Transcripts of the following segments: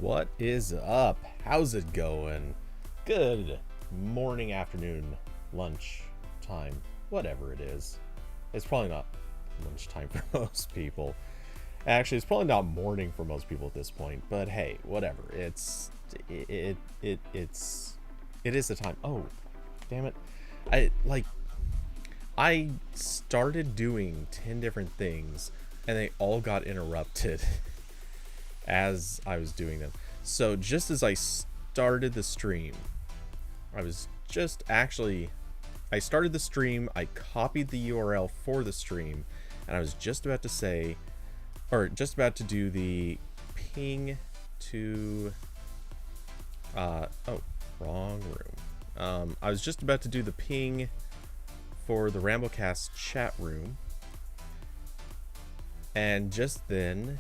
What is up? How's it going? Good morning, afternoon, lunch time, whatever it is. It's probably not lunchtime for most people. Actually, it's probably not morning for most people at this point, but hey, whatever. It is the time. Oh, damn it. I started doing 10 different things and they all got interrupted as I was doing them. So just as I started the stream, I started the stream, I copied the URL for the stream, and I was just about to say, or just about to do the ping to, oh, wrong room. I was just about to do the ping for the RambleCast chat room, and just then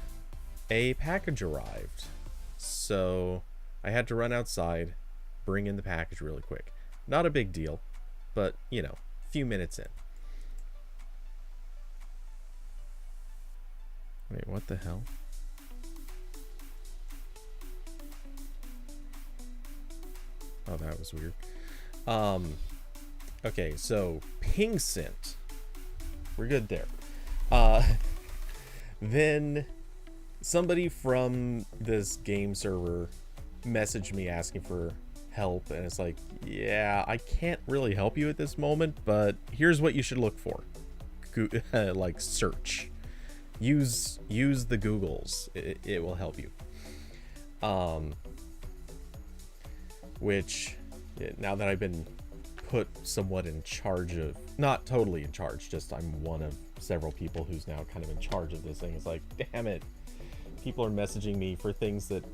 a package arrived. So I had to run outside, bring in the package really quick. Not a big deal, but you know, a few minutes in. Wait, what the hell? Oh, that was weird. Okay, so ping sent. We're good there. Then somebody from this game server messaged me asking for help, and it's like, yeah, I can't really help you at this moment, but here's what you should look for. Like search. Use the Googles. It will help you. Which, now that I've been put somewhat in charge of, not totally in charge, just I'm one of several people who's now kind of in charge of this thing. It's like, damn it, people are messaging me for things that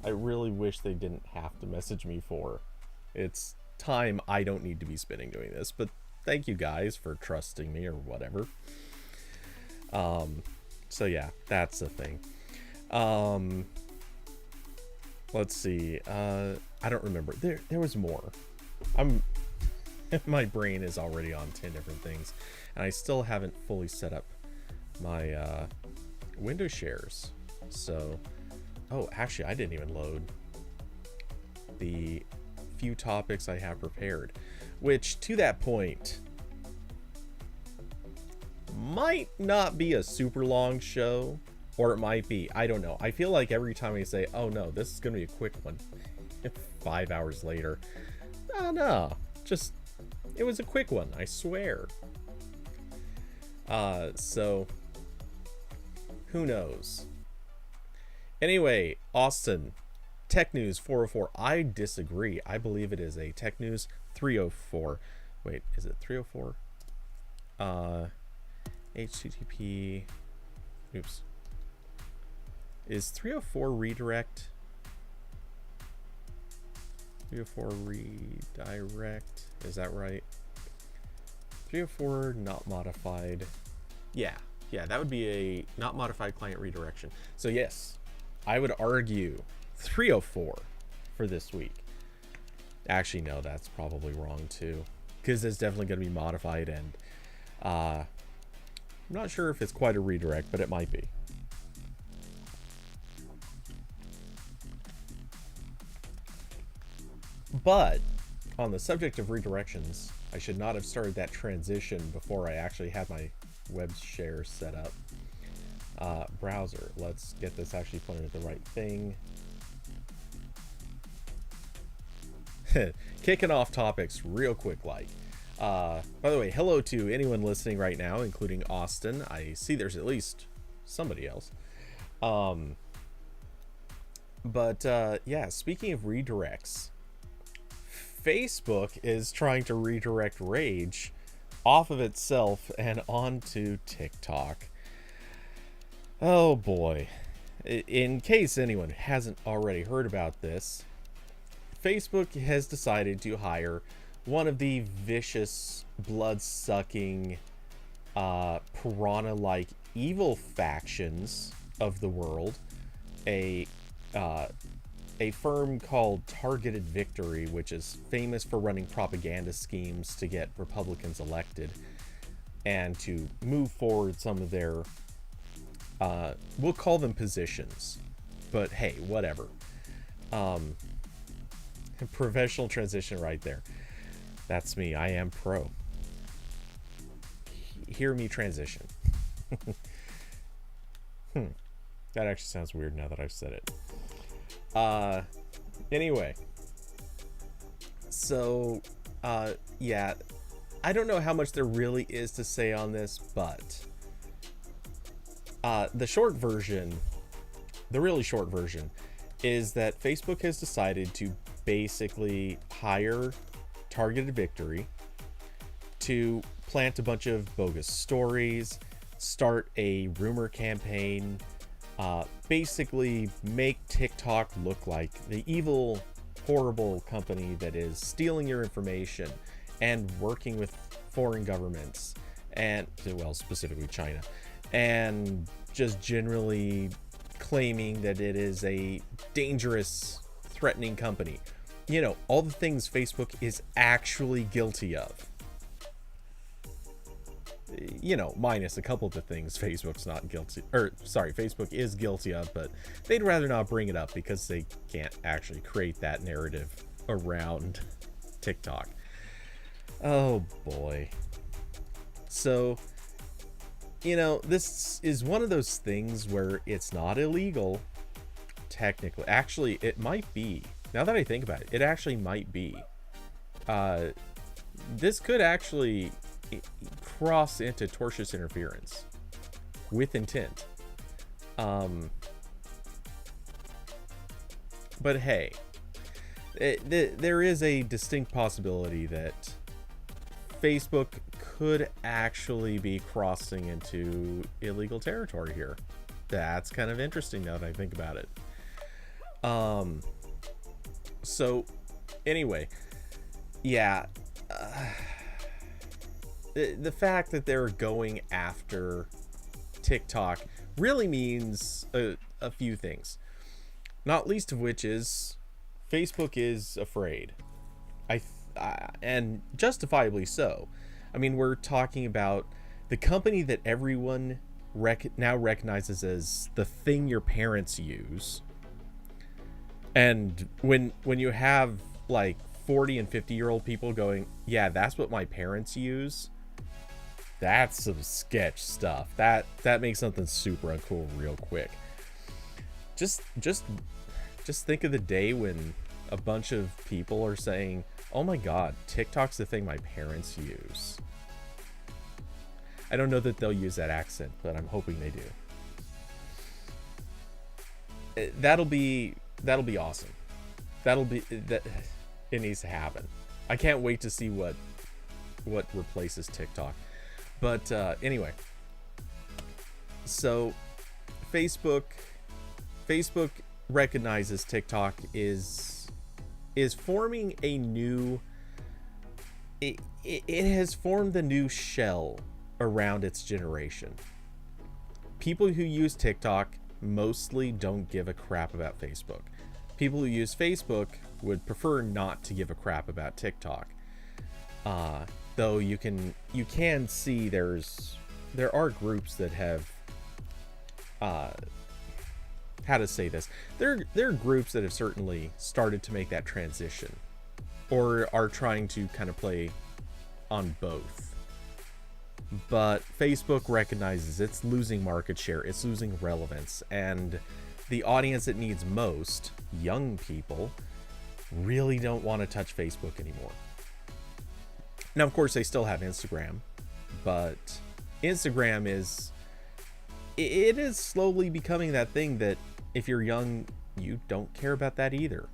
I really wish they didn't have to message me for. It's time I don't need to be spending doing this, but thank you guys for trusting me or whatever. So yeah, that's the thing. Let's see, I don't remember, there was more. My brain is already on 10 different things, and I still haven't fully set up my window shares. So, oh, actually, I didn't even load the few topics I have prepared, which to that point might not be a super long show, or it might be. I don't know. I feel like every time I say, oh no, this is gonna be a quick one, 5 hours later, oh no, just, it was a quick one, I swear. So who knows? Anyway, Austin, Tech News 404. I disagree. I believe it is a Tech News 304. Wait, is it 304? HTTP. Oops. Is 304 redirect? 304 redirect. Is that right? 304 not modified. Yeah, that would be a not modified client redirection. So yes, I would argue 304 for this week. Actually, no, that's probably wrong too, because it's definitely going to be modified, and I'm not sure if it's quite a redirect, but it might be. But on the subject of redirections, I should not have started that transition before I actually had my web share set up. Browser, let's get this actually pointed at the right thing. Kicking off topics real quick, like. By the way, hello to anyone listening right now, including Austin. I see there's at least somebody else. Yeah, speaking of redirects, Facebook is trying to redirect Rage off of itself and onto TikTok. Oh boy. In case anyone hasn't already heard about this, Facebook has decided to hire one of the vicious, blood-sucking, piranha-like evil factions of the world, a firm called Targeted Victory, which is famous for running propaganda schemes to get Republicans elected and to move forward some of their, we'll call them positions, but hey, whatever. Professional transition right there. That's me. I am pro. Hear me transition. That actually sounds weird now that I've said it. Anyway. So, yeah. I don't know how much there really is to say on this, but the short version, the really short version, is that Facebook has decided to basically hire Targeted Victory to plant a bunch of bogus stories, start a rumor campaign, basically make TikTok look like the evil, horrible company that is stealing your information and working with foreign governments, and, well, specifically China, and just generally claiming that it is a dangerous, threatening company. You know, all the things Facebook is actually guilty of. You know, minus a couple of the things Facebook's not guilty, Facebook is guilty of, but they'd rather not bring it up because they can't actually create that narrative around TikTok. Oh boy. So, you know, this is one of those things where it's not illegal, technically. Actually, it might be. Now that I think about it, it actually might be. This could actually cross into tortious interference with intent. But hey, there is a distinct possibility that Facebook could actually be crossing into illegal territory here. That's kind of interesting now that I think about it. So anyway, yeah, the fact that they're going after TikTok really means a few things, not least of which is Facebook is afraid. And justifiably so. I mean, we're talking about the company that everyone now recognizes as the thing your parents use. And when you have like 40 and 50-year-old people going, yeah, that's what my parents use, that's some sketch stuff. That makes something super uncool real quick. Just think of the day when a bunch of people are saying, oh my god, TikTok's the thing my parents use. I don't know that they'll use that accent, but I'm hoping they do. That'll be awesome. That it needs to happen. I can't wait to see what replaces TikTok. But anyway, so Facebook recognizes TikTok is forming a new. It has formed the new shell around its generation. People who use TikTok mostly don't give a crap about Facebook. People who use Facebook would prefer not to give a crap about TikTok. Though you can see there are groups that have how to say this. There are groups that have certainly started to make that transition, or are trying to kind of play on both. But Facebook recognizes it's losing market share, it's losing relevance, and the audience it needs most, young people, really don't want to touch Facebook anymore. Now, of course, they still have Instagram, but Instagram is slowly becoming that thing that if you're young, you don't care about that either.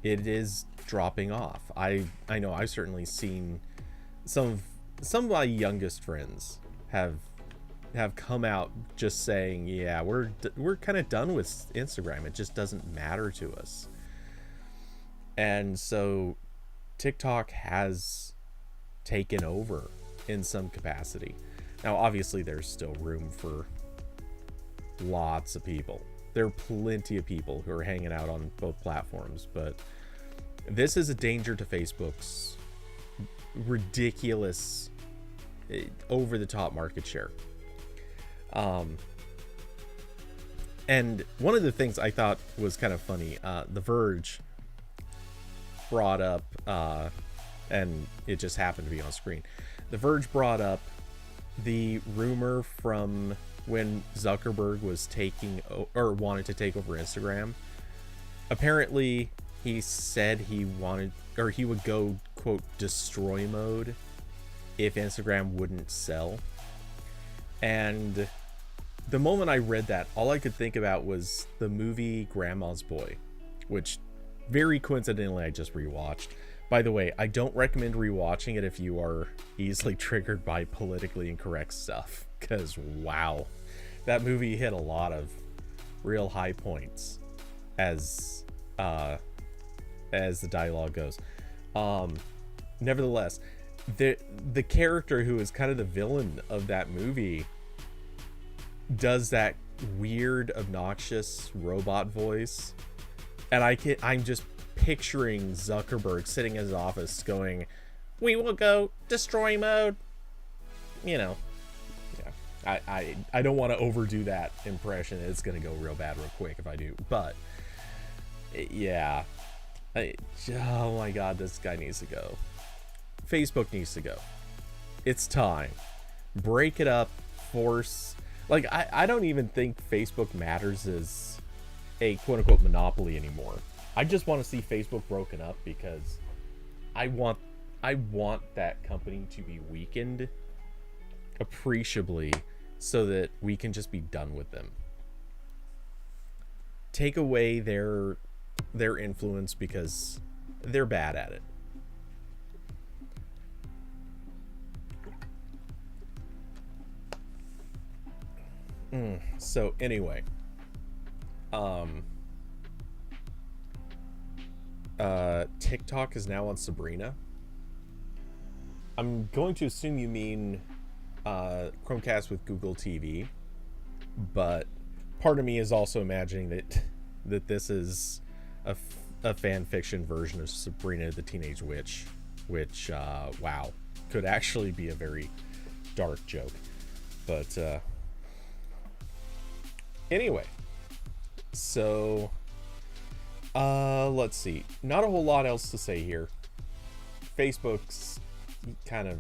It is dropping off. I know I've certainly seen some of my youngest friends have come out just saying, yeah, we're kind of done with Instagram. It just doesn't matter to us. And so TikTok has taken over in some capacity. Now, obviously, there's still room for lots of people. There are plenty of people who are hanging out on both platforms, but this is a danger to Facebook's ridiculous, over-the-top market share. And one of the things I thought was kind of funny, The Verge brought up, and it just happened to be on screen. The Verge brought up the rumor from when Zuckerberg was wanted to take over Instagram. Apparently, he said he would go, quote, destroy mode if Instagram wouldn't sell. And the moment I read that, all I could think about was the movie Grandma's Boy, which very coincidentally I just rewatched. By the way, I don't recommend rewatching it if you are easily triggered by politically incorrect stuff, because wow, that movie hit a lot of real high points as the dialogue goes. Nevertheless, the character who is kind of the villain of that movie does that weird, obnoxious robot voice, and I'm just picturing Zuckerberg sitting in his office going, "We will go destroy mode." You know, yeah. I don't want to overdo that impression. It's gonna go real bad real quick if I do. But yeah, oh my god, this guy needs to go. Facebook needs to go. It's time. Break it up. Force. Like, I don't even think Facebook matters as a quote-unquote monopoly anymore. I just want to see Facebook broken up because I want that company to be weakened appreciably so that we can just be done with them. Take away their influence because they're bad at it. So anyway, TikTok is now on Sabrina. I'm going to assume you mean Chromecast with Google TV, but part of me is also imagining that this is a fan fiction version of Sabrina the Teenage Witch, which wow, could actually be a very dark joke. But anyway, so let's see. Not a whole lot else to say here. Facebook's kind of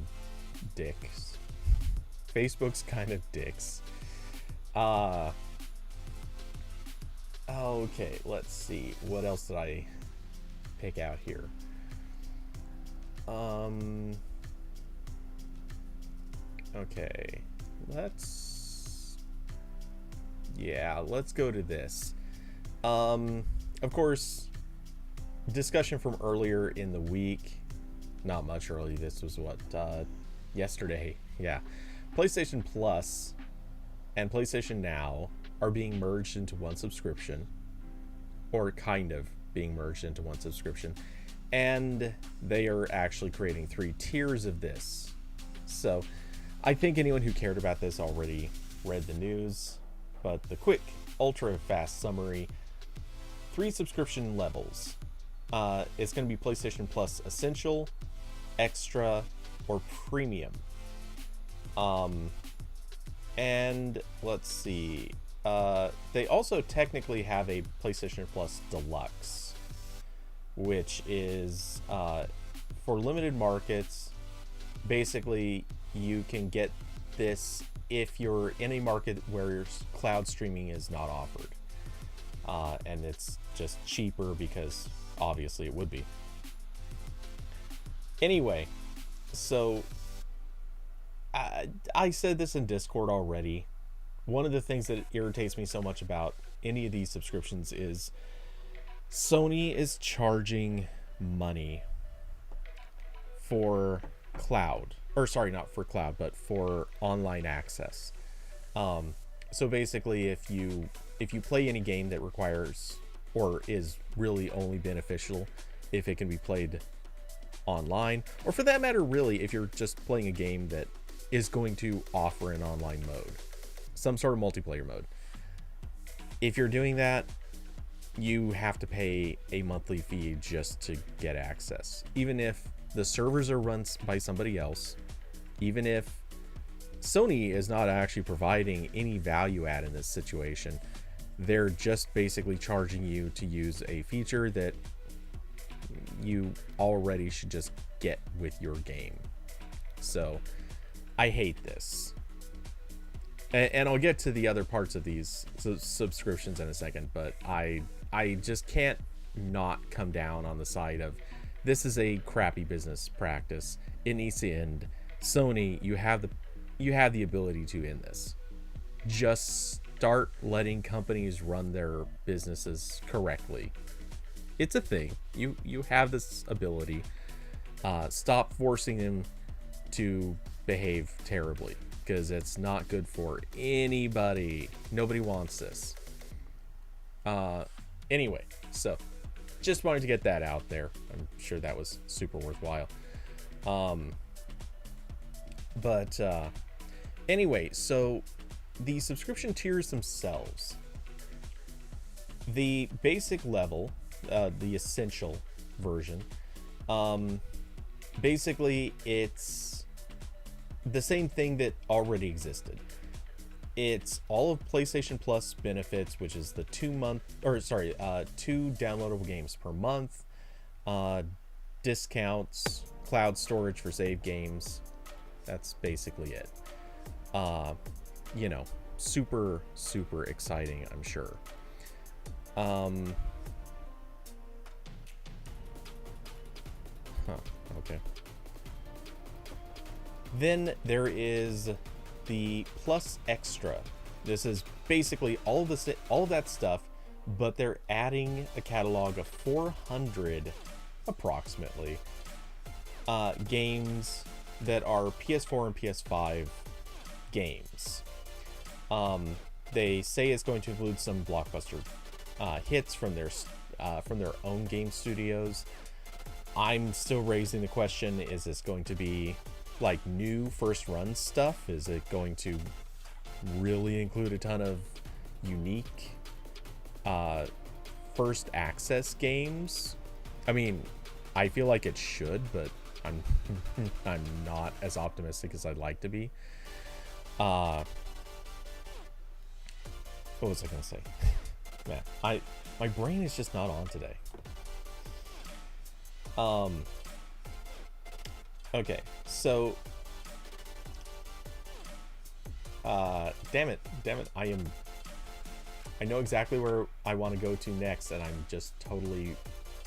dicks. Okay, let's see. What else did I pick out here? Okay, let's go to this. Of course, discussion from earlier in the week. Not much early. This was yesterday. Yeah. PlayStation Plus and PlayStation Now are being merged into one subscription, or kind of being merged into one subscription, and they are actually creating 3 tiers of this. So I think anyone who cared about this already read the news, but the quick, ultra fast summary: 3 subscription levels. It's going to be PlayStation Plus Essential, Extra, or Premium. And let's see. They also technically have a PlayStation Plus Deluxe, which is for limited markets. Basically, you can get this if you're in a market where cloud streaming is not offered. And it's just cheaper because obviously it would be. Anyway, so I said this in Discord already. One of the things that irritates me so much about any of these subscriptions is Sony is charging money for cloud. Or sorry, not for cloud, but for online access. So basically, if you play any game that requires or is really only beneficial if it can be played online, or for that matter, really, if you're just playing a game that is going to offer an online mode, some sort of multiplayer mode, if you're doing that, you have to pay a monthly fee just to get access. Even if the servers are run by somebody else, even if Sony is not actually providing any value add in this situation, They're just basically charging you to use a feature that you already should just get with your game. So I hate this. And I'll get to the other parts of these subscriptions in a second, but I just can't not come down on the side of this is a crappy business practice. It needs to end. Sony, you have the ability to end this. Just start letting companies run their businesses correctly. It's a thing. You have this ability. Stop forcing them to behave terribly, because it's not good for anybody. Nobody wants this. Anyway, so just wanted to get that out there. I'm sure that was super worthwhile. Anyway, so the subscription tiers themselves, the basic level, the essential version, basically it's the same thing that already existed. It's all of PlayStation Plus benefits, which is the 2 downloadable games per month, discounts, cloud storage for save games. That's basically it. Super, super exciting, I'm sure. Okay. Then there is the Plus Extra. This is basically all of that stuff, but they're adding a catalog of 400 approximately games that are PS4 and PS5 games. They say it's going to include some blockbuster hits from their own game studios. I'm still raising the question, is this going to be like new first run stuff? Is it going to really include a ton of unique first access games? I mean, I feel like it should, but I'm not as optimistic as I'd like to be. What was I gonna say? Man, my brain is just not on today. Okay, so damn it, I know exactly where I want to go to next, and I'm just totally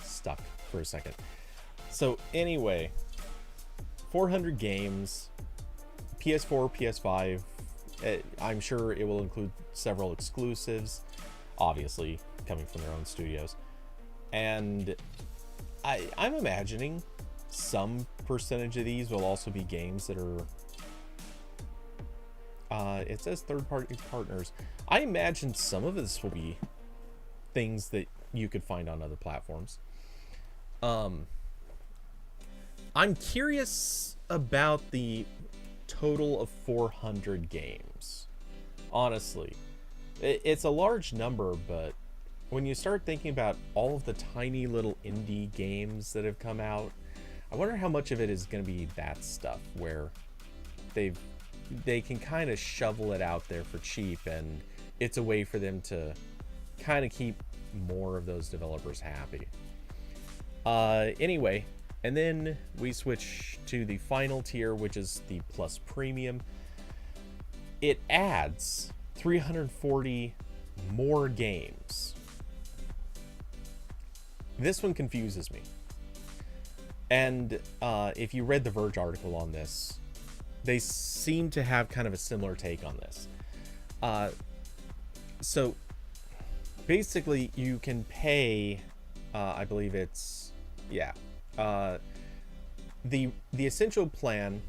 stuck for a second. So anyway, 400 games, PS4, PS5, I'm sure it will include several exclusives, obviously coming from their own studios, and I'm imagining some percentage of these will also be games that are it says third-party partners. I imagine some of this will be things that you could find on other platforms. I'm curious about the total of 400 games. Honestly, it's a large number, but when you start thinking about all of the tiny little indie games that have come out, I wonder how much of it is going to be that stuff where they can kind of shovel it out there for cheap, and it's a way for them to kind of keep more of those developers happy. Anyway, and then we switch to the final tier, which is the Plus Premium. It adds 340 more games. This one confuses me. And if you read the Verge article on this, they seem to have kind of a similar take on this. So basically you can pay, I believe it's, yeah. The essential plan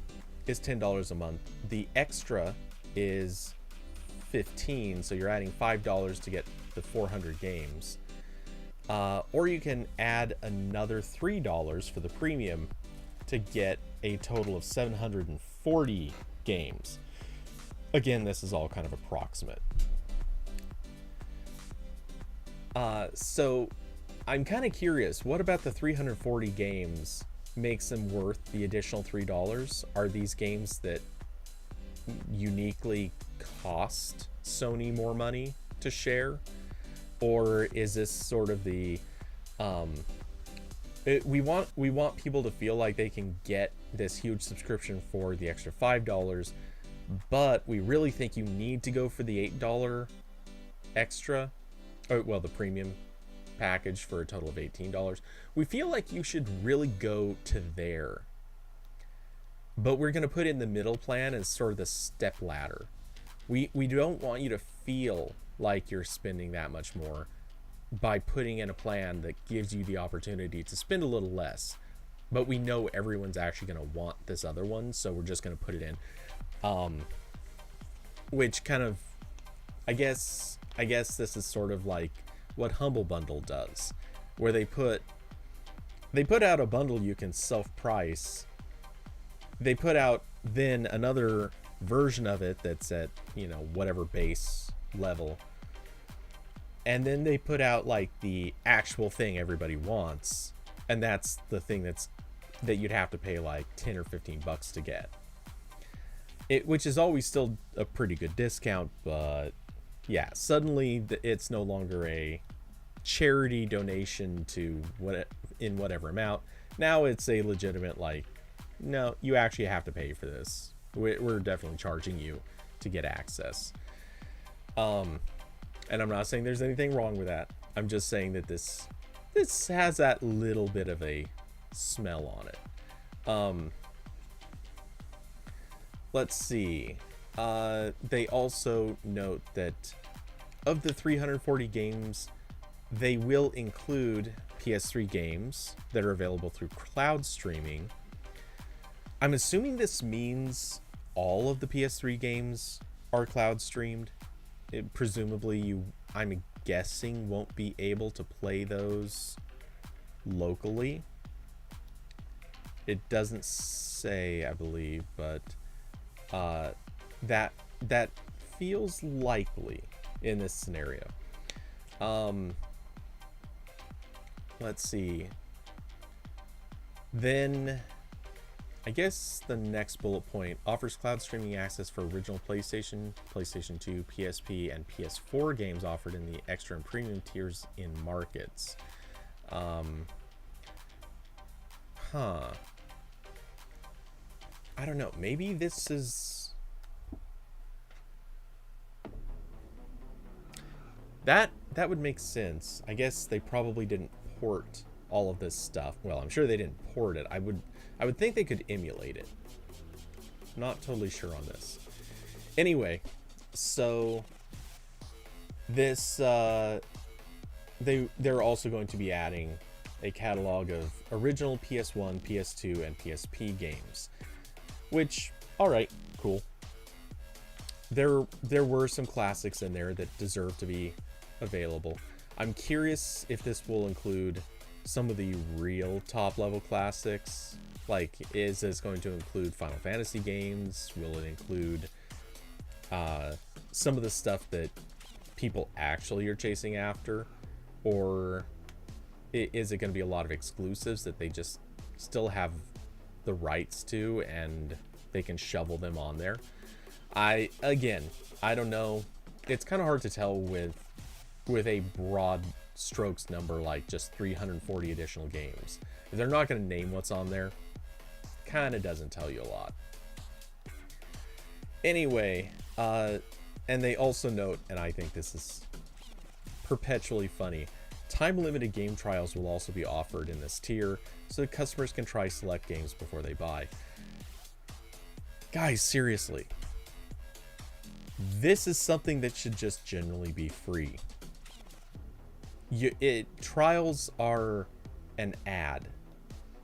is $10 a month. The extra is $15, so you're adding $5 to get the 400 games. Or you can add another $3 for the premium to get a total of 740 games. Again, this is all kind of approximate. So I'm kind of curious, what about the 340 games makes them worth the additional $3? Are these games that uniquely cost Sony more money to share? Or is this sort of the we want people to feel like they can get this huge subscription for the extra $5, but we really think you need to go for the $8 extra, or well, the premium package for a total of $18. We feel like you should really go to there, but we're going to put in the middle plan as sort of the step ladder. We don't want you to feel like you're spending that much more by putting in a plan that gives you the opportunity to spend a little less, but we know everyone's actually going to want this other one, so we're just going to put it in. Which kind of, I guess this is sort of like what Humble Bundle does, where they put out a bundle you can self-price. They put out then another version of it that's at, you know, whatever base level, and then they put out like the actual thing everybody wants, and that's the thing that you'd have to pay like 10 or 15 bucks to get it, which is always still a pretty good discount. But yeah, suddenly it's no longer a charity donation to whatever amount. Now it's a legitimate, like, no, you actually have to pay for this. We're definitely charging you to get access. And I'm not saying there's anything wrong with that. I'm just saying that this has that little bit of a smell on it. Let's see. They also note that of the 340 games, they will include PS3 games that are available through cloud streaming. I'm assuming this means all of the PS3 games are cloud streamed. Presumably I'm guessing, won't be able to play those locally. It doesn't say, I believe, but that feels likely in this scenario. Let's see. Then I guess the next bullet point offers cloud streaming access for original PlayStation, PlayStation 2, PSP, and PS4 games offered in the extra and premium tiers in markets. I don't know. Maybe this is... That would make sense. I guess they probably didn't port all of this stuff. Well, I'm sure they didn't port it. I would think they could emulate it. Not totally sure on this. Anyway, so this they're also going to be adding a catalog of original PS1, PS2, and PSP games. Which, all right, cool. There were some classics in there that deserve to be available. I'm curious if this will include some of the real top-level classics. Like, is this going to include Final Fantasy games? Will it include some of the stuff that people actually are chasing after? Or is it going to be a lot of exclusives that they just still have the rights to and they can shovel them on there? I don't know. It's kind of hard to tell with a broad strokes number like just 340 additional games. If they're not going to name what's on there, kind of doesn't tell you a lot. Anyway, and they also note, and I think this is perpetually funny, time-limited game trials will also be offered in this tier so that customers can try select games before they buy. Guys, seriously. This is something that should just generally be free. Trials are an ad.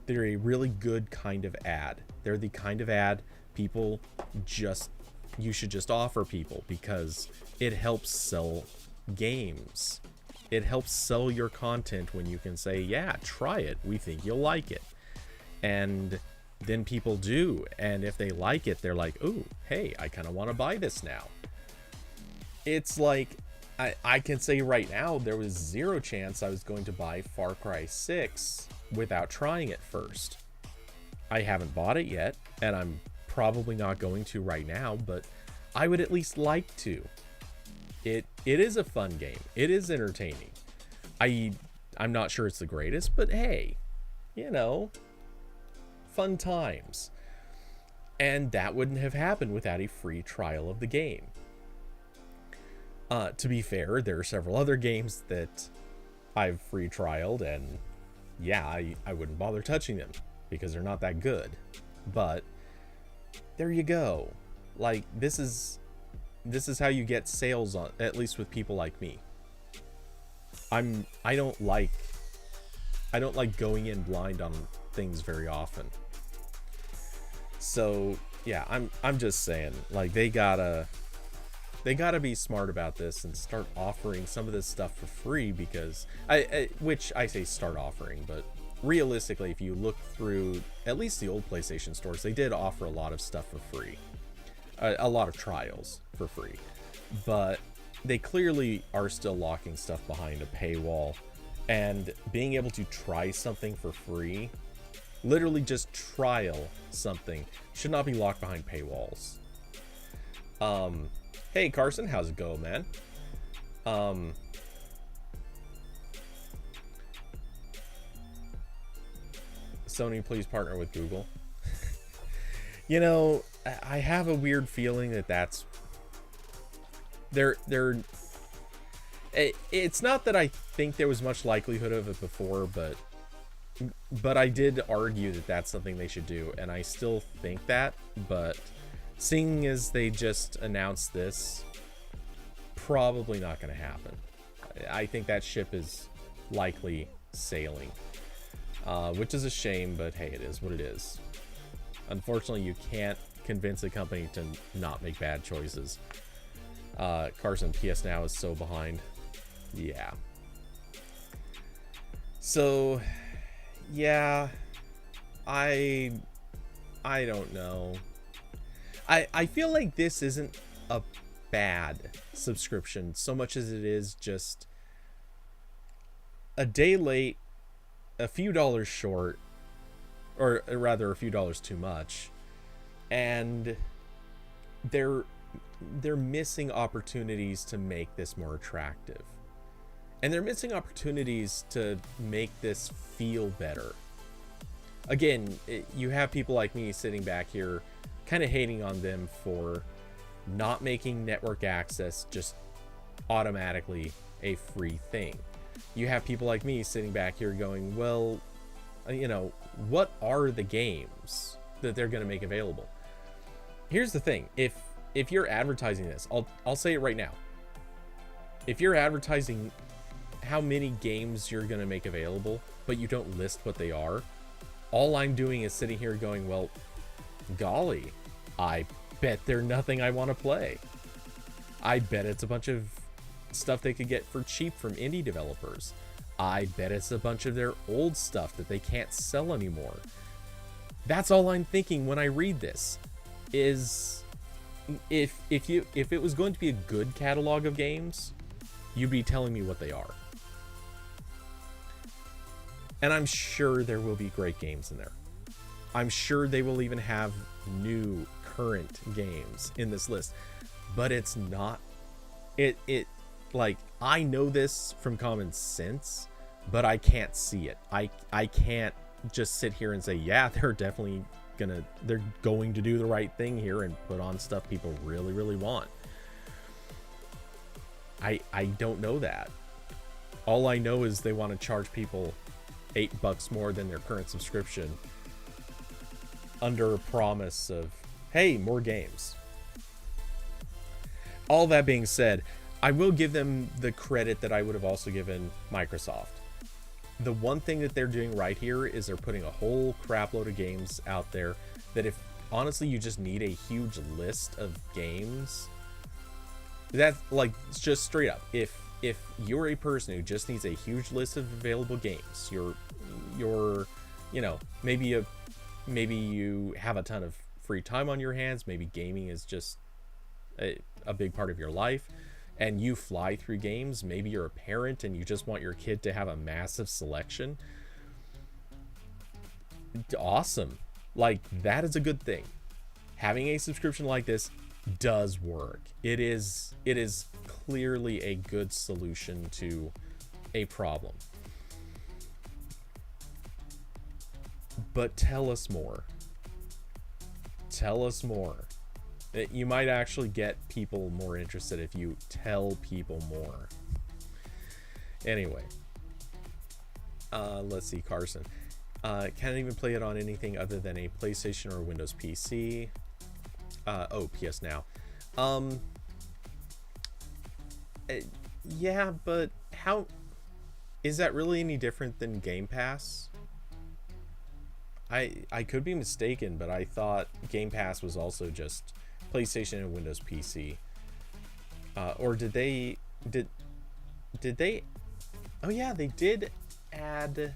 They're a really good kind of ad. They're the kind of ad you should just offer people because it helps sell games. It helps sell your content when you can say, yeah, try it. We think you'll like it. And then people do. And if they like it, they're like, ooh, hey, I kind of want to buy this now. It's like, I can say right now, there was zero chance I was going to buy Far Cry 6 without trying it first. I haven't bought it yet, and I'm probably not going to right now, but I would at least like to. It is a fun game. It is entertaining. I'm not sure it's the greatest, but hey, you know, fun times. And that wouldn't have happened without a free trial of the game. To be fair, there are several other games that I've free trialed, and yeah, I wouldn't bother touching them because they're not that good. But there you go. Like, this is how you get sales on, at least with people like me. I don't like going in blind on things very often. So yeah, I'm just saying, like, they gotta be smart about this and start offering some of this stuff for free, because which I say start offering, but realistically, if you look through at least the old PlayStation stores, they did offer a lot of stuff for free, a lot of trials for free, but they clearly are still locking stuff behind a paywall. And being able to try something for free, literally just trial something, should not be locked behind paywalls. Hey Carson, how's it go, man? Sony, please partner with Google. You know, I have a weird feeling that's it's not that I think there was much likelihood of it before, but I did argue that that's something they should do, and I still think that. But seeing as they just announced this, probably not going to happen. I think that ship is likely sailing, which is a shame, but hey, it is what it is. Unfortunately, you can't convince a company to not make bad choices. Carson, PS Now is so behind. Yeah. So, yeah, I don't know. I feel like this isn't a bad subscription so much as it is just a day late, a few dollars short, or rather a few dollars too much, and they're missing opportunities to make this more attractive. And they're missing opportunities to make this feel better. Again, you have people like me sitting back here kind of hating on them for not making network access just automatically a free thing. You have people like me sitting back here going, well, you know, what are the games that they're going to make available? Here's the thing. If you're advertising this, I'll say it right now. If you're advertising how many games you're going to make available, but you don't list what they are, all I'm doing is sitting here going, well, golly, I bet they're nothing I want to play. I bet it's a bunch of stuff they could get for cheap from indie developers. I bet it's a bunch of their old stuff that they can't sell anymore. That's all I'm thinking when I read this. Is if it was going to be a good catalog of games, you'd be telling me what they are. And I'm sure there will be great games in there. I'm sure they will even have new current games in this list. But it's not it like, I know this from common sense, but I can't see it. I can't just sit here and say, yeah, they're going to do the right thing here and put on stuff people really, really want. I don't know that. All I know is they want to charge people $8 more than their current subscription under a promise of, hey, more games. All that being said, I will give them the credit that I would have also given Microsoft. The one thing that they're doing right here is they're putting a whole crap load of games out there that, if honestly you just need a huge list of games, that's like, just straight up, if you're a person who just needs a huge list of available games, you're you know, maybe you have a ton of free time on your hands, maybe gaming is just a big part of your life, and you fly through games, maybe you're a parent and you just want your kid to have a massive selection, awesome. Like, that is a good thing. Having a subscription like this does work. It is clearly a good solution to a problem. But tell us more. Tell us more. You might actually get people more interested if you tell people more. Anyway, let's see, Carson. Can't even play it on anything other than a PlayStation or Windows PC. PS Now. Yeah, but how is that really any different than Game Pass? I could be mistaken, but I thought Game Pass was also just PlayStation and Windows PC. Or did they oh yeah, they did add,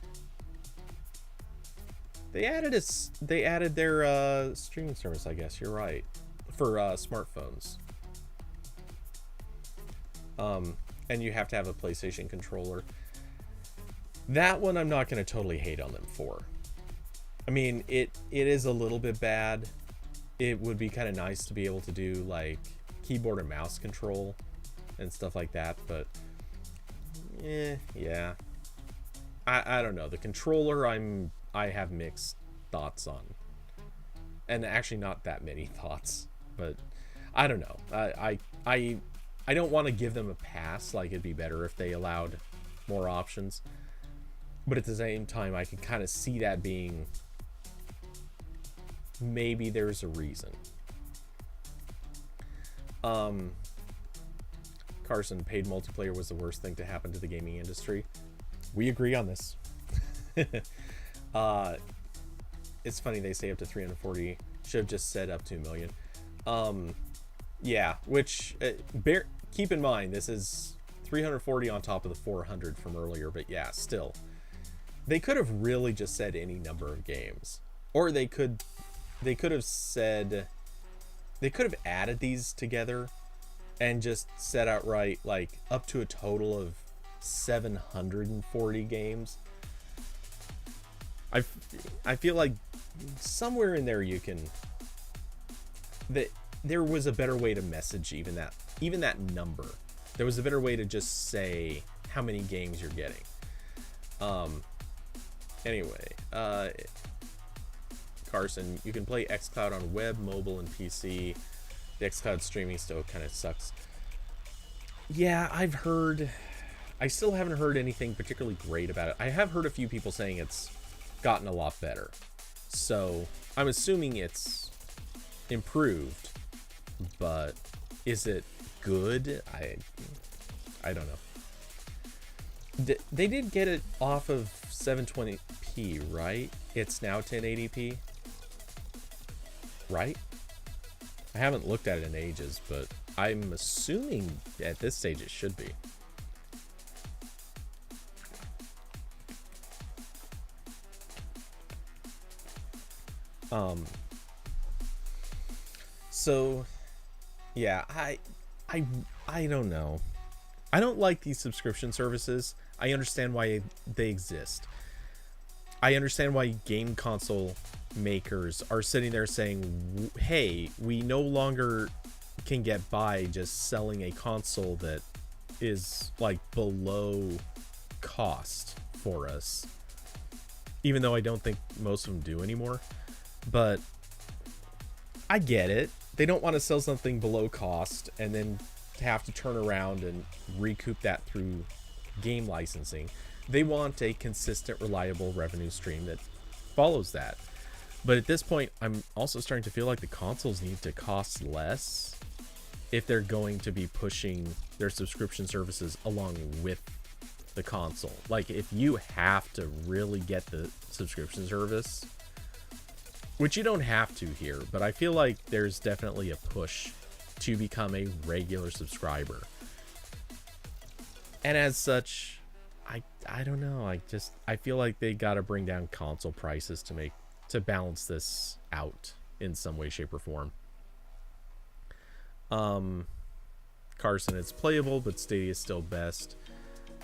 they added their streaming service, I guess. You're right, for smartphones. And you have to have a PlayStation controller. That one I'm not going to totally hate on them for. I mean, it is a little bit bad. It would be kind of nice to be able to do like keyboard and mouse control and stuff like that, but yeah. I don't know. The controller I have mixed thoughts on. And actually not that many thoughts, but I don't know. I don't want to give them a pass. Like, it'd be better if they allowed more options. But at the same time, I can kind of see that being, maybe there's a reason. Carson, paid multiplayer was the worst thing to happen to the gaming industry. We agree on this. It's funny they say up to 340. Should have just said up to $1 million. Yeah, which keep in mind, this is 340 on top of the 400 from earlier, but yeah, still. They could have really just said any number of games. Or they could have said, they could have added these together and just said outright, like, up to a total of 740 games. I feel like somewhere in there you can, that there was a better way to message even that number. There was a better way to just say how many games you're getting. Anyway, Carson, you can play xCloud on web, mobile, and PC. The xCloud streaming still kind of sucks. Yeah, I've heard. I still haven't heard anything particularly great about it. I have heard a few people saying it's gotten a lot better. So I'm assuming it's improved. But is it good? I don't know. They did get it off of 720p, right? It's now 1080p, right? I haven't looked at it in ages, but I'm assuming at this stage it should be. So yeah, I don't know. I don't like these subscription services. I understand why they exist. I understand why game console makers are sitting there saying, hey, we no longer can get by just selling a console that is like below cost for us. Even though I don't think most of them do anymore. But I get it. They don't want to sell something below cost and then have to turn around and recoup that through game licensing. They want a consistent, reliable revenue stream that follows that. But at this point, I'm also starting to feel like the consoles need to cost less if they're going to be pushing their subscription services along with the console. Like, if you have to really get the subscription service, which you don't have to here, but I feel like there's definitely a push to become a regular subscriber. And as such, I don't know, I feel like they gotta bring down console prices to balance this out in some way, shape, or form. Carson, it's playable, but Stadia is still best.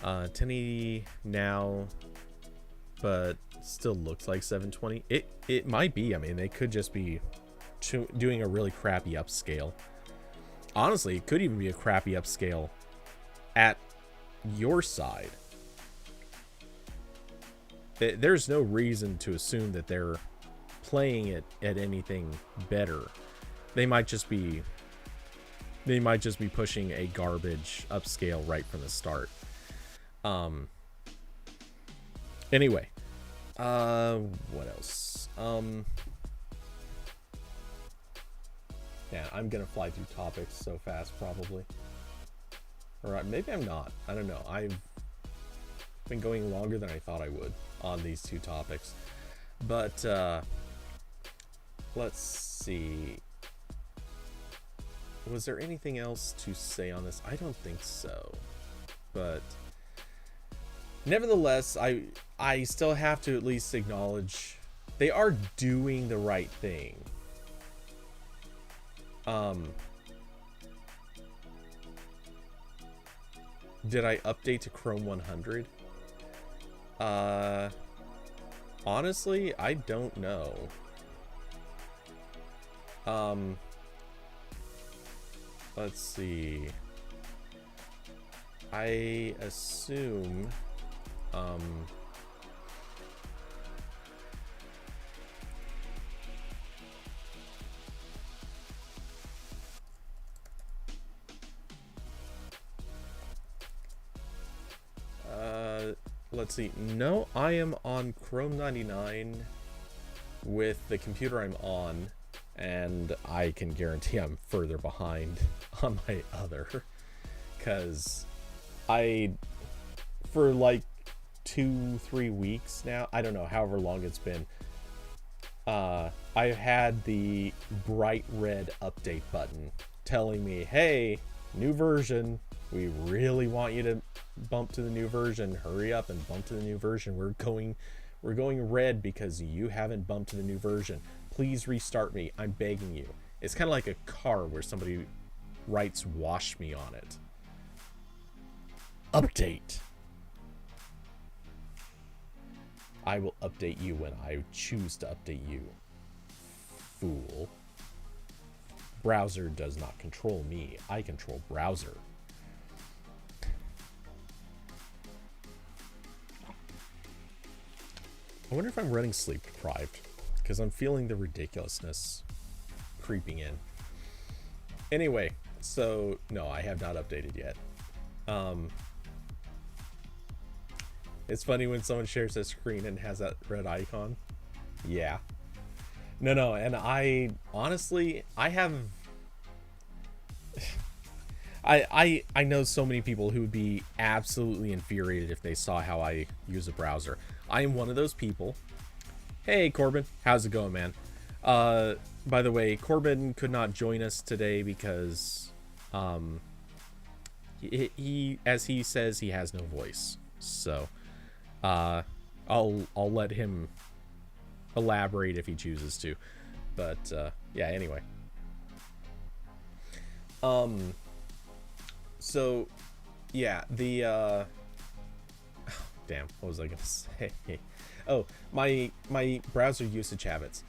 1080 now, but still looks like 720. It might be. I mean, they could just be doing a really crappy upscale. honestly, it could even be a crappy upscale at your side. There's no reason to assume that they're playing it at anything better. They might just be pushing a garbage upscale right from the start. Anyway, what else? Yeah, I'm gonna fly through topics so fast, probably. Or maybe I'm not. I don't know. I've been going longer than I thought I would on these two topics. But let's see. Was there anything else to say on this? I don't think so. But nevertheless, I still have to at least acknowledge they are doing the right thing. Did I update to Chrome 100? Honestly, I don't know. Let's see. I assume, let's see. No, I am on Chrome 99 with the computer I'm on, and I can guarantee I'm further behind on my other, because for like 2-3 weeks now, I don't know, however long it's been, I've had the bright red update button telling me, hey, new version, we really want you to bump to the new version, hurry up and bump to the new version, we're going red because you haven't bumped to the new version, please restart me, I'm begging you. It's kind of like a car where somebody writes wash me on it. Update. I will update you when I choose to update you, fool. Browser does not control me, I control browser. I wonder if I'm running sleep deprived, because I'm feeling the ridiculousness creeping in. Anyway, so no, I have not updated yet. It's funny when someone shares a screen and has that red icon. Yeah. No, and I honestly, I have I know so many people who would be absolutely infuriated if they saw how I use a browser. I am one of those people. Hey Corbin, how's it going, man? By the way, Corbin could not join us today because he as he says, he has no voice. So I'll let him elaborate if he chooses to. But yeah, anyway. So yeah, the damn, what was I gonna say? Oh, my browser usage habits.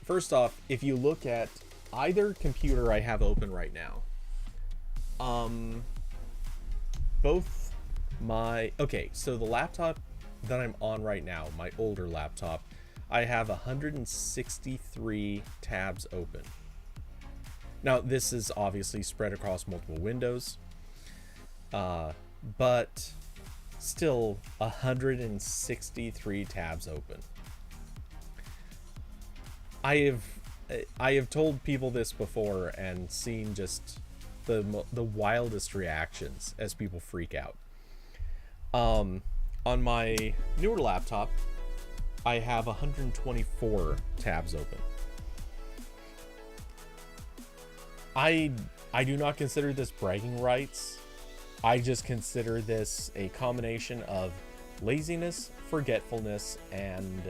First off, if you look at either computer I have open right now, both my, okay, so the laptop that I'm on right now, my older laptop, I have 163 tabs open. Now, this is obviously spread across multiple windows, but still 163 tabs open. I have told people this before and seen just the wildest reactions as people freak out. On my newer laptop, I have 124 tabs open. I do not consider this bragging rights. I just consider this a combination of laziness, forgetfulness, and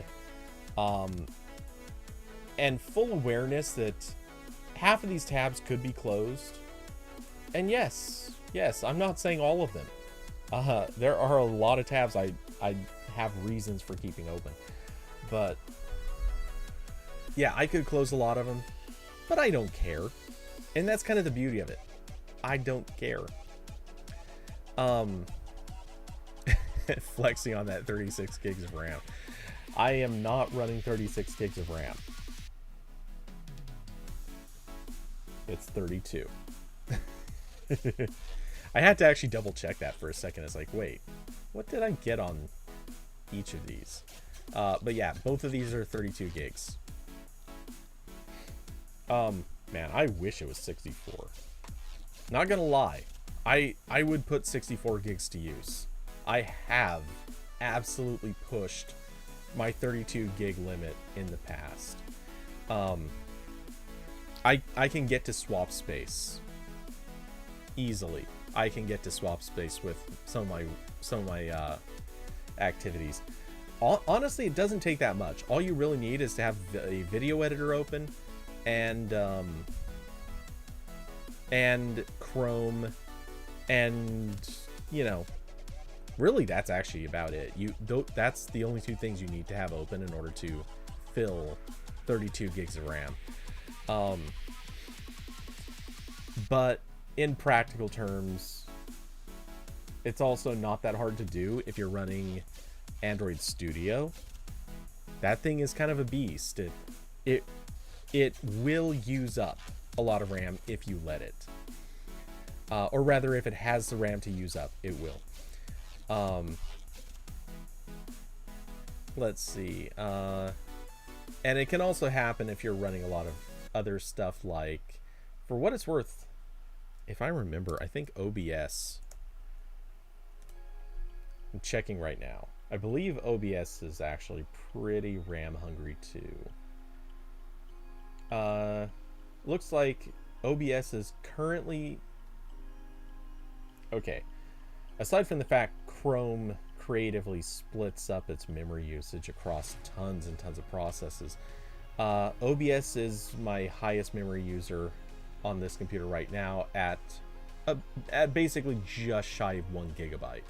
full awareness that half of these tabs could be closed. And yes, I'm not saying all of them. There are a lot of tabs I have reasons for keeping open. But yeah, I could close a lot of them, but I don't care. And that's kind of the beauty of it. I don't care. Flexing on that 36 gigs of RAM. I am not running 36 gigs of RAM. It's 32. I had to actually double check that for a second. It's like, wait, what did I get on each of these? But yeah, both of these are 32 gigs. Man, I wish it was 64. Not gonna lie, I would put 64 gigs to use. I have absolutely pushed my 32 gig limit in the past. I can get to swap space easily. I can get to swap space with some of my activities. Honestly, it doesn't take that much. All you really need is to have a video editor open and Chrome, and you know, really that's actually about it. That's the only two things you need to have open in order to fill 32 gigs of RAM. But in practical terms, it's also not that hard to do if you're running Android Studio. That thing is kind of a beast. It will use up a lot of RAM if you let it. Or rather, if it has the RAM to use up, it will. Let's see. And it can also happen if you're running a lot of other stuff, like, for what it's worth, if I remember, I think OBS. I'm checking right now. I believe OBS is actually pretty RAM hungry too. Looks like OBS is currently... Okay. Aside from the fact Chrome creatively splits up its memory usage across tons and tons of processes, OBS is my highest memory user on this computer right now at basically just shy of 1 gigabyte.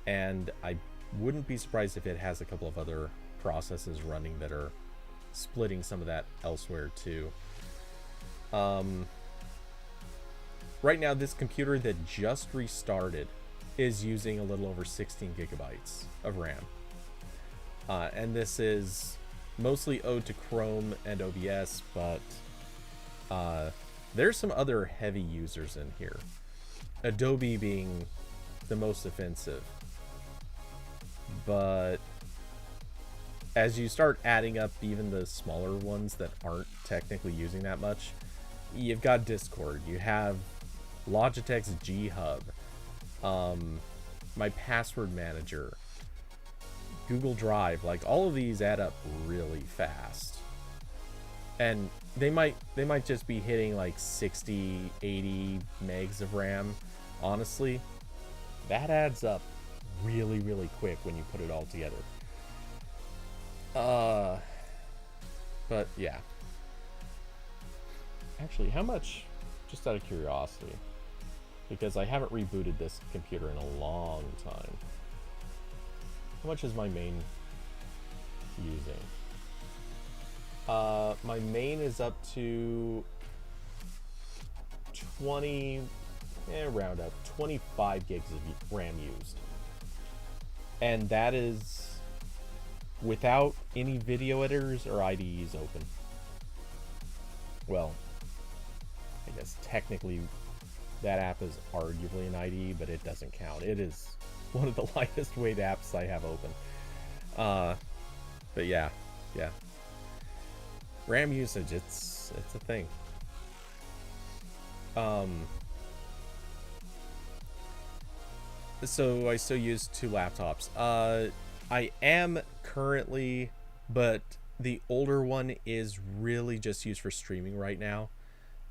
And I wouldn't be surprised if it has a couple of other processes running that are splitting some of that elsewhere too. Right now, this computer that just restarted is using a little over 16 gigabytes of RAM. And this is mostly owed to Chrome and OBS, but there's some other heavy users in here. Adobe being the most offensive. But as you start adding up even the smaller ones that aren't technically using that much, you've got Discord, you have Logitech's G Hub, my password manager, Google Drive. Like, all of these add up really fast, and they might just be hitting like 60, 80 megs of RAM. Honestly, that adds up really, really quick when you put it all together. But yeah. Actually, how much, just out of curiosity, because I haven't rebooted this computer in a long time, how much is my main using? My main is up to 20, round up, 25 gigs of RAM used. And that is without any video editors or IDEs open. Well, I guess technically that app is arguably an IDE, but it doesn't count. It is one of the lightest weight apps I have open. But yeah. RAM usage, it's a thing. So I still use 2 laptops. I am currently, but the older one is really just used for streaming right now.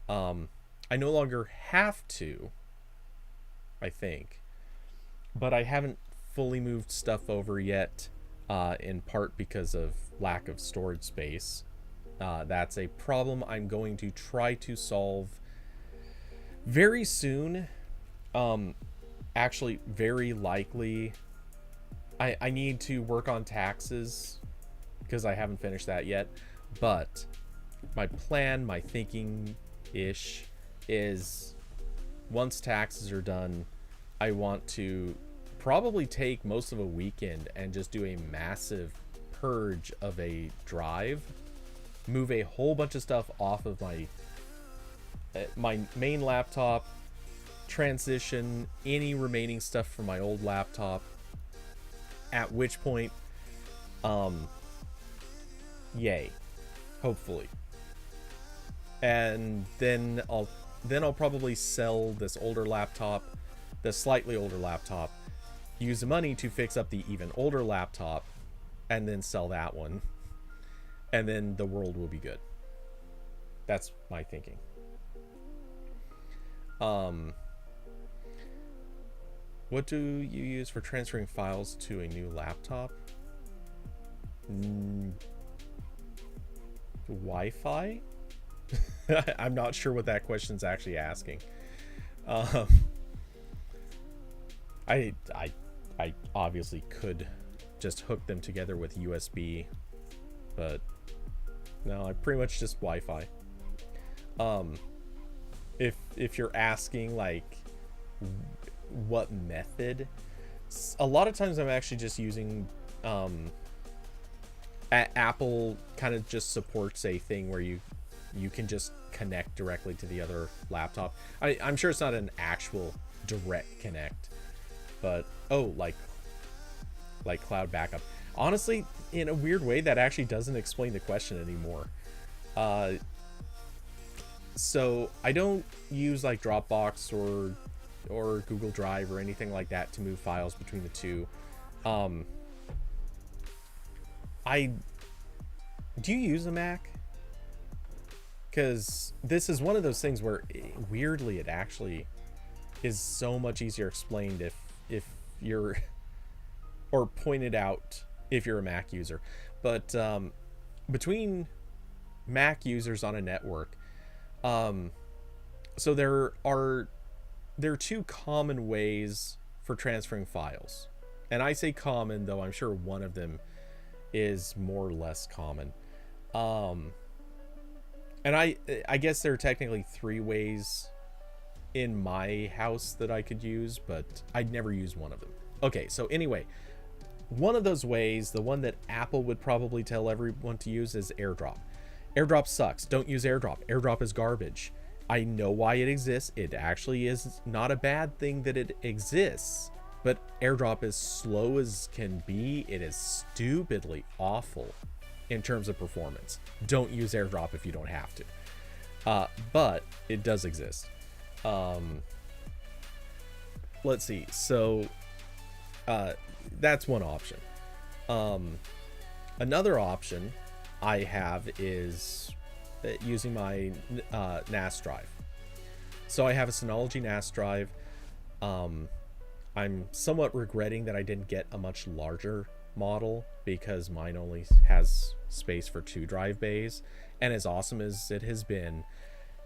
I no longer have to, I think, but I haven't fully moved stuff over yet, in part because of lack of storage space. That's a problem I'm going to try to solve very soon. Actually, very likely, I need to work on taxes because I haven't finished that yet. But my plan, my thinking-ish, is once taxes are done, I want to probably take most of a weekend and just do a massive purge of a drive, move a whole bunch of stuff off of my main laptop, transition any remaining stuff from my old laptop, at which point, yay, hopefully. And then I'll probably sell this older laptop, the slightly older laptop, use the money to fix up the even older laptop, and then sell that one. And then the world will be good. That's my thinking. What do you use for transferring files to a new laptop? Wi-Fi? I'm not sure what that question's actually asking. I obviously could just hook them together with USB, but no, I pretty much just Wi-Fi. If you're asking like what method, a lot of times I'm actually just using Apple kind of just supports a thing where you can just connect directly to the other laptop. I'm sure it's not an actual direct connect, but like cloud backup. Honestly, in a weird way, that actually doesn't explain the question anymore. So I don't use like Dropbox or Google Drive or anything like that to move files between the two. Do you use a Mac? Because this is one of those things where weirdly it actually is so much easier explained if you're or pointed out if you're a Mac user. But between Mac users on a network, so there are two common ways for transferring files. And I say common, though I'm sure one of them is more or less common. And I guess there are technically 3 ways in my house that I could use, but I'd never use one of them. Okay, so anyway, one of those ways, the one that Apple would probably tell everyone to use, is AirDrop. AirDrop sucks. Don't use AirDrop. AirDrop is garbage. I know why it exists. It actually is not a bad thing that it exists, but AirDrop is slow as can be. It is stupidly awful in terms of performance. Don't use AirDrop if you don't have to. But it does exist. Let's see. So that's one option. Another option I have is using my NAS drive. So I have a Synology NAS drive. I'm somewhat regretting that I didn't get a much larger model because mine only has space for 2 drive bays, and as awesome as it has been,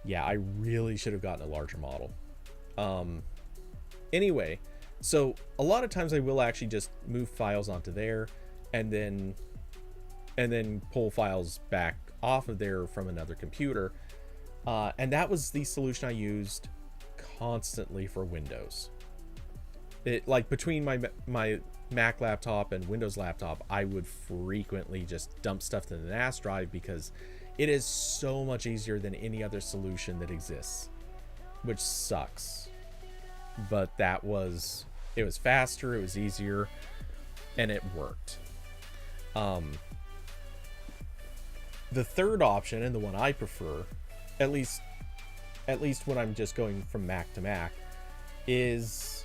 yeah, I really should have gotten a larger model. Anyway, so a lot of times I will actually just move files onto there and then pull files back off of there from another computer, and that was the solution I used constantly for Windows. It, like, between my Mac laptop and Windows laptop, I would frequently just dump stuff to the NAS drive because it is so much easier than any other solution that exists, which sucks. But it was faster, it was easier, and it worked. The third option, and the one I prefer, at least when I'm just going from Mac to Mac, is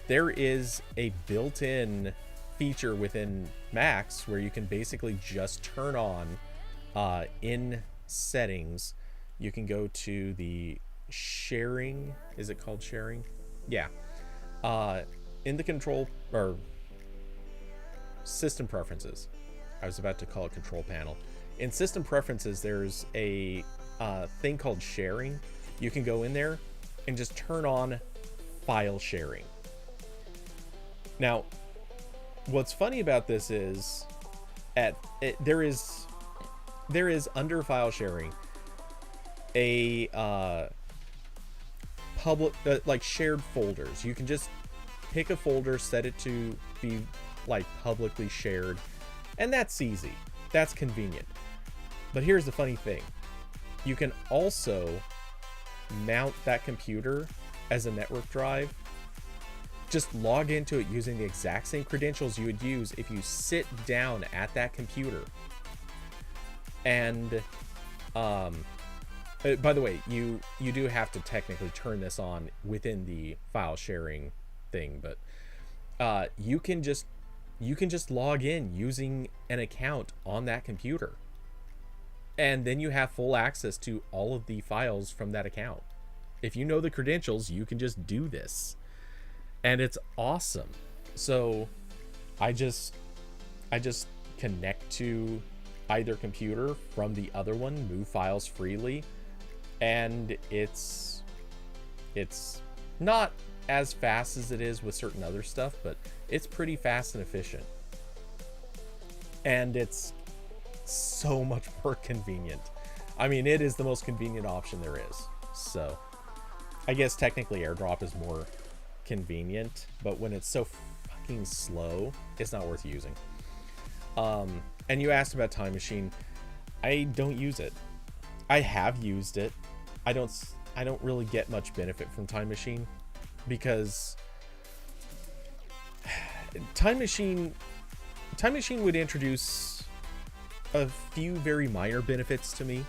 there is a built-in feature within Macs where you can basically just turn on in settings. You can go to the sharing. Is it called sharing? Yeah. In the control or system preferences. I was about to call it control panel. In system preferences, there's a thing called sharing. You can go in there and just turn on file sharing. Now, what's funny about this is there is under file sharing a public, like shared folders. You can just pick a folder, set it to be like publicly shared, and that's easy. That's convenient. But here's the funny thing. You can also mount that computer as a network drive. Just log into it using the exact same credentials you would use if you sit down at that computer. And by the way, you do have to technically turn this on within the file sharing thing, but you can just log in using an account on that computer, and then you have full access to all of the files from that account. If you know the credentials, you can just do this, and it's awesome. So I just connect to either computer from the other one, move files freely, and it's not as fast as it is with certain other stuff, but it's pretty fast and efficient, and it's so much more convenient. I mean, it is the most convenient option there is. So I guess technically AirDrop is more convenient, but when it's so fucking slow, it's not worth using. And you asked about Time Machine. I don't use it. I have used it. I don't really get much benefit from Time Machine, because Time Machine would introduce a few very minor benefits to me.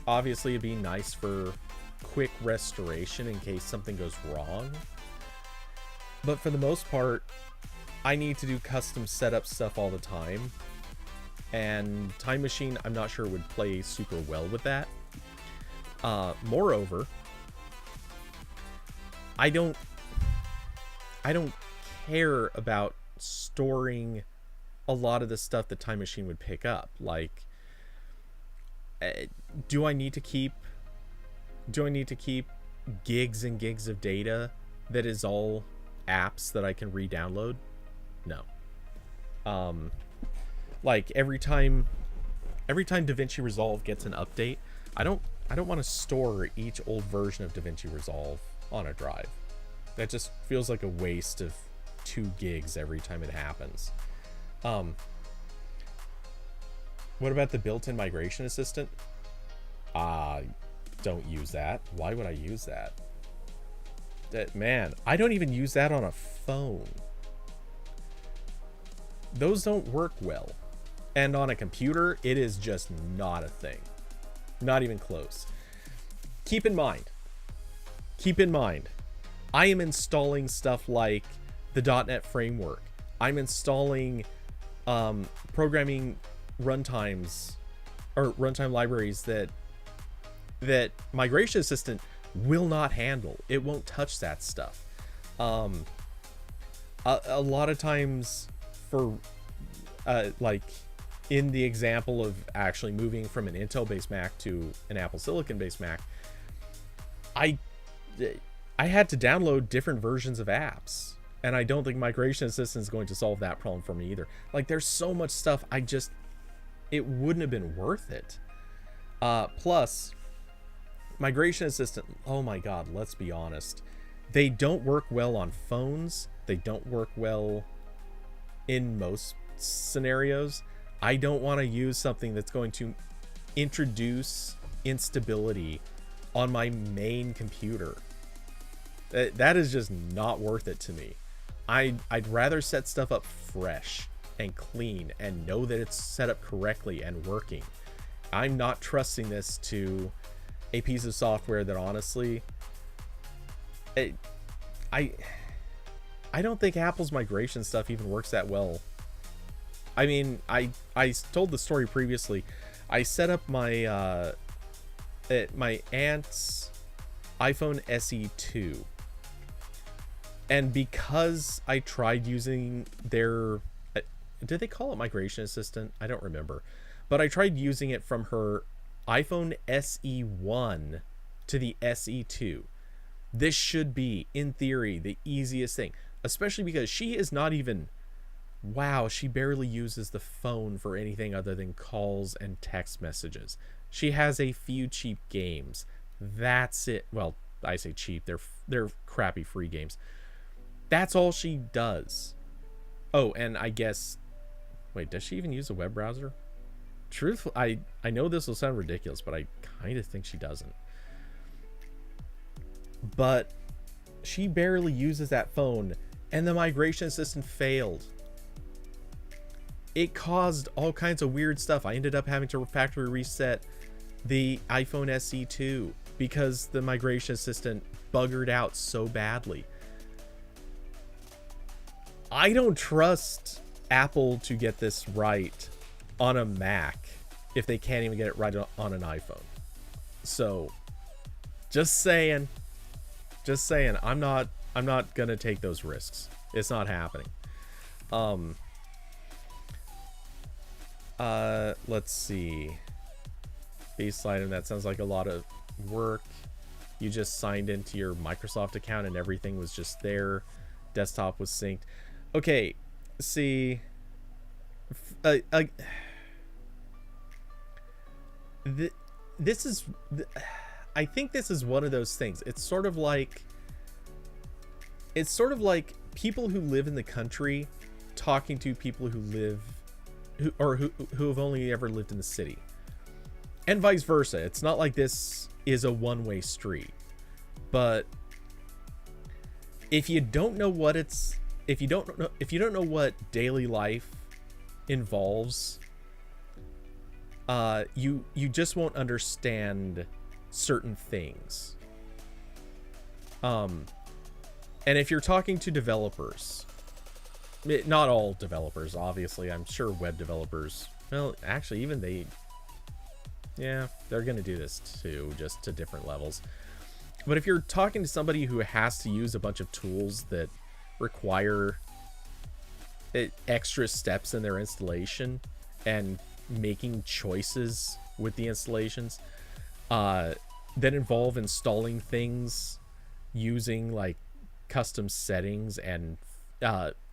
Obviously, it'd be nice for quick restoration in case something goes wrong. But for the most part, I need to do custom setup stuff all the time. And Time Machine, I'm not sure would play super well with that. Moreover, I don't care about storing a lot of the stuff that Time Machine would pick up. Like, do I need to keep gigs and gigs of data that is all apps that I can re-download? No. Like every time DaVinci Resolve gets an update, I don't want to store each old version of DaVinci Resolve on a drive. That just feels like a waste of 2 gigs every time it happens. What about the built-in migration assistant? Don't use that. Why would I use that? Man, I don't even use that on a phone. Those don't work well. And on a computer, it is just not a thing. Not even close. Keep in mind, I am installing stuff like the .NET framework. I'm installing programming runtimes or runtime libraries that Migration Assistant will not handle. It won't touch that stuff. A lot of times, for like in the example of actually moving from an Intel-based Mac to an Apple Silicon-based Mac, I had to download different versions of apps, and I don't think Migration Assistant is going to solve that problem for me either. Like, there's so much stuff, it wouldn't have been worth it. Plus, Migration Assistant, oh my god, let's be honest, they don't work well on phones. They don't work well in most scenarios. I don't want to use something that's going to introduce instability on my main computer. That is just not worth it to me. I'd rather set stuff up fresh and clean and know that it's set up correctly and working. I'm not trusting this to a piece of software that honestly, I don't think Apple's migration stuff even works that well. I mean, I told the story previously. I set up my my aunt's iPhone SE 2, and because I tried using their, did they call it Migration Assistant? I don't remember, but I tried using it from her iPhone SE 1 to the SE 2. This should be, in theory, the easiest thing, especially because she is not even, wow, she barely uses the phone for anything other than calls and text messages. She has a few cheap games. That's it. Well, I say cheap, they're crappy free games. That's all she does. Oh, and I guess, wait, does she even use a web browser? Truthfully, I know this will sound ridiculous, but I kind of think she doesn't. But she barely uses that phone, and the migration assistant failed. It caused all kinds of weird stuff. I ended up having to factory reset the iPhone SE 2 because the migration assistant buggered out so badly. I don't trust Apple to get this right on a Mac if they can't even get it right on an iPhone. So, just saying, I'm not gonna take those risks. It's not happening. Let's see. Base item, that sounds like a lot of work. You just signed into your Microsoft account and everything was just there. Desktop was synced. Okay, see, this is, I think this is one of those things. It's sort of like people who live in the country talking to people who live, who have only ever lived in the city, and vice versa. It's not like this is a one-way street, but if you don't know what daily life involves, you just won't understand certain things. And if you're talking to developers, not all developers, obviously, I'm sure web developers, well, actually, even they're gonna do this too, just to different levels. But if you're talking to somebody who has to use a bunch of tools that require extra steps in their installation and making choices with the installations that involve installing things using like custom settings and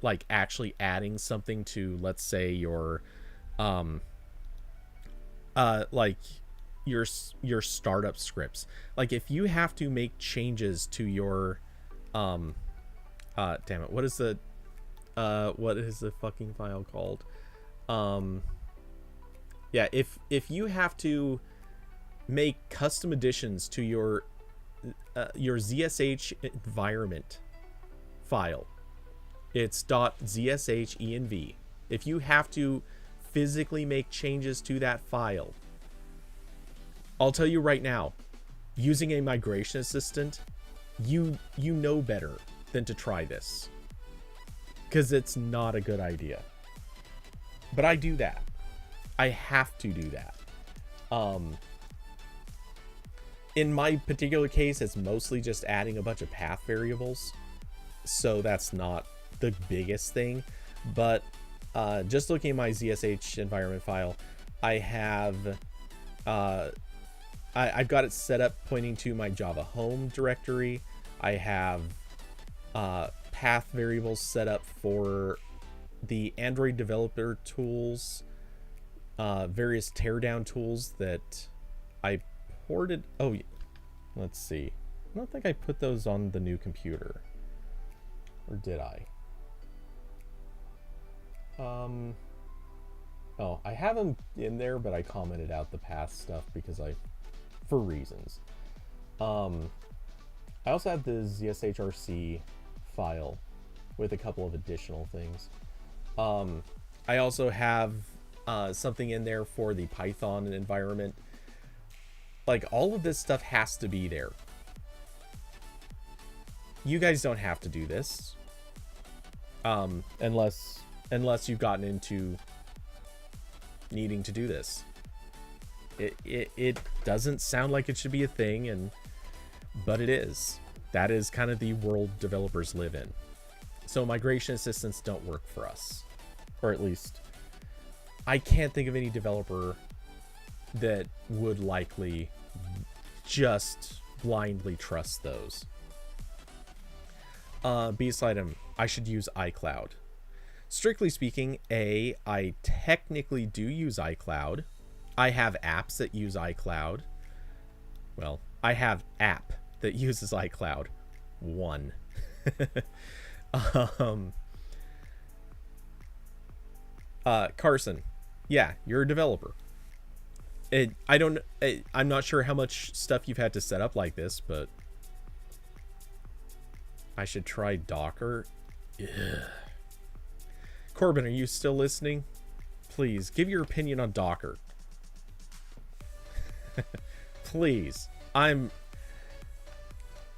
like actually adding something to, let's say, your like your startup scripts. Like if you have to make changes to your damn it, what is the fucking file called? Yeah, if you have to make custom additions to your ZSH environment file, it's .zshenv. If you have to physically make changes to that file, I'll tell you right now, using a migration assistant, you know better than to try this, because it's not a good idea. But I do that. I have to do that. In my particular case, it's mostly just adding a bunch of path variables, so that's not the biggest thing. But just looking at my ZSH environment file, I have I've got it set up pointing to my Java home directory. I have path variables set up for the Android developer tools, various teardown tools that I ported. Oh, let's see. I don't think I put those on the new computer, or did I? Oh, I have them in there, but I commented out the past stuff because for reasons. I also have the ZSHRC file with a couple of additional things. I also have something in there for the Python environment. Like, all of this stuff has to be there. You guys don't have to do this, unless you've gotten into needing to do this. It doesn't sound like it should be a thing, but it is. That is kind of the world developers live in. So migration assistants don't work for us, or at least I can't think of any developer that would likely just blindly trust those. Beast item, I should use iCloud. Strictly speaking, I technically do use iCloud. I have apps that use iCloud. Well, I have app that uses iCloud. One. Carson, yeah, you're a developer. I'm not sure how much stuff you've had to set up like this, but I should try Docker. Ugh. Corbin, are you still listening? Please give your opinion on Docker. Please. I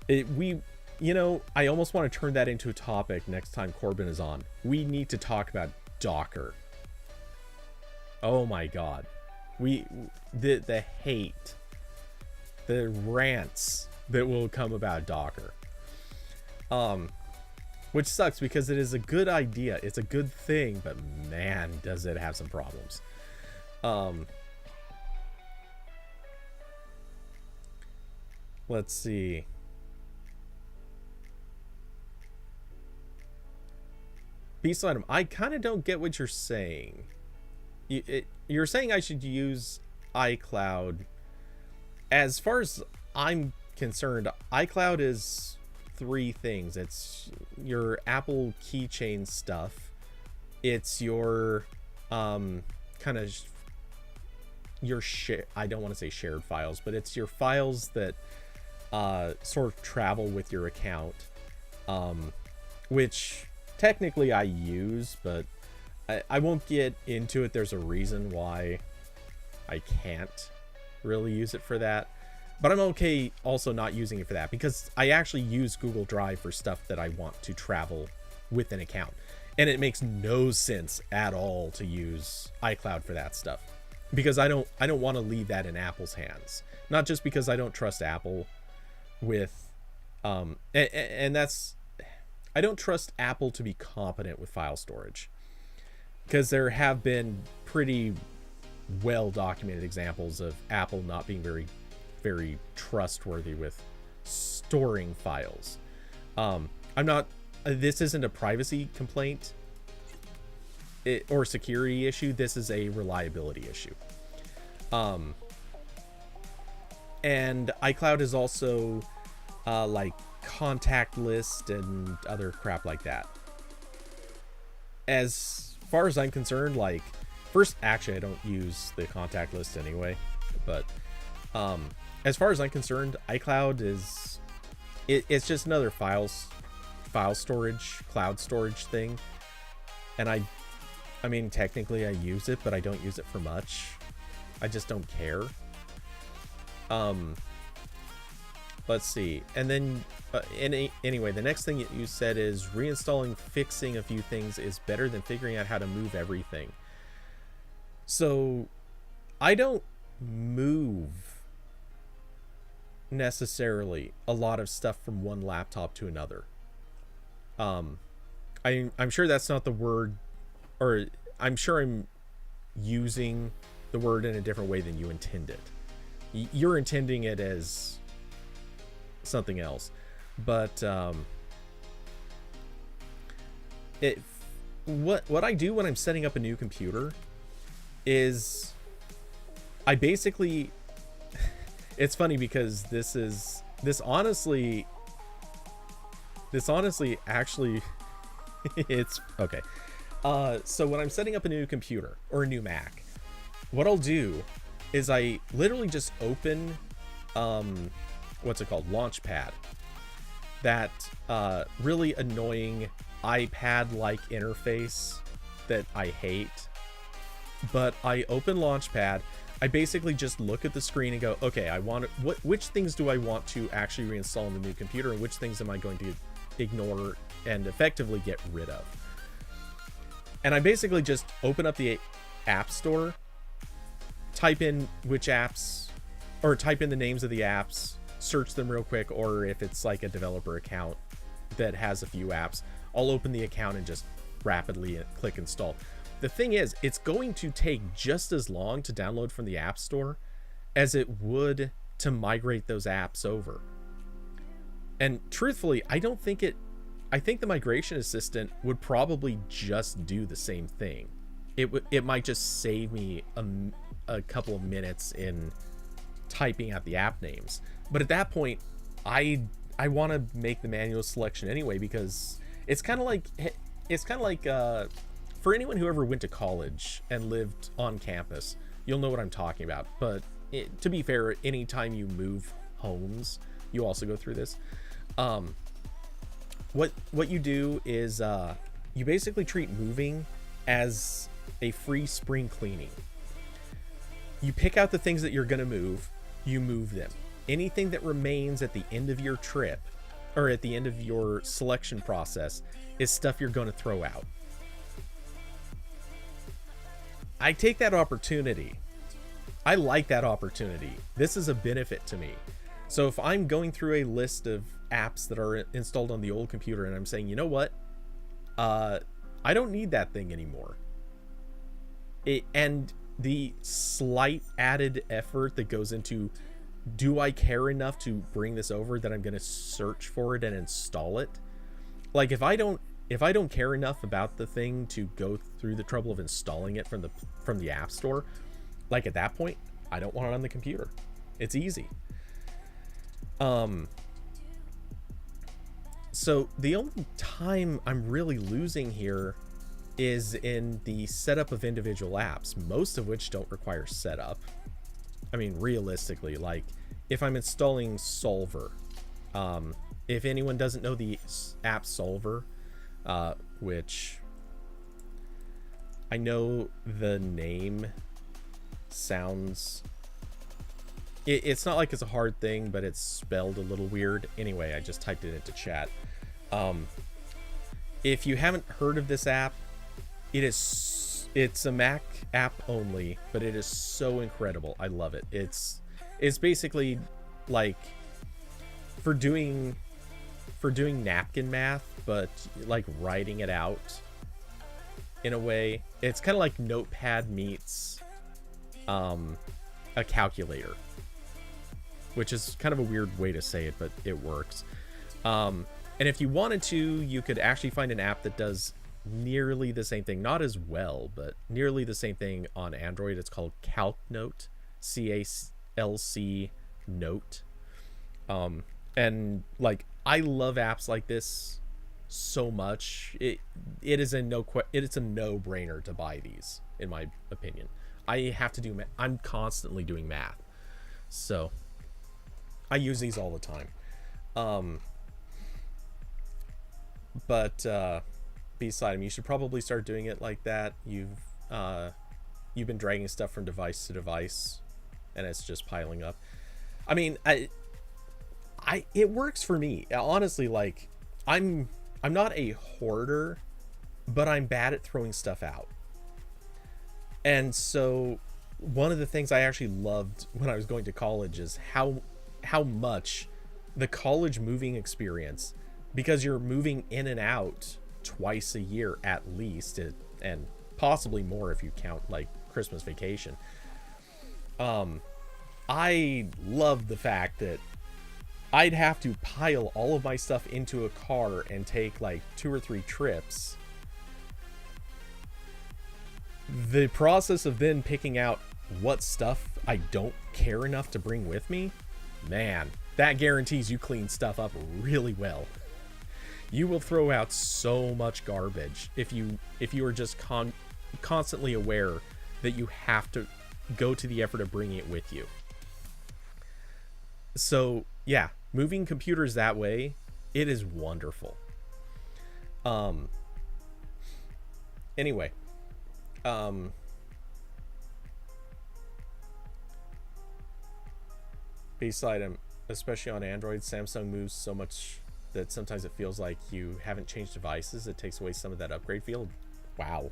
almost want to turn that into a topic next time Corbin is on. We need to talk about Docker. Oh my god. The hate, the rants that will come about Docker. Which sucks because it is a good idea. It's a good thing, but man, does it have some problems. Let's see. Beast item. I kind of don't get what you're saying. You're saying I should use iCloud. As far as I'm concerned, iCloud is 3 things. It's your Apple keychain stuff. It's your kind of your I don't want to say shared files, but it's your files that sort of travel with your account, which technically I use, but I won't get into it. There's a reason why I can't really use it for that. But I'm okay also not using it for that, because I actually use Google Drive for stuff that I want to travel with an account. And it makes no sense at all to use iCloud for that stuff, because I don't want to leave that in Apple's hands. Not just because I don't trust Apple with and that's, I don't trust Apple to be competent with file storage, because there have been pretty well documented examples of Apple not being very, very trustworthy with storing files. This isn't a privacy complaint or security issue. This is a reliability issue. And iCloud is also like contact list and other crap like that. As far as I'm concerned, like, first, actually, I don't use the contact list anyway, but as far as I'm concerned, iCloud is it's just another file storage, cloud storage thing. And I mean, technically I use it, but I don't use it for much. I just don't care. Let's see. And then anyway, the next thing that you said is reinstalling, fixing a few things is better than figuring out how to move everything. So I don't move necessarily a lot of stuff from one laptop to another. I'm sure that's not the word, or I'm sure I'm using the word in a different way than you intend it. You're intending it as something else, but what I do when I'm setting up a new computer is I basically, it's funny because this honestly actually it's okay. So when I'm setting up a new computer or a new Mac, what I'll do is I literally just open what's it called, Launchpad, that really annoying iPad-like interface that I hate. But I open Launchpad, I basically just look at the screen and go, okay, which things do I want to actually reinstall in the new computer, and which things am I going to ignore and effectively get rid of? And I basically just open up the App Store, type in which apps, or type in the names of the apps, search them real quick, or if it's like a developer account that has a few apps, I'll open the account and just rapidly click install. The thing is, it's going to take just as long to download from the App Store as it would to migrate those apps over. And truthfully, I think the migration assistant would probably just do the same thing. It might just save me a couple of minutes in typing out the app names. But at that point, I I want to make the manual selection anyway, because it's kind of like for anyone who ever went to college and lived on campus, you'll know what I'm talking about. But to be fair, anytime you move homes, you also go through this. What you do is you basically treat moving as a free spring cleaning. You pick out the things that you're going to move, you move them. Anything that remains at the end of your trip or at the end of your selection process is stuff you're going to throw out. I take that opportunity. I like that opportunity. This is a benefit to me. So if I'm going through a list of apps that are installed on the old computer and I'm saying, you know what? I don't need that thing anymore. And the slight added effort that goes into, do I care enough to bring this over that I'm going to search for it and install it? Like if I don't care enough about the thing to go through the trouble of installing it from the App Store, like at that point, I don't want it on the computer. It's easy. So the only time I'm really losing here is in the setup of individual apps, most of which don't require setup. I mean, realistically, like if I'm installing Solver, if anyone doesn't know the app Solver, which I know the name sounds, it's not like it's a hard thing, but it's spelled a little weird. Anyway, I just typed it into chat. If you haven't heard of this app, it's a Mac app only, but it is so incredible. I love it. It's basically like for doing napkin math, but like writing it out in a way. It's kind of like Notepad meets a calculator, which is kind of a weird way to say it, but it works. And if you wanted to, you could actually find an app that does nearly the same thing, not as well, but nearly the same thing on Android. It's called CalcNote, CALC Note. And like, I love apps like this so much. It's a no-brainer to buy these, in my opinion. I have to do I'm constantly doing math, so I use these all the time. But beside them, you should probably start doing it like that. You've been dragging stuff from device to device, and it's just piling up. I mean, it works for me, honestly. Like, I'm not a hoarder, but I'm bad at throwing stuff out. And so one of the things I actually loved when I was going to college is how much the college moving experience, because you're moving in and out twice a year at least, and possibly more if you count like Christmas vacation. I loved the fact that I'd have to pile all of my stuff into a car and take like 2 or 3 trips. The process of then picking out what stuff I don't care enough to bring with me, man, that guarantees you clean stuff up really well. You will throw out so much garbage if you are just constantly aware that you have to go to the effort of bringing it with you. So yeah, moving computers that way, it is wonderful. Anyway, beside him, especially on Android, Samsung moves so much that sometimes it feels like you haven't changed devices. It takes away some of that upgrade feel. Wow.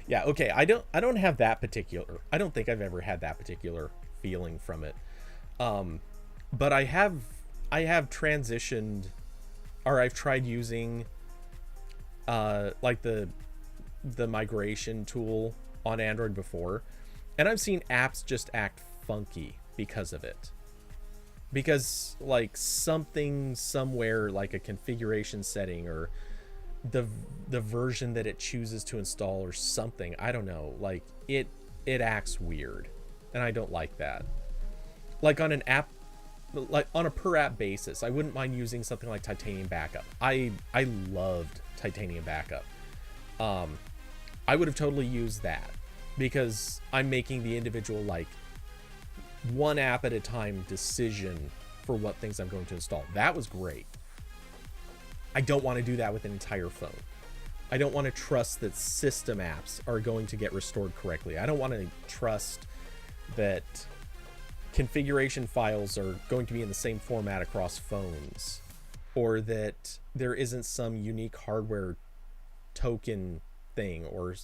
Yeah, okay, I don't have that particular, I don't think I've ever had that particular feeling from it. But I have transitioned, or I've tried using like the migration tool on Android before, and I've seen apps just act funky because of it. Because like something somewhere, like a configuration setting or the version that it chooses to install or something, I don't know, like it acts weird, and I don't like that. Like on an app like on a per app basis, I wouldn't mind using something like Titanium Backup. I loved Titanium Backup. I would have totally used that because I'm making the individual like one app at a time decision for what things I'm going to install. That was great. I don't want to do that with an entire phone. I don't want to trust that system apps are going to get restored correctly. I don't want to trust that configuration files are going to be in the same format across phones, or that there isn't some unique hardware token thing, or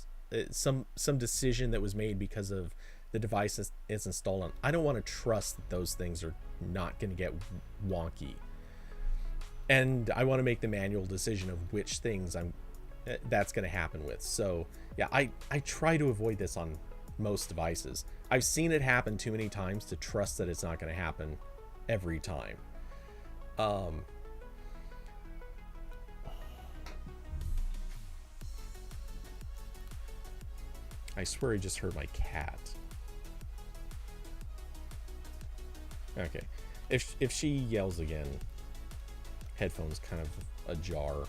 some decision that was made because of the device is installed on. I don't want to trust that those things are not going to get wonky, and I want to make the manual decision of which things that's going to happen with. So yeah, I try to avoid this on most devices. I've seen it happen too many times to trust that it's not going to happen every time. I swear I just heard my cat. Okay. If she yells again, headphones kind of ajar.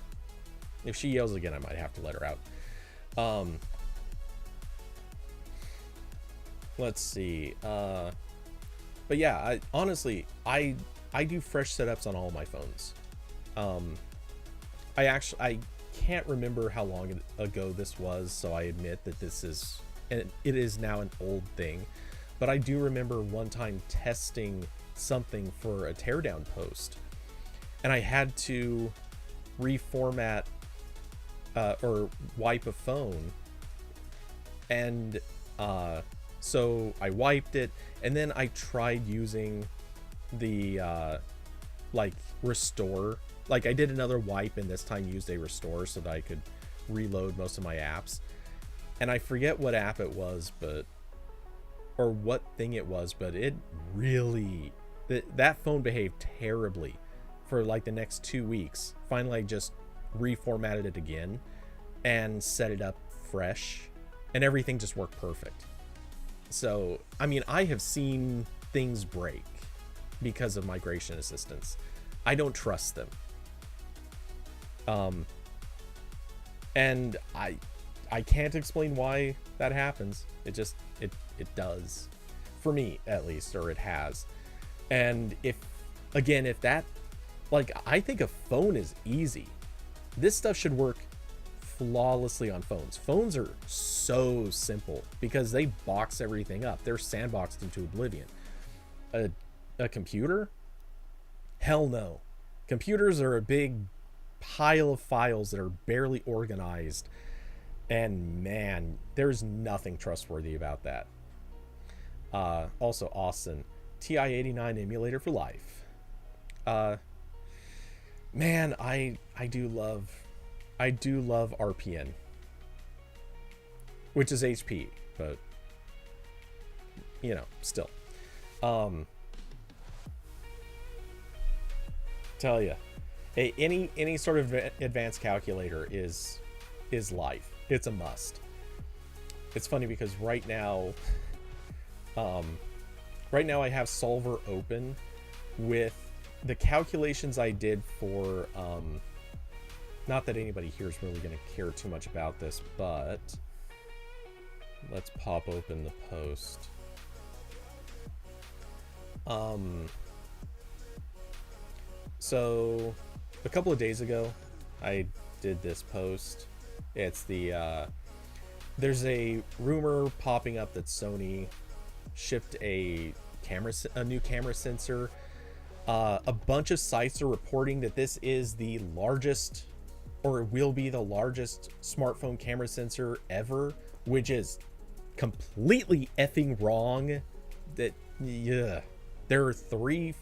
If she yells again, I might have to let her out. Let's see. But yeah, honestly, I do fresh setups on all my phones. I can't remember how long ago this was, so I admit that it is now an old thing. But I do remember one time testing something for a teardown post, and I had to reformat or wipe a phone, and so I wiped it, and then I tried using the like restore. Like I did another wipe, and this time used a restore so that I could reload most of my apps. And I forget what app it was, or what thing it was, but it really, that phone behaved terribly for like the next 2 weeks. Finally, I just reformatted it again and set it up fresh, and everything just worked perfect. So, I mean, I have seen things break because of migration assistance. I don't trust them. And I can't explain why that happens. It just, it does. For me, at least, or it has. And if that, like, I think a phone is easy. This stuff should work flawlessly on phones. Phones are so simple because they box everything up. They're sandboxed into oblivion. A computer? Hell no. Computers are a big pile of files that are barely organized, and man, there's nothing trustworthy about that. Also, Austin, TI-89 emulator for life. Man, I do love RPN, which is HP, but you know, still. Tell you, any sort of advanced calculator is life. It's a must. It's funny because right now I have Solver open with the calculations I did for not that anybody here is really going to care too much about this, but let's pop open the post. So a couple of days ago, I did this post. It's there's a rumor popping up that Sony shipped a new camera sensor. A bunch of sites are reporting that this is the largest, or will be the largest, smartphone camera sensor ever, which is completely effing wrong. That, yeah, there are three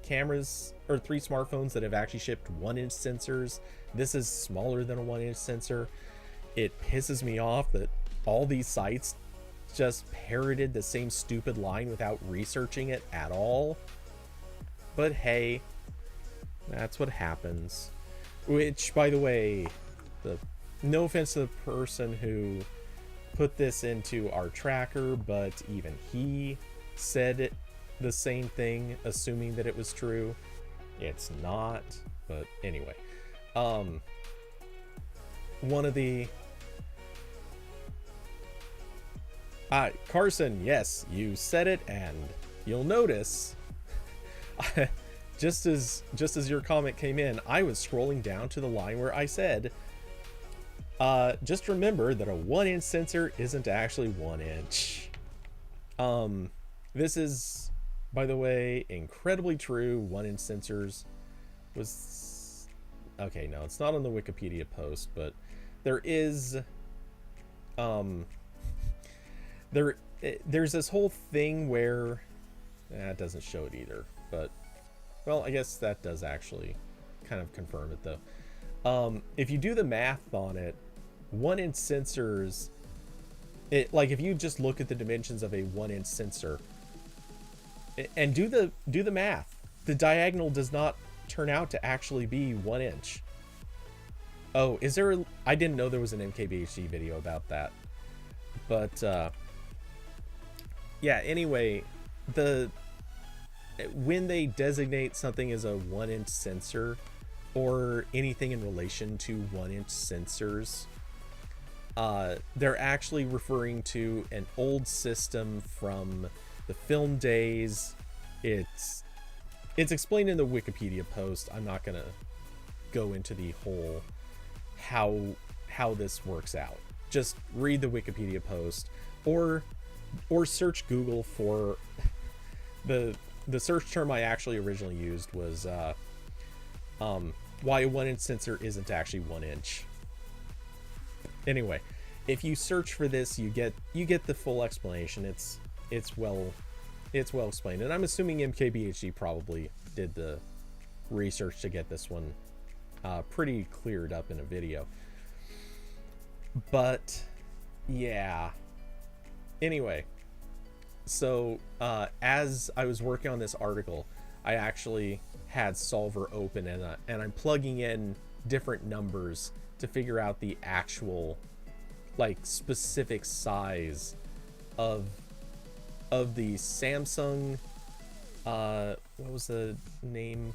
cameras, or 3 smartphones that have actually shipped 1-inch sensors. This is smaller than a 1-inch sensor. It pisses me off that all these sites just parroted the same stupid line without researching it at all. But hey, that's what happens. Which, by the way, no offense to the person who put this into our tracker, but even he said it the same thing, assuming that it was true. It's not, but anyway. One of the Carson, yes, you said it, and you'll notice just as your comment came in, I was scrolling down to the line where I said, just remember that a 1-inch sensor isn't actually 1 inch. This is, by the way, incredibly true. 1-inch sensors was, okay, no, it's not on the Wikipedia post, but there is, there's this whole thing where, it doesn't show it either, but, well, I guess that does actually kind of confirm it, though. If you do the math on it, 1-inch sensors, like if you just look at the dimensions of a 1-inch sensor and do the math, the diagonal does not turn out to actually be 1 inch. Oh, is there I didn't know there was an MKBHD video about that, but yeah, anyway, when they designate something as a 1-inch sensor or anything in relation to 1-inch sensors, they're actually referring to an old system from the film days. It's explained in the Wikipedia post. I'm not gonna go into the whole how this works out. Just read the Wikipedia post or search Google for the search term I actually originally used was why a 1-inch sensor isn't actually 1 inch. Anyway, if you search for this, you get the full explanation. It's well explained, and I'm assuming MKBHD probably did the research to get this one pretty cleared up in a video. But yeah, anyway, so as I was working on this article, I actually had Solver open, and I'm plugging in different numbers to figure out the actual, like, specific size of the Samsung, what was the name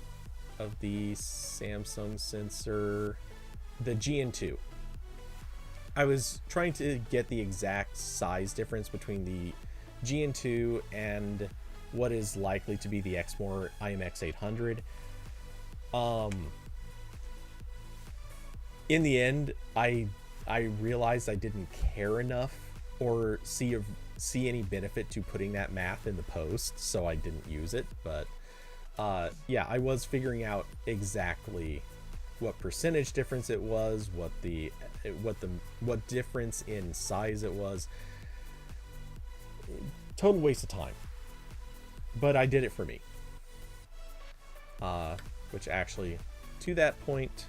of the Samsung sensor? The GN2. I was trying to get the exact size difference between the GN2 and what is likely to be the Exmor IMX800. In the end, I realized I didn't care enough or see any benefit to putting that math in the post, so I didn't use it. But yeah, I was figuring out exactly what percentage difference it was, what difference in size it was. Total waste of time, but I did it for me. Which actually, to that point,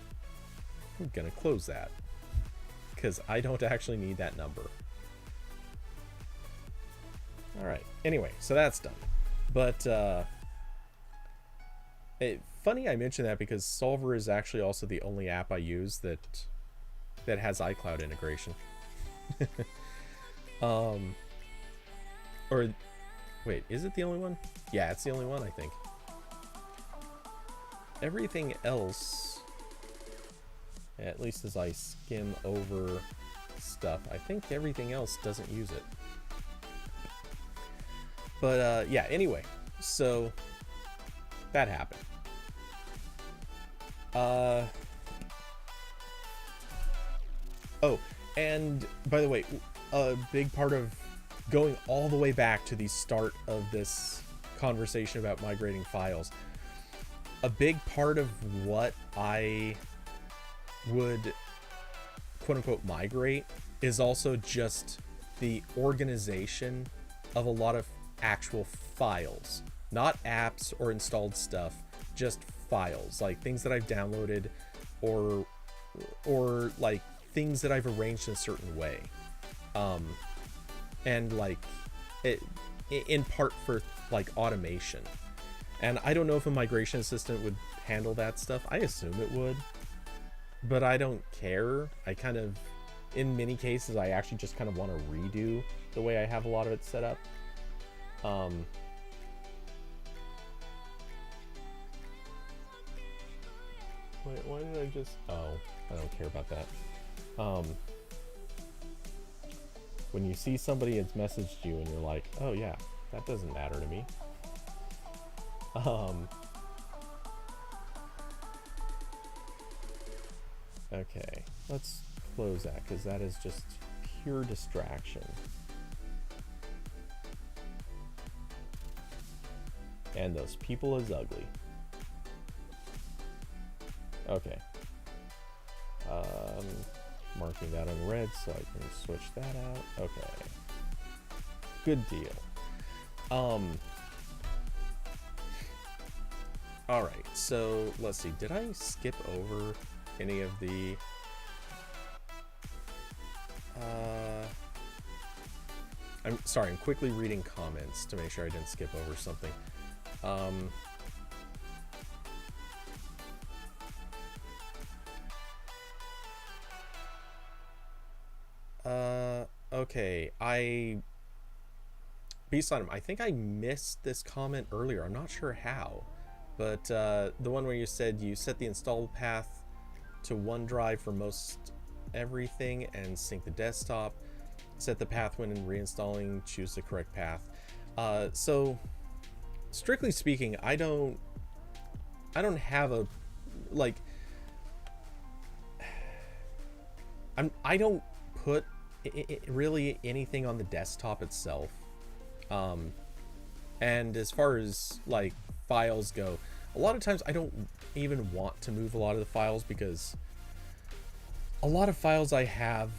I'm gonna close that because I don't actually need that number. All right. Anyway, so that's done. But funny I mentioned that because Solver is actually also the only app I use that has iCloud integration. Or wait, is it the only one? Yeah, it's the only one, I think. Everything else, at least as I skim over stuff, I think everything else doesn't use it. But yeah, anyway, so that happened. Oh, and by the way, a big part of going all the way back to the start of this conversation about migrating files, a big part of what I would quote unquote migrate is also just the organization of a lot of actual files, not apps or installed stuff, just files, like things that I've downloaded or like things that I've arranged in a certain way, and like it in part for like automation. And I don't know if a migration assistant would handle that stuff. I assume it would, but I don't care. I kind of, in many cases, I actually just kind of want to redo the way I have a lot of it set up. Wait, why did I just... Oh, I don't care about that. When you see somebody has messaged you and you're like, oh yeah, that doesn't matter to me. Okay, let's close that because that is just pure distraction. And those people is ugly. Okay. Marking that on red so I can switch that out. Okay. Good deal. Alright, so let's see. Did I skip over any of the... I'm sorry, I'm quickly reading comments to make sure I didn't skip over something. Okay, Beast Item, I think I missed this comment earlier. I'm not sure how, but the one where you said you set the install path to OneDrive for most everything and sync the desktop. Set the path when reinstalling, choose the correct path. So strictly speaking, I don't have a, like, I don't put really anything on the desktop itself. And as far as like files go, a lot of times I don't even want to move a lot of the files because a lot of files I have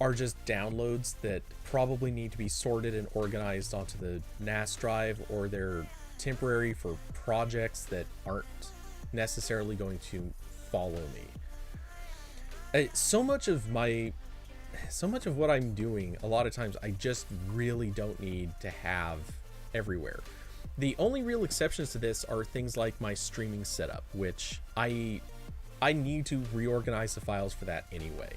are just downloads that probably need to be sorted and organized onto the NAS drive, or they're temporary for projects that aren't necessarily going to follow me. So much of what I'm doing, a lot of times I just really don't need to have everywhere. The only real exceptions to this are things like my streaming setup, which I need to reorganize the files for that anyway,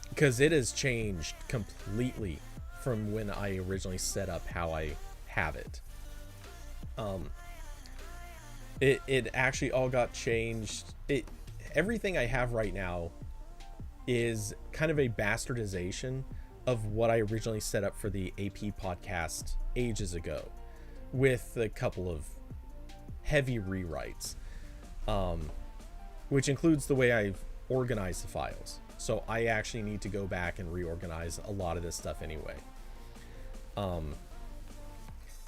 because it has changed completely from when I originally set up how I have it. It actually all got changed. Everything I have right now is kind of a bastardization of what I originally set up for the AP podcast ages ago, with a couple of heavy rewrites, which includes the way I've organized the files. So I actually need to go back and reorganize a lot of this stuff anyway.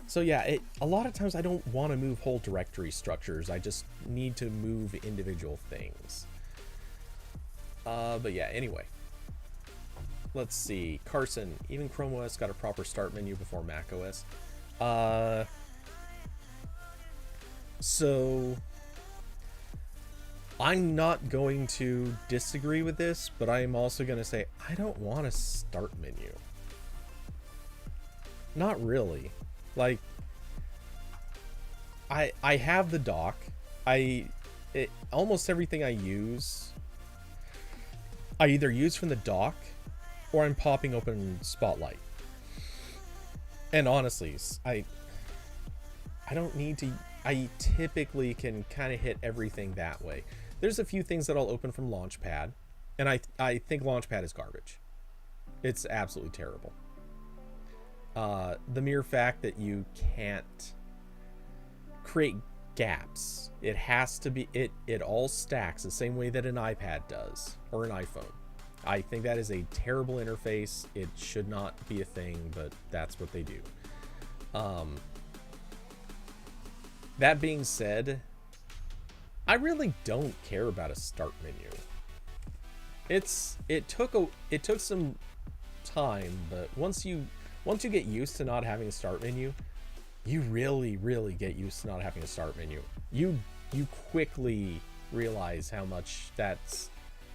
So yeah, a lot of times I don't want to move whole directory structures. I just need to move individual things. But yeah, anyway. Let's see. Carson, even Chrome OS got a proper start menu before Mac OS. So I'm not going to disagree with this, but I'm also going to say I don't want a start menu. Not really. Like, I have the dock. Almost everything I use, I either use from the dock or I'm popping open Spotlight. And honestly, I don't need to. I typically can kind of hit everything that way. There's a few things that I'll open from Launchpad, and I think Launchpad is garbage. It's absolutely terrible. The mere fact that you can't create gaps, it has to be, it all stacks the same way that an iPad does, or an iPhone. I think that is a terrible interface. It should not be a thing, but that's what they do. That being said, I really don't care about a start menu. It took some time, but once you get used to not having a start menu, you really get used to not having a start menu. You quickly realize how much that's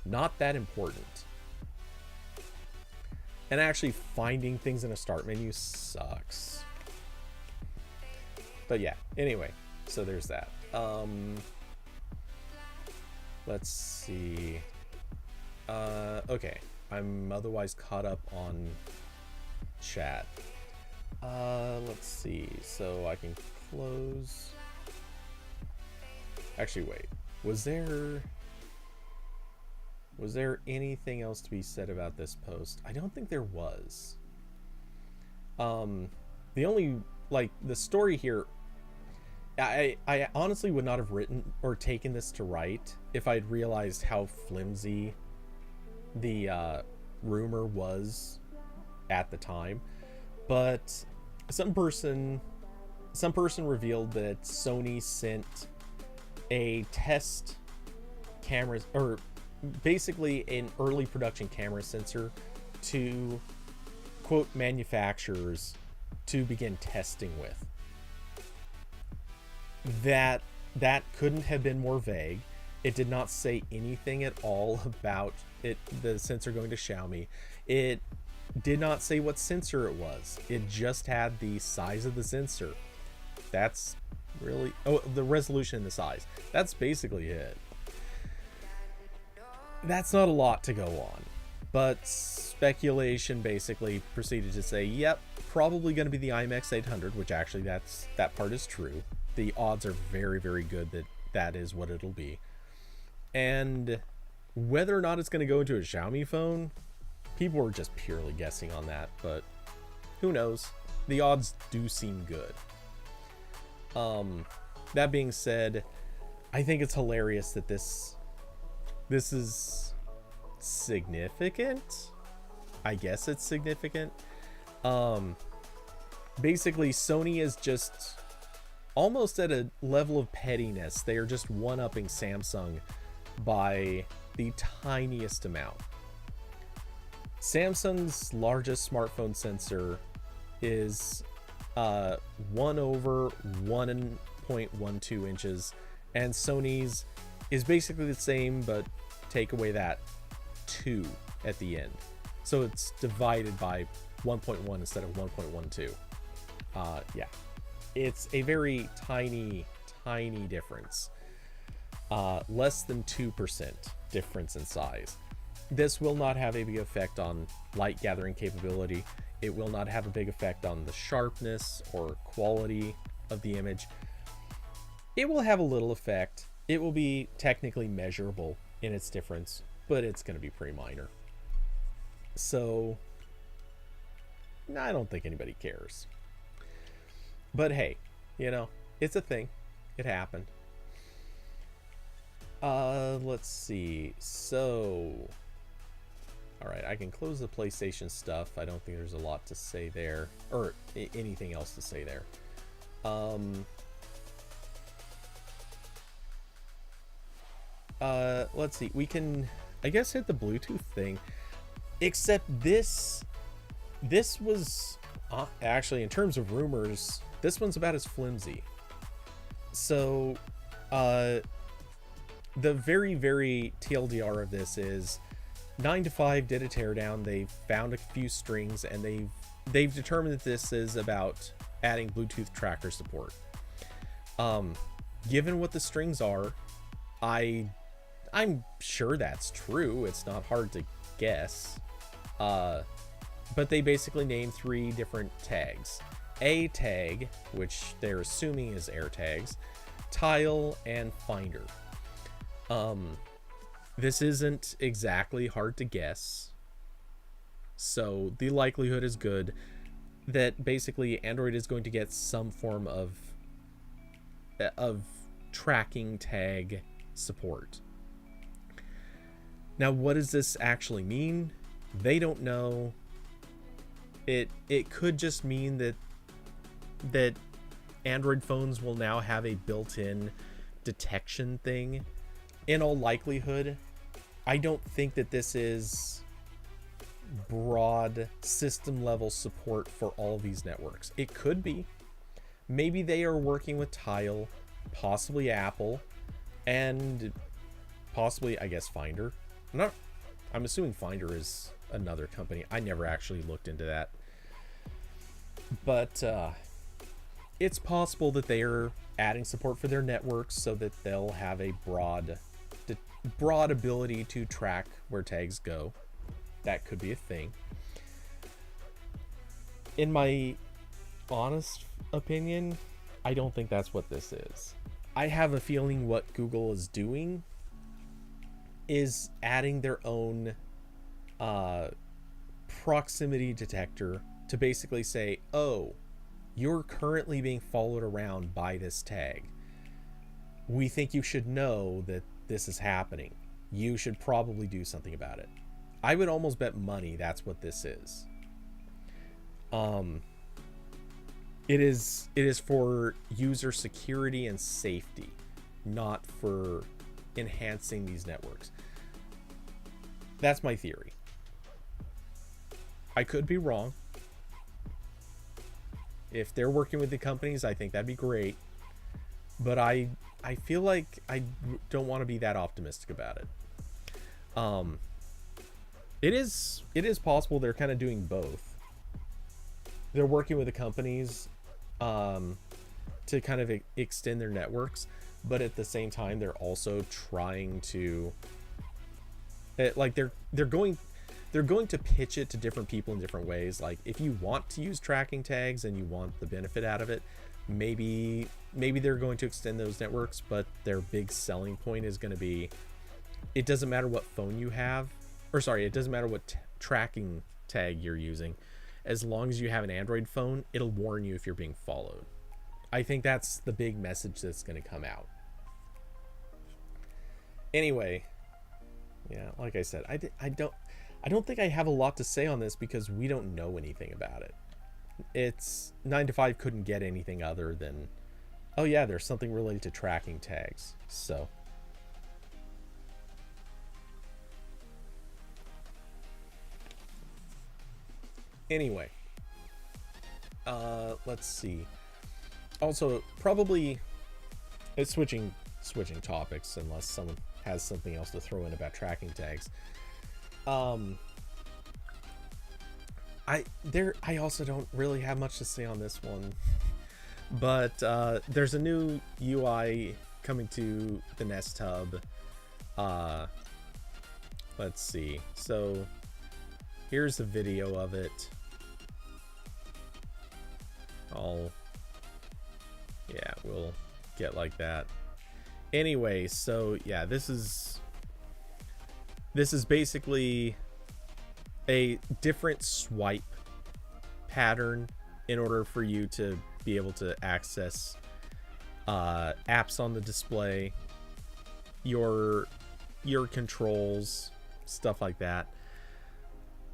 not that important. And actually finding things in a start menu sucks. But yeah, anyway, so there's that. Let's see. Okay, I'm otherwise caught up on chat. Let's see, so I can close. Actually, wait. Was there anything else to be said about this post? I don't think there was. The only, like, the story here, I honestly would not have written or taken this to write if I'd realized how flimsy the rumor was at the time. But some person revealed that Sony sent a test camera, or basically an early production camera sensor, to quote manufacturers to begin testing with. That couldn't have been more vague. It did not say anything at all about it, the sensor going to Xiaomi. It did not say what sensor it was. It just had the size of the sensor. That's really, the resolution and the size. That's basically it. That's not a lot to go on, but speculation basically proceeded to say, yep, probably going to be the IMX 800, which actually that part is true. The odds are very, very good that that is what it'll be. And whether or not it's going to go into a Xiaomi phone, people were just purely guessing on that, but who knows? The odds do seem good. That being said, I think it's hilarious that this is significant. I guess it's significant. Basically, Sony is just almost at a level of pettiness. They are just one-upping Samsung by the tiniest amount. Samsung's largest smartphone sensor is 1/1.12 inches, and Sony's is basically the same, but take away that 2 at the end, so it's divided by 1.1 instead of 1.12. Yeah, it's a very tiny difference. Less than 2% difference in size. This will not have a big effect on light gathering capability. It will not have a big effect on the sharpness or quality of the image. It will have a little effect. It will be technically measurable in its difference, but it's going to be pretty minor. So I don't think anybody cares. But hey, you know, it's a thing. It happened. Let's see. So, all right, I can close the PlayStation stuff. I don't think there's a lot to say there, or anything else to say there. Let's see. We can, I guess, hit the Bluetooth thing. Except this was actually, in terms of rumors, this one's about as flimsy. So, the very, very TLDR of this is 9 to 5 did a teardown. They found a few strings, and they've determined that this is about adding Bluetooth tracker support. Given what the strings are, I'm sure that's true. It's not hard to guess. But they basically named 3 different tags. A tag, which they're assuming is AirTags, Tile, and Finder. This isn't exactly hard to guess, so the likelihood is good that basically Android is going to get some form of tracking tag support. Now, what does this actually mean? They don't know. It could just mean that Android phones will now have a built-in detection thing. In all likelihood, I don't think that this is broad system level support for all of these networks. It could be. Maybe they are working with Tile, possibly Apple, and possibly, I guess, Finder. I'm assuming Finder is another company. I never actually looked into that. But it's possible that they are adding support for their networks so that they'll have a broad ability to track where tags go. That could be a thing. In my honest opinion, I don't think that's what this is. I have a feeling what Google is doing is adding their own proximity detector to basically say, oh, you're currently being followed around by this tag. We think you should know that this is happening. You should probably do something about it. I would almost bet money that's what this is. It is for user security and safety, not for enhancing these networks. That's my theory. I could be wrong. If they're working with the companies, I think that'd be great. But I feel like I don't want to be that optimistic about it. It is possible they're kind of doing both. They're working with the companies to kind of extend their networks, but at the same time they're also trying to like they're going to pitch it to different people in different ways. Like, if you want to use tracking tags and you want the benefit out of it, maybe they're going to extend those networks, but their big selling point is going to be, it doesn't matter what phone you have, or sorry, it doesn't matter what tracking tag you're using. As long as you have an Android phone, it'll warn you if you're being followed. I think that's the big message that's going to come out. Anyway, yeah, like I said, I don't think I have a lot to say on this because we don't know anything about it. It's 9to5 couldn't get anything other than, oh yeah, there's something related to tracking tags. So anyway, let's see. Also, probably it's switching topics unless someone has something else to throw in about tracking tags. I also don't really have much to say on this one, but there's a new UI coming to the Nest Hub. Let's see. So here's the video of it. We'll get like that. Anyway, so yeah, this is basically a different swipe pattern in order for you to be able to access apps on the display, your controls, stuff like that.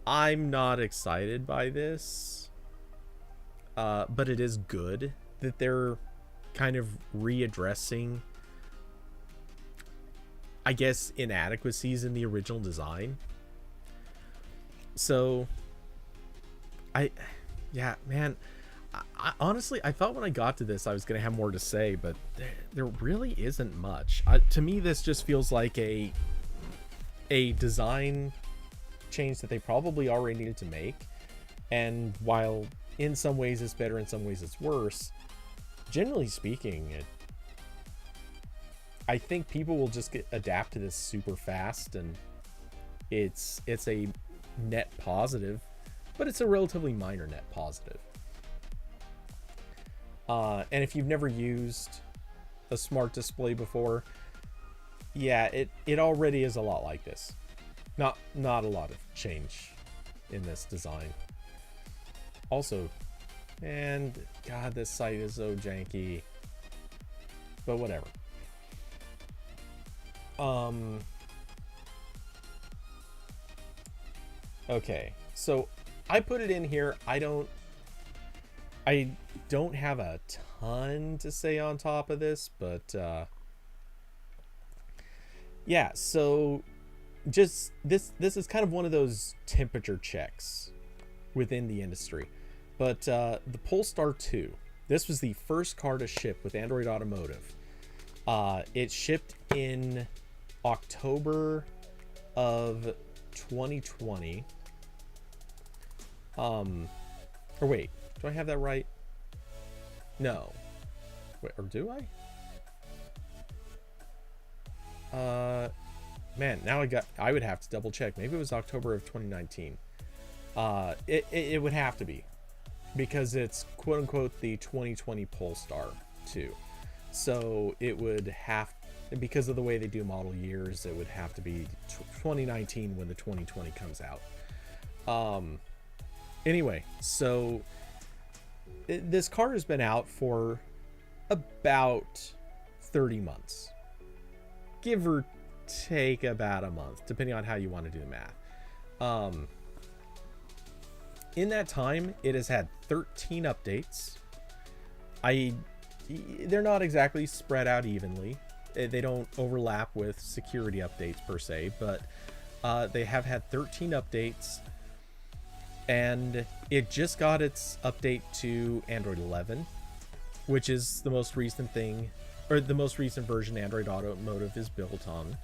I'm not excited by this, but it is good that they're kind of readdressing, I guess, inadequacies in the original design. So yeah, man, I honestly, I thought when I got to this I was gonna have more to say, but there really isn't much. To me, this just feels like a design change that they probably already needed to make, and while in some ways it's better, in some ways it's worse, generally speaking, I think people will just adapt to this super fast, and it's a net positive, but it's a relatively minor net positive. And if you've never used a smart display before, yeah, it already is a lot like this. Not a lot of change in this design. Also, and God, this site is so janky, but whatever. Okay, so I put it in here. I don't have a ton to say on top of this, but yeah, so just this is kind of one of those temperature checks within the industry. But the Polestar 2, this was the first car to ship with Android Automotive. It shipped in October of 2020. Or wait, do I have that right? No. Wait, or do I? Man, now I would have to double check. Maybe it was October of 2019. It would have to be, because it's quote unquote the 2020 Polestar 2. So it would have, because of the way they do model years, it would have to be 2019 when the 2020 comes out. Anyway, so this car has been out for about 30 months, give or take about a month, depending on how you want to do the math. In that time, it has had 13 updates. They're not exactly spread out evenly. They don't overlap with security updates per se, but they have had 13 updates, and it just got its update to Android 11, which is the most recent thing, or the most recent version Android Automotive is built on.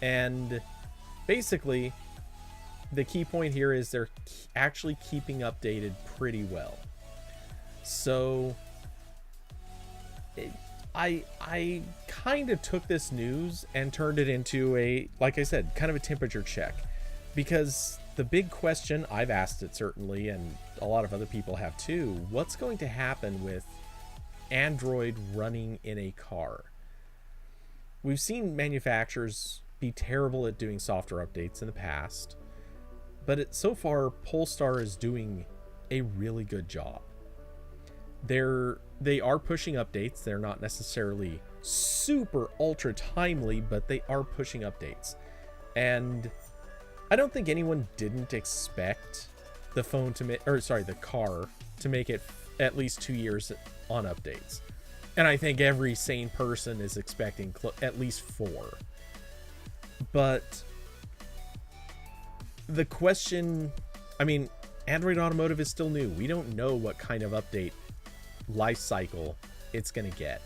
And basically, the key point here is they're actually keeping updated pretty well. So I kind of took this news and turned it into a, like I said, kind of a temperature check, because the big question, I've asked it certainly, and a lot of other people have too, what's going to happen with Android running in a car? We've seen manufacturers be terrible at doing software updates in the past, but so far Polestar is doing a really good job. They are pushing updates. They're not necessarily super ultra timely, but they are pushing updates. And I don't think anyone didn't expect the car to make it at least 2 years on updates. And I think every sane person is expecting at least 4. But the question, I mean, Android Automotive is still new. We don't know what kind of update life cycle it's going to get.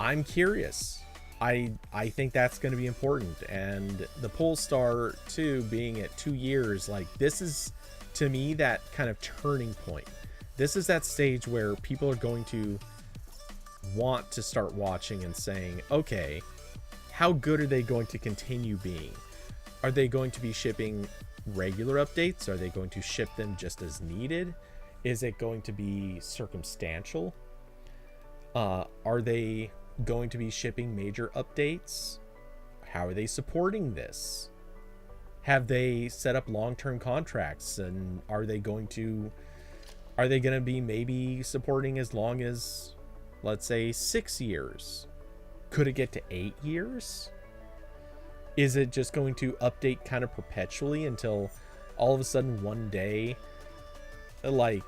I'm curious. I think that's going to be important. And the Polestar 2 being at 2 years, like, this is, to me, that kind of turning point. This is that stage where people are going to want to start watching and saying, okay, how good are they going to continue being? Are they going to be shipping regular updates? Are they going to ship them just as needed? Is it going to be circumstantial? Are they going to be shipping major updates? How are they supporting this? Have they set up long-term contracts, and are they going to be maybe supporting as long as, let's say, 6 years? Could it get to 8 years? Is it just going to update kind of perpetually until all of a sudden one day, like,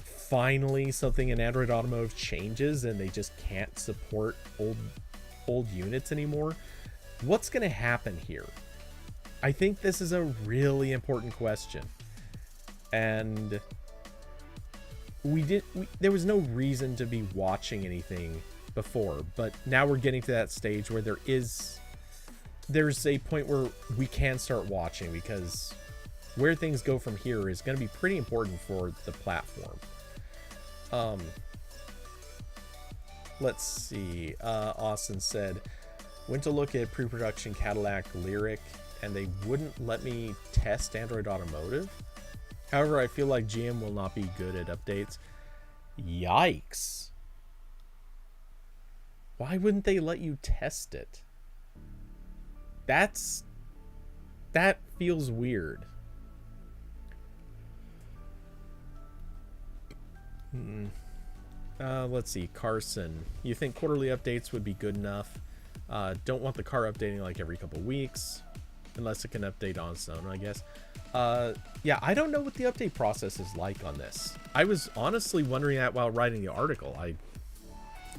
finally something in Android Automotive changes and they just can't support old units anymore? What's going to happen here? I think this is a really important question. And there was no reason to be watching anything before, but now we're getting to that stage where there's a point where we can start watching, because where things go from here is going to be pretty important for the platform. Let's see. Austin said, went to look at pre-production Cadillac Lyric and they wouldn't let me test Android Automotive. However, I feel like GM will not be good at updates. Yikes. Why wouldn't they let you test it? That feels weird. Let's see. Carson, you think quarterly updates would be good enough? Don't want the car updating like every couple weeks, unless it can update on its own, I guess. Yeah, I don't know what the update process is like on this. I was honestly wondering that while writing the article. I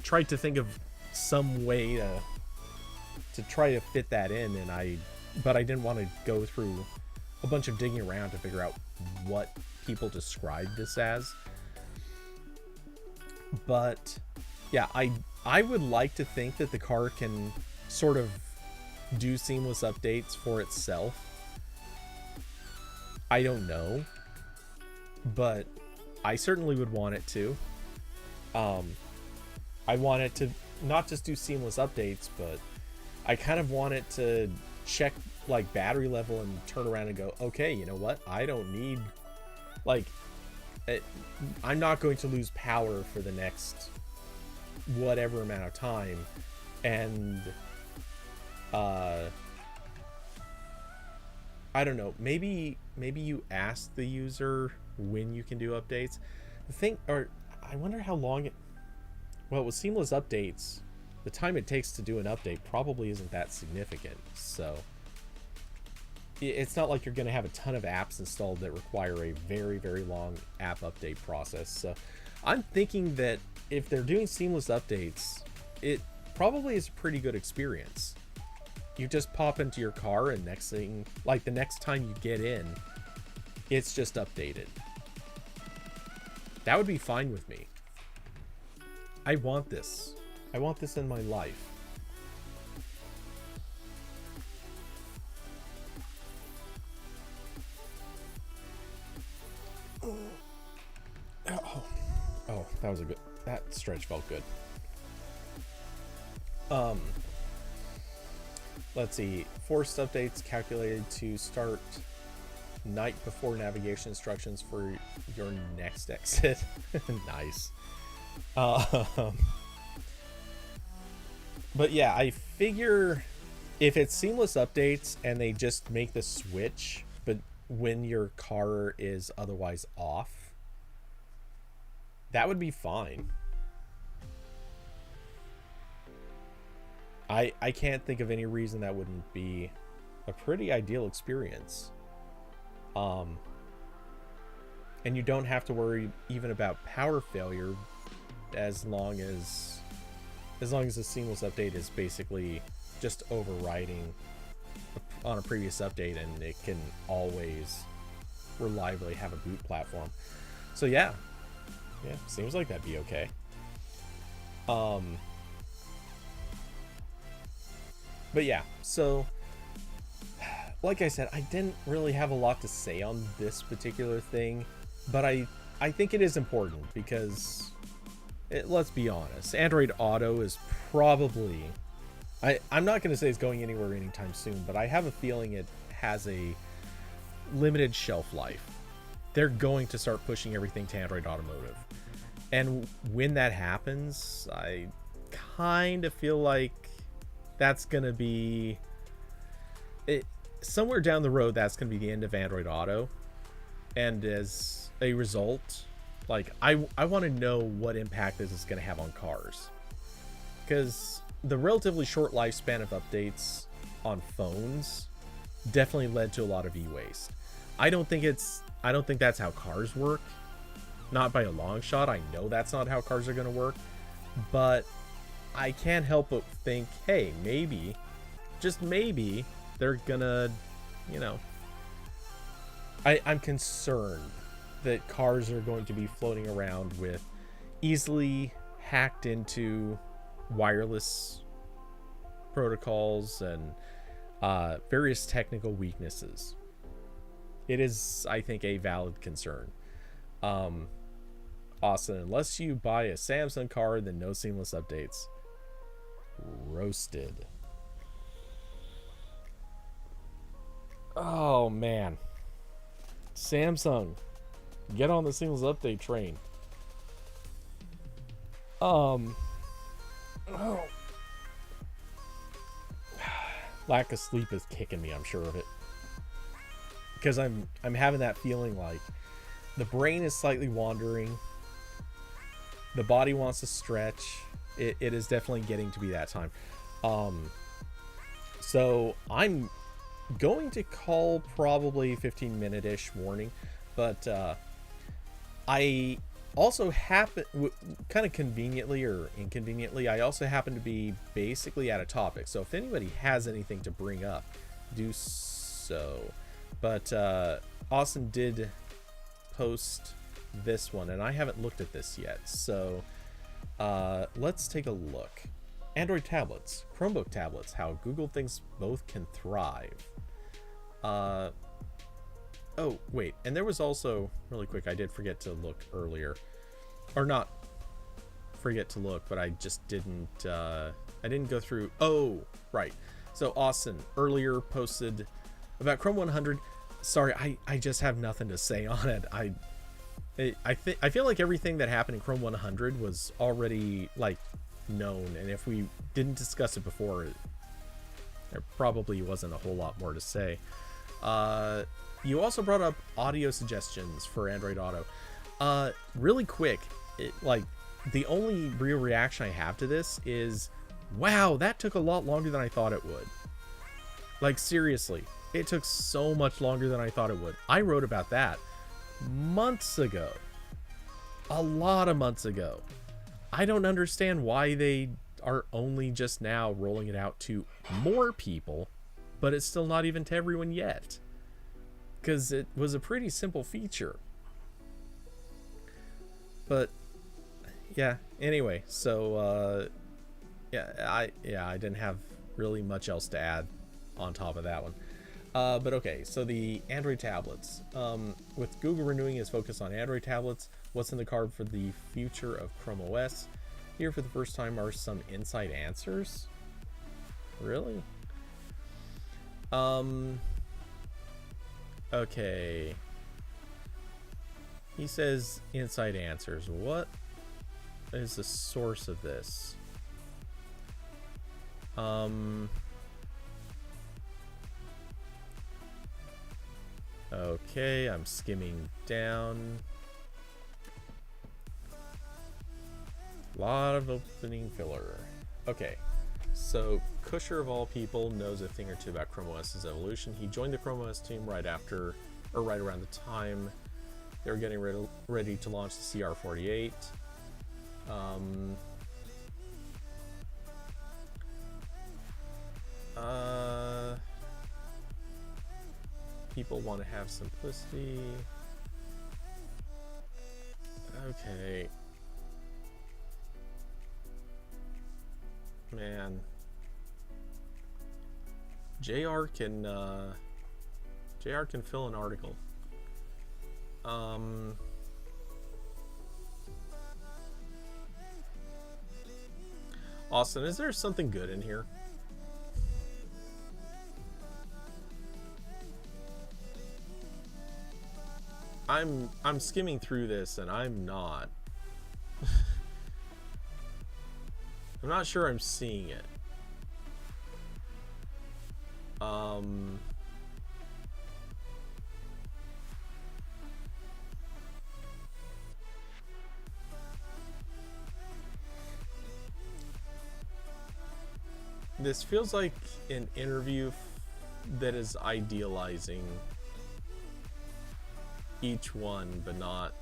tried to think of some way to try to fit that in, but I didn't want to go through a bunch of digging around to figure out what people describe this as. But yeah, I would like to think that the car can sort of do seamless updates for itself. I don't know, but I certainly would want it to. I want it to not just do seamless updates, but I kind of want it to check like battery level and turn around and go, okay, you know what? I don't need, like, I'm not going to lose power for the next whatever amount of time, and I don't know, maybe you ask the user when you can do updates. I wonder how long well, with seamless updates, the time it takes to do an update probably isn't that significant. So it's not like you're going to have a ton of apps installed that require a very, very long app update process. So I'm thinking that if they're doing seamless updates, it probably is a pretty good experience. You just pop into your car, and the next time you get in, it's just updated. That would be fine with me. I want this. I want this in my life. Oh, that stretch felt good. Let's see. Forced updates calculated to start night before navigation instructions for your next exit. Nice. But yeah, I figure if it's seamless updates and they just make the switch, but when your car is otherwise off, that would be fine. I can't think of any reason that wouldn't be a pretty ideal experience. And you don't have to worry even about power failure as long as the seamless update is basically just overriding on a previous update, and it can always reliably have a boot platform. So yeah, seems like that'd be okay. But yeah, so like I said, I didn't really have a lot to say on this particular thing, but I think it is important because let's be honest, Android Auto is probably, I'm not going to say it's going anywhere anytime soon, but I have a feeling it has a limited shelf life. They're going to start pushing everything to Android Automotive. And when that happens, I kind of feel like that's going to be somewhere down the road. That's going to be the end of Android Auto. And as a result, like I want to know what impact this is going to have on cars, because the relatively short lifespan of updates on phones definitely led to a lot of e-waste. I don't think that's how cars work. Not by a long shot. I know that's not how cars are going to work, but I can't help but think, hey, maybe, just maybe, they're gonna, I'm concerned that cars are going to be floating around with easily hacked into wireless protocols and various technical weaknesses. It is, I think, a valid concern. Austin, unless you buy a Samsung car, then no seamless updates. Roasted. Oh man, Samsung, get on the seamless update train. Lack of sleep is kicking me, I'm sure of it, because I'm having that feeling like the brain is slightly wandering, the body wants to stretch. It is definitely getting to be that time. So I'm going to call probably 15-minute-ish warning, but I also happen, kind of conveniently or inconveniently, I also happen to be basically out of topic. So if anybody has anything to bring up, do so. But Austin did post this one, and I haven't looked at this yet. So let's take a look. Android tablets, Chromebook tablets, how Google thinks both can thrive. Oh, wait, and there was also, really quick, I did forget to look earlier. Or not forget to look, but I just didn't, I didn't go through. Oh, right. So Austin earlier posted about Chrome 100. Sorry, I just have nothing to say on it. I feel like everything that happened in Chrome 100 was already, like, known, and if we didn't discuss it before, there probably wasn't a whole lot more to say. You also brought up audio suggestions for Android Auto. Really quick, the only real reaction I have to this is, wow, that took a lot longer than I thought it would. Like, seriously, it took so much longer than I thought it would. I wrote about that months ago. A lot of months ago. I don't understand why they are only just now rolling it out to more people, but it's still not even to everyone yet. Because it was a pretty simple feature. But yeah, anyway, so I didn't have really much else to add on top of that one. But okay, so the Android tablets. With Google renewing its focus on Android tablets, what's in the card for the future of Chrome OS? Here for the first time are some inside answers. Really? Okay. He says inside answers. What is the source of this? Okay, I'm skimming down. Lot of opening filler. Okay, so Kusher of all people knows a thing or two about Chrome OS's evolution. He joined the Chrome OS team right around the time they were getting ready to launch the CR48. People want to have simplicity. Okay. Man. JR can fill an article. Austin, is there something good in here? I'm skimming through this and I'm not I'm not sure I'm seeing it. This feels like an interview that is idealizing each one, but not.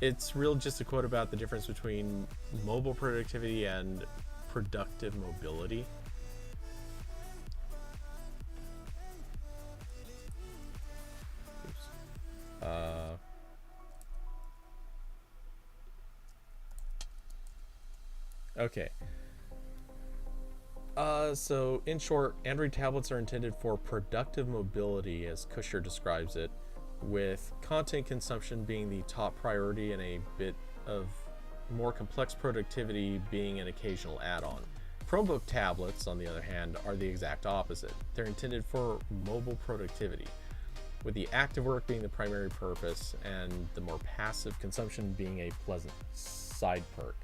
It's real just a quote about the difference between mobile productivity and productive mobility. Okay. So in short, Android tablets are intended for productive mobility, as Kusher describes it, with content consumption being the top priority and a bit of more complex productivity being an occasional add-on. Chromebook tablets, on the other hand, are the exact opposite. They're intended for mobile productivity, with the active work being the primary purpose and the more passive consumption being a pleasant side perk.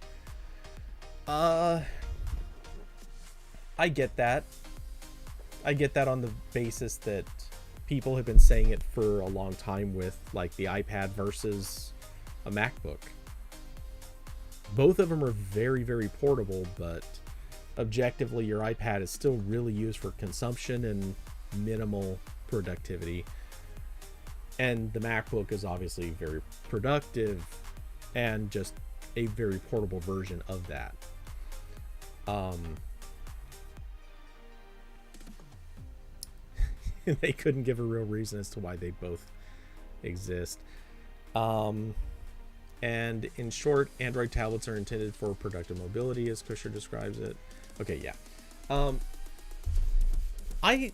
I get that. I get that on the basis that people have been saying it for a long time with like the iPad versus a MacBook. Both of them are very, very portable, but objectively your iPad is still really used for consumption and minimal productivity. And the MacBook is obviously very productive and just a very portable version of that. They couldn't give a real reason as to why they both exist. And in short, Android tablets are intended for productive mobility, as Kusher describes it. Okay, yeah. I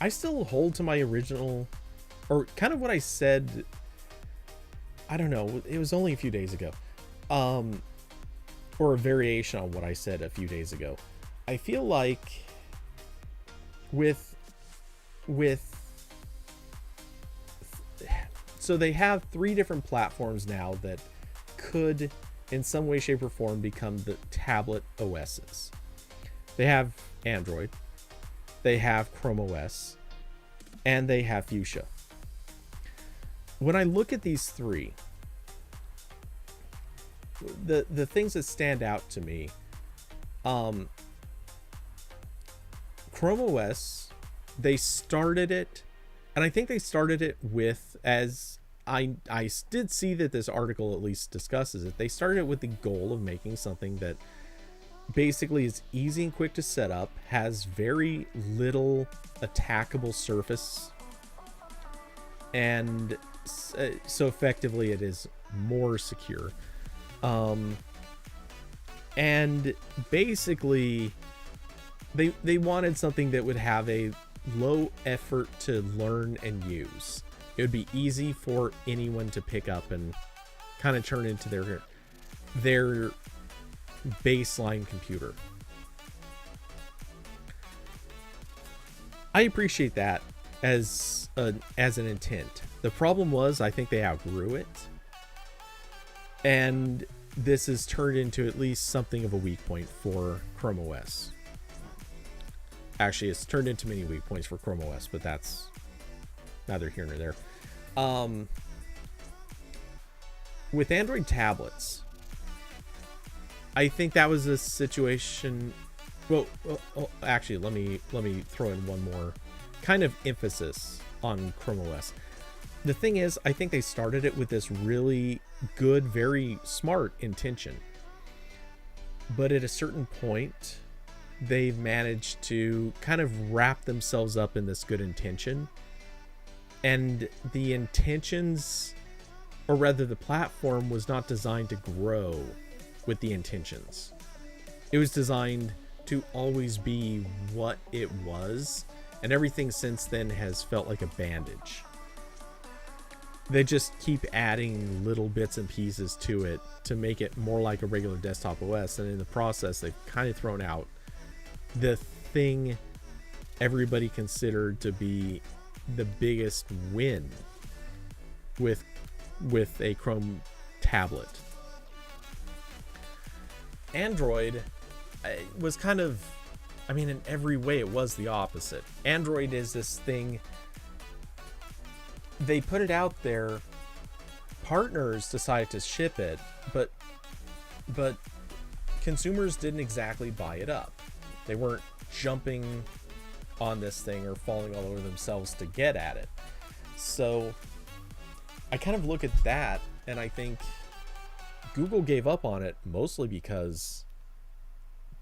still hold to my original, or kind of what I said. I don't know. It was only a few days ago, or a variation on what I said a few days ago. I feel like so they have 3 different platforms now that could in some way, shape, or form become the tablet OSs. They have Android, they have Chrome OS, and they have Fuchsia. When I look at these three, the things that stand out to me, Chrome OS, they started it, and I think they started it with, as I did see that this article at least discusses it, they started it with the goal of making something that basically is easy and quick to set up, has very little attackable surface, and so effectively it is more secure. And basically they wanted something that would have a low effort to learn and use. It would be easy for anyone to pick up and kind of turn into their baseline computer. I appreciate that as an intent. The problem was, I think they outgrew it, and this has turned into at least something of a weak point for Chrome OS. Actually, it's turned into many weak points for Chrome OS, but that's neither here nor there. With Android tablets, I think that was a situation. Well, actually, let me throw in one more kind of emphasis on Chrome OS. The thing is, I think they started it with this really good, very smart intention, but at a certain point, they've managed to kind of wrap themselves up in this good intention, and the intentions, or rather the platform, was not designed to grow with the intentions. It was designed to always be what it was, and everything since then has felt like a bandage. They just keep adding little bits and pieces to it to make it more like a regular desktop OS, and in the process they've kind of thrown out the thing everybody considered to be the biggest win with a Chrome tablet. Android was kind of, I mean, in every way it was the opposite. Android is this thing, they put it out there, partners decided to ship it, but consumers didn't exactly buy it up. They weren't jumping on this thing or falling all over themselves to get at it. So I kind of look at that, and I think Google gave up on it mostly because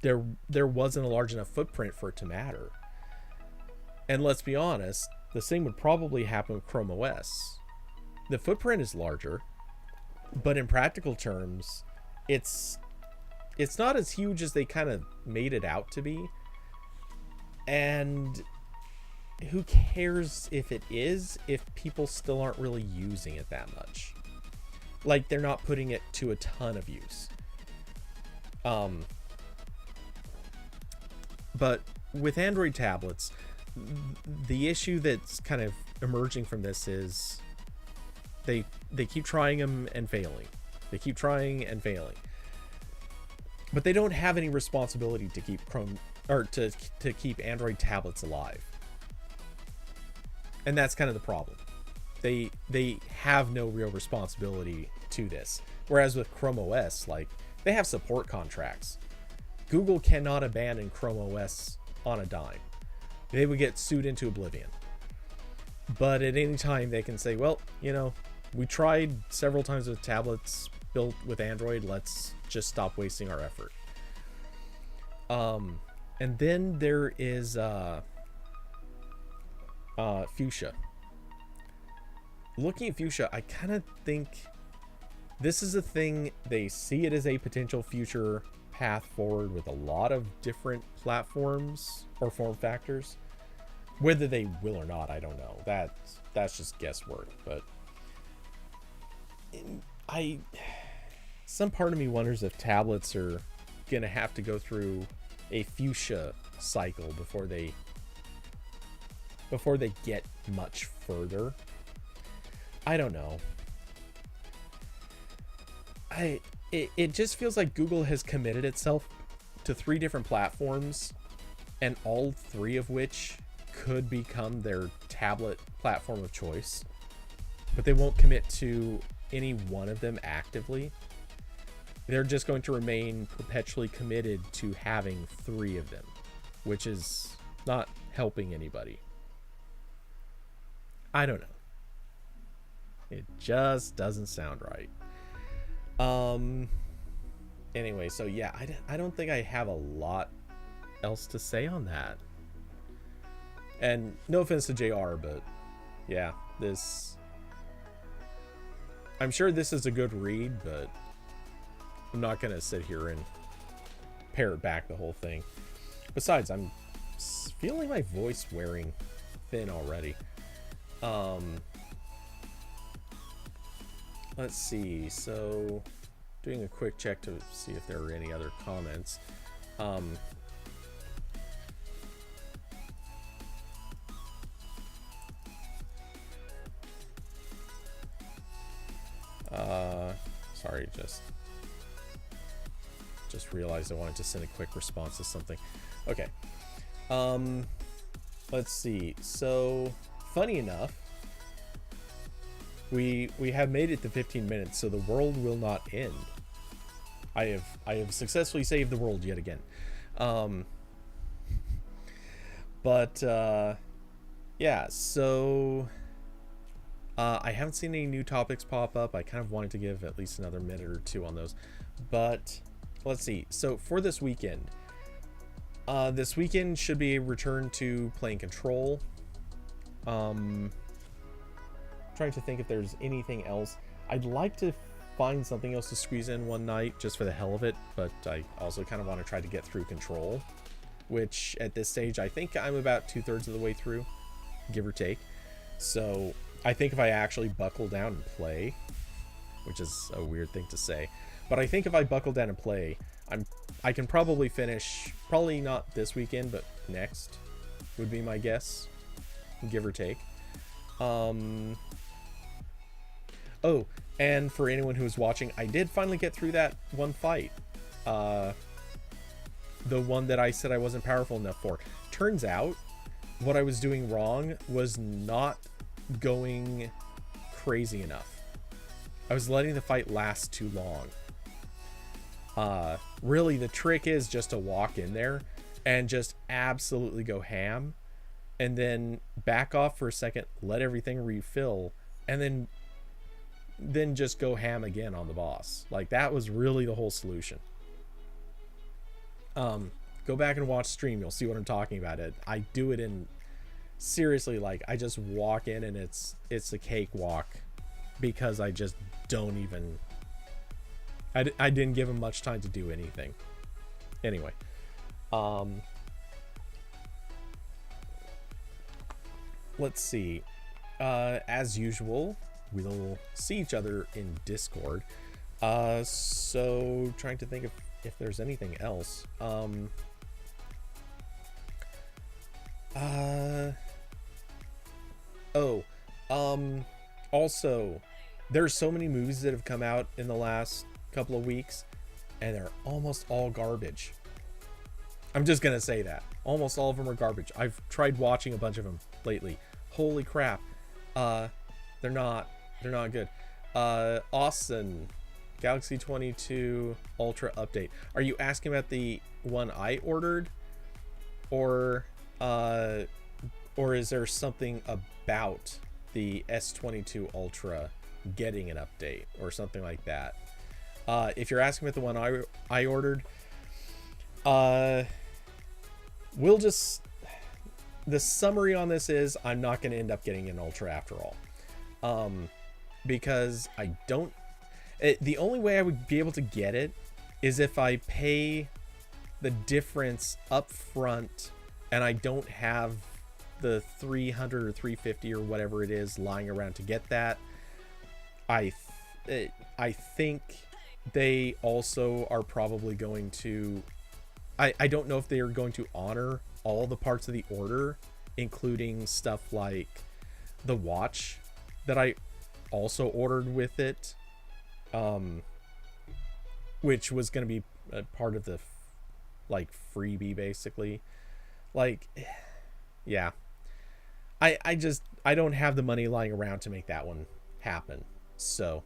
there wasn't a large enough footprint for it to matter. And let's be honest, the same would probably happen with Chrome OS. The footprint is larger, but in practical terms, it's not as huge as they kind of made it out to be. And who cares if it is, if people still aren't really using it that much? Like, they're not putting it to a ton of use. But with Android tablets, the issue that's kind of emerging from this is they keep trying them and failing. They keep trying and failing. But they don't have any responsibility to keep Chrome, or to keep Android tablets alive. And that's kind of the problem. They have no real responsibility to this. Whereas with Chrome OS, like, they have support contracts. Google cannot abandon Chrome OS on a dime. They would get sued into oblivion. But at any time they can say, well, you know, we tried several times with tablets built with Android, let's just stop wasting our effort. And then there is Fuchsia. Looking at Fuchsia, I kind of think this is a thing, they see it as a potential future path forward with a lot of different platforms or form factors. Whether they will or not, I don't know. That's just guesswork. But some part of me wonders if tablets are gonna have to go through a Fuchsia cycle before they get much further. I don't know. it just feels like Google has committed itself to 3 different platforms, and all 3 of which could become their tablet platform of choice, but they won't commit to any one of them actively. They're just going to remain perpetually committed to having 3 of them, which is not helping anybody. I don't know. It just doesn't sound right. Anyway, so yeah, I don't think I have a lot else to say on that. And no offense to JR, but yeah, I'm sure this is a good read, but I'm not gonna sit here and parrot back the whole thing. Besides, I'm feeling my voice wearing thin already. Let's see. So, doing a quick check to see if there are any other comments. Sorry, just realized I wanted to send a quick response to something. Okay. Let's see. So, funny enough, we have made it to 15 minutes, so the world will not end. I have successfully saved the world yet again. Yeah, so I haven't seen any new topics pop up. I kind of wanted to give at least another minute or 2 on those. But let's see. So for this weekend should be a return to playing Control. Trying to think if there's anything else. I'd like to find something else to squeeze in one night just for the hell of it, but I also kind of want to try to get through Control, which at this stage I think I'm about 2/3 of the way through, give or take. So I think if I actually buckle down and play, which is a weird thing to say, but I think if I buckle down and play, I can probably finish, probably not this weekend, but next would be my guess, give or take. Oh, and for anyone who is watching, I did finally get through that one fight. The one that I said I wasn't powerful enough for. Turns out, what I was doing wrong was not going crazy enough. I was letting the fight last too long. Really, the trick is just to walk in there and just absolutely go ham, and then back off for a second, let everything refill, and then just go ham again on the boss. Like, that was really the whole solution. Go back and watch stream, you'll see what I'm talking about. I do it in, seriously, like, I just walk in and it's a cakewalk, because I just don't even, I didn't give him much time to do anything. Anyway, let's see. As usual, we'll see each other in Discord. So trying to think if there's anything else. Also, there's so many movies that have come out in the last couple of weeks, and they're almost all garbage. I'm just gonna say that. Almost all of them are garbage. I've tried watching a bunch of them lately. Holy crap. They're not good. Austin, Galaxy 22 Ultra update. Are you asking about the one I ordered? Or is there something about the S22 Ultra getting an update or something like that? If you're asking about the one I ordered, we'll just, the summary on this is I'm not going to end up getting an Ultra after all. Because I don't, the only way I would be able to get it is if I pay the difference up front and I don't have the 300 or 350 or whatever it is lying around to get that. I think they also are probably going to, I don't know if they are going to honor all the parts of the order, including stuff like the watch that I also ordered with it. which was going to be a part of the like freebie basically. Like, yeah, I don't have the money lying around to make that one happen. So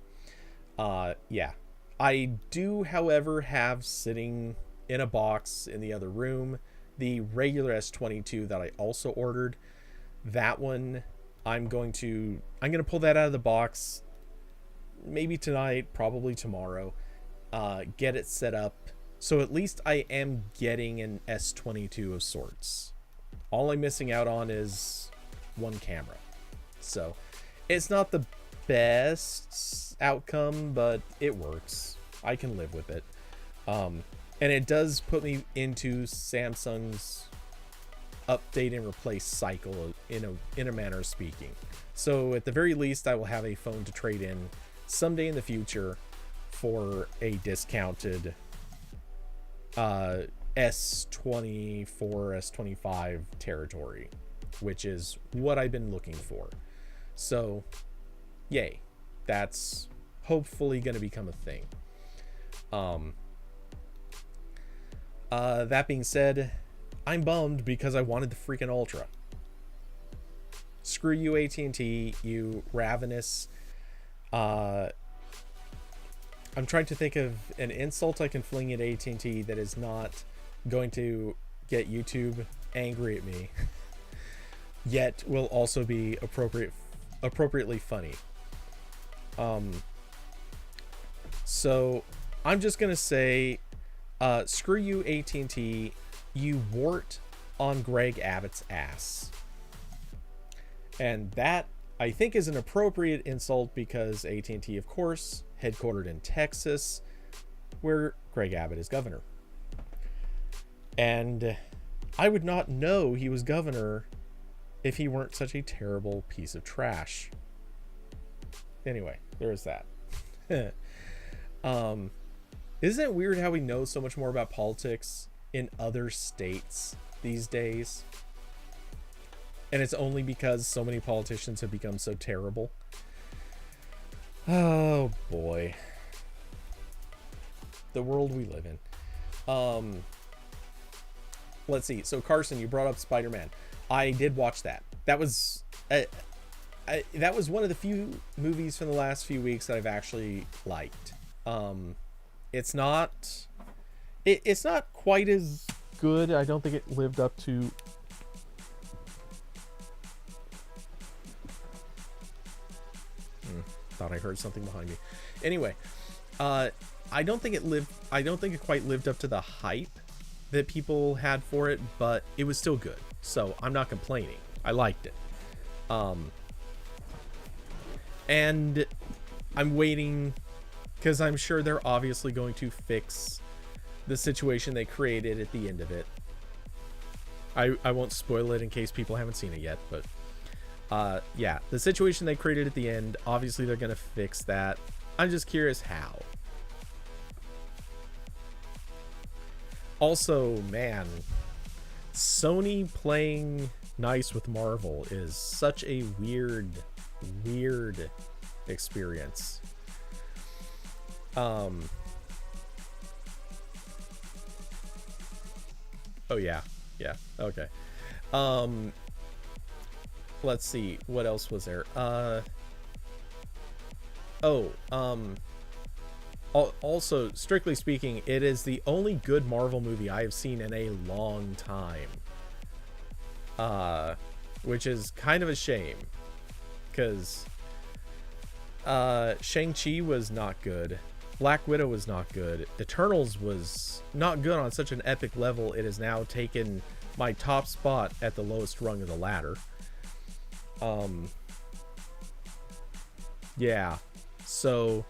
yeah, I do however have sitting in a box in the other room the regular S22 that I also ordered. That one I'm going to pull that out of the box maybe tonight, probably tomorrow, get it set up. So at least I am getting an S22 of sorts. All I'm missing out on is one camera. So it's not the best outcome, but it works. I can live with it. And it does put me into Samsung's update and replace cycle in a manner of speaking. So at the very least, I will have a phone to trade in someday in the future for a discounted S24, S25 territory, which is what I've been looking for. So yay, that's hopefully going to become a thing. That being said, I'm bummed because I wanted the freaking Ultra. Screw you, AT&T, you ravenous. I'm trying to think of an insult I can fling at AT&T that is not going to get YouTube angry at me, yet will also be appropriately funny. So I'm just gonna say, screw you, AT&T, you wart on Greg Abbott's ass. And that, I think, is an appropriate insult because AT&T, of course, headquartered in Texas, where Greg Abbott is governor. And I would not know he was governor if he weren't such a terrible piece of trash. Anyway, there is that. Isn't it weird how we know so much more about politics in other states these days? And it's only because so many politicians have become so terrible. Oh boy. The world we live in. Let's see. So Carson, you brought up Spider-Man. I did watch that. That was that was one of the few movies from the last few weeks that I've actually liked. It's not quite as good. I don't think it lived up to thought I heard something behind me. Anyway, I don't think it quite lived up to the hype that people had for it, but it was still good. So I'm not complaining. I liked it. And I'm waiting because I'm sure they're obviously going to fix the situation they created at the end of it. I won't spoil it in case people haven't seen it yet, but yeah, the situation they created at the end, obviously they're going to fix that. I'm just curious how. Also, man, Sony playing nice with Marvel is such a weird experience. Oh yeah, okay. Let's see, what else was there? Also, strictly speaking, it is the only good Marvel movie I have seen in a long time. Which is kind of a shame, because Shang-Chi was not good. Black Widow was not good. Eternals was not good on such an epic level. It has now taken my top spot at the lowest rung of the ladder. Yeah. So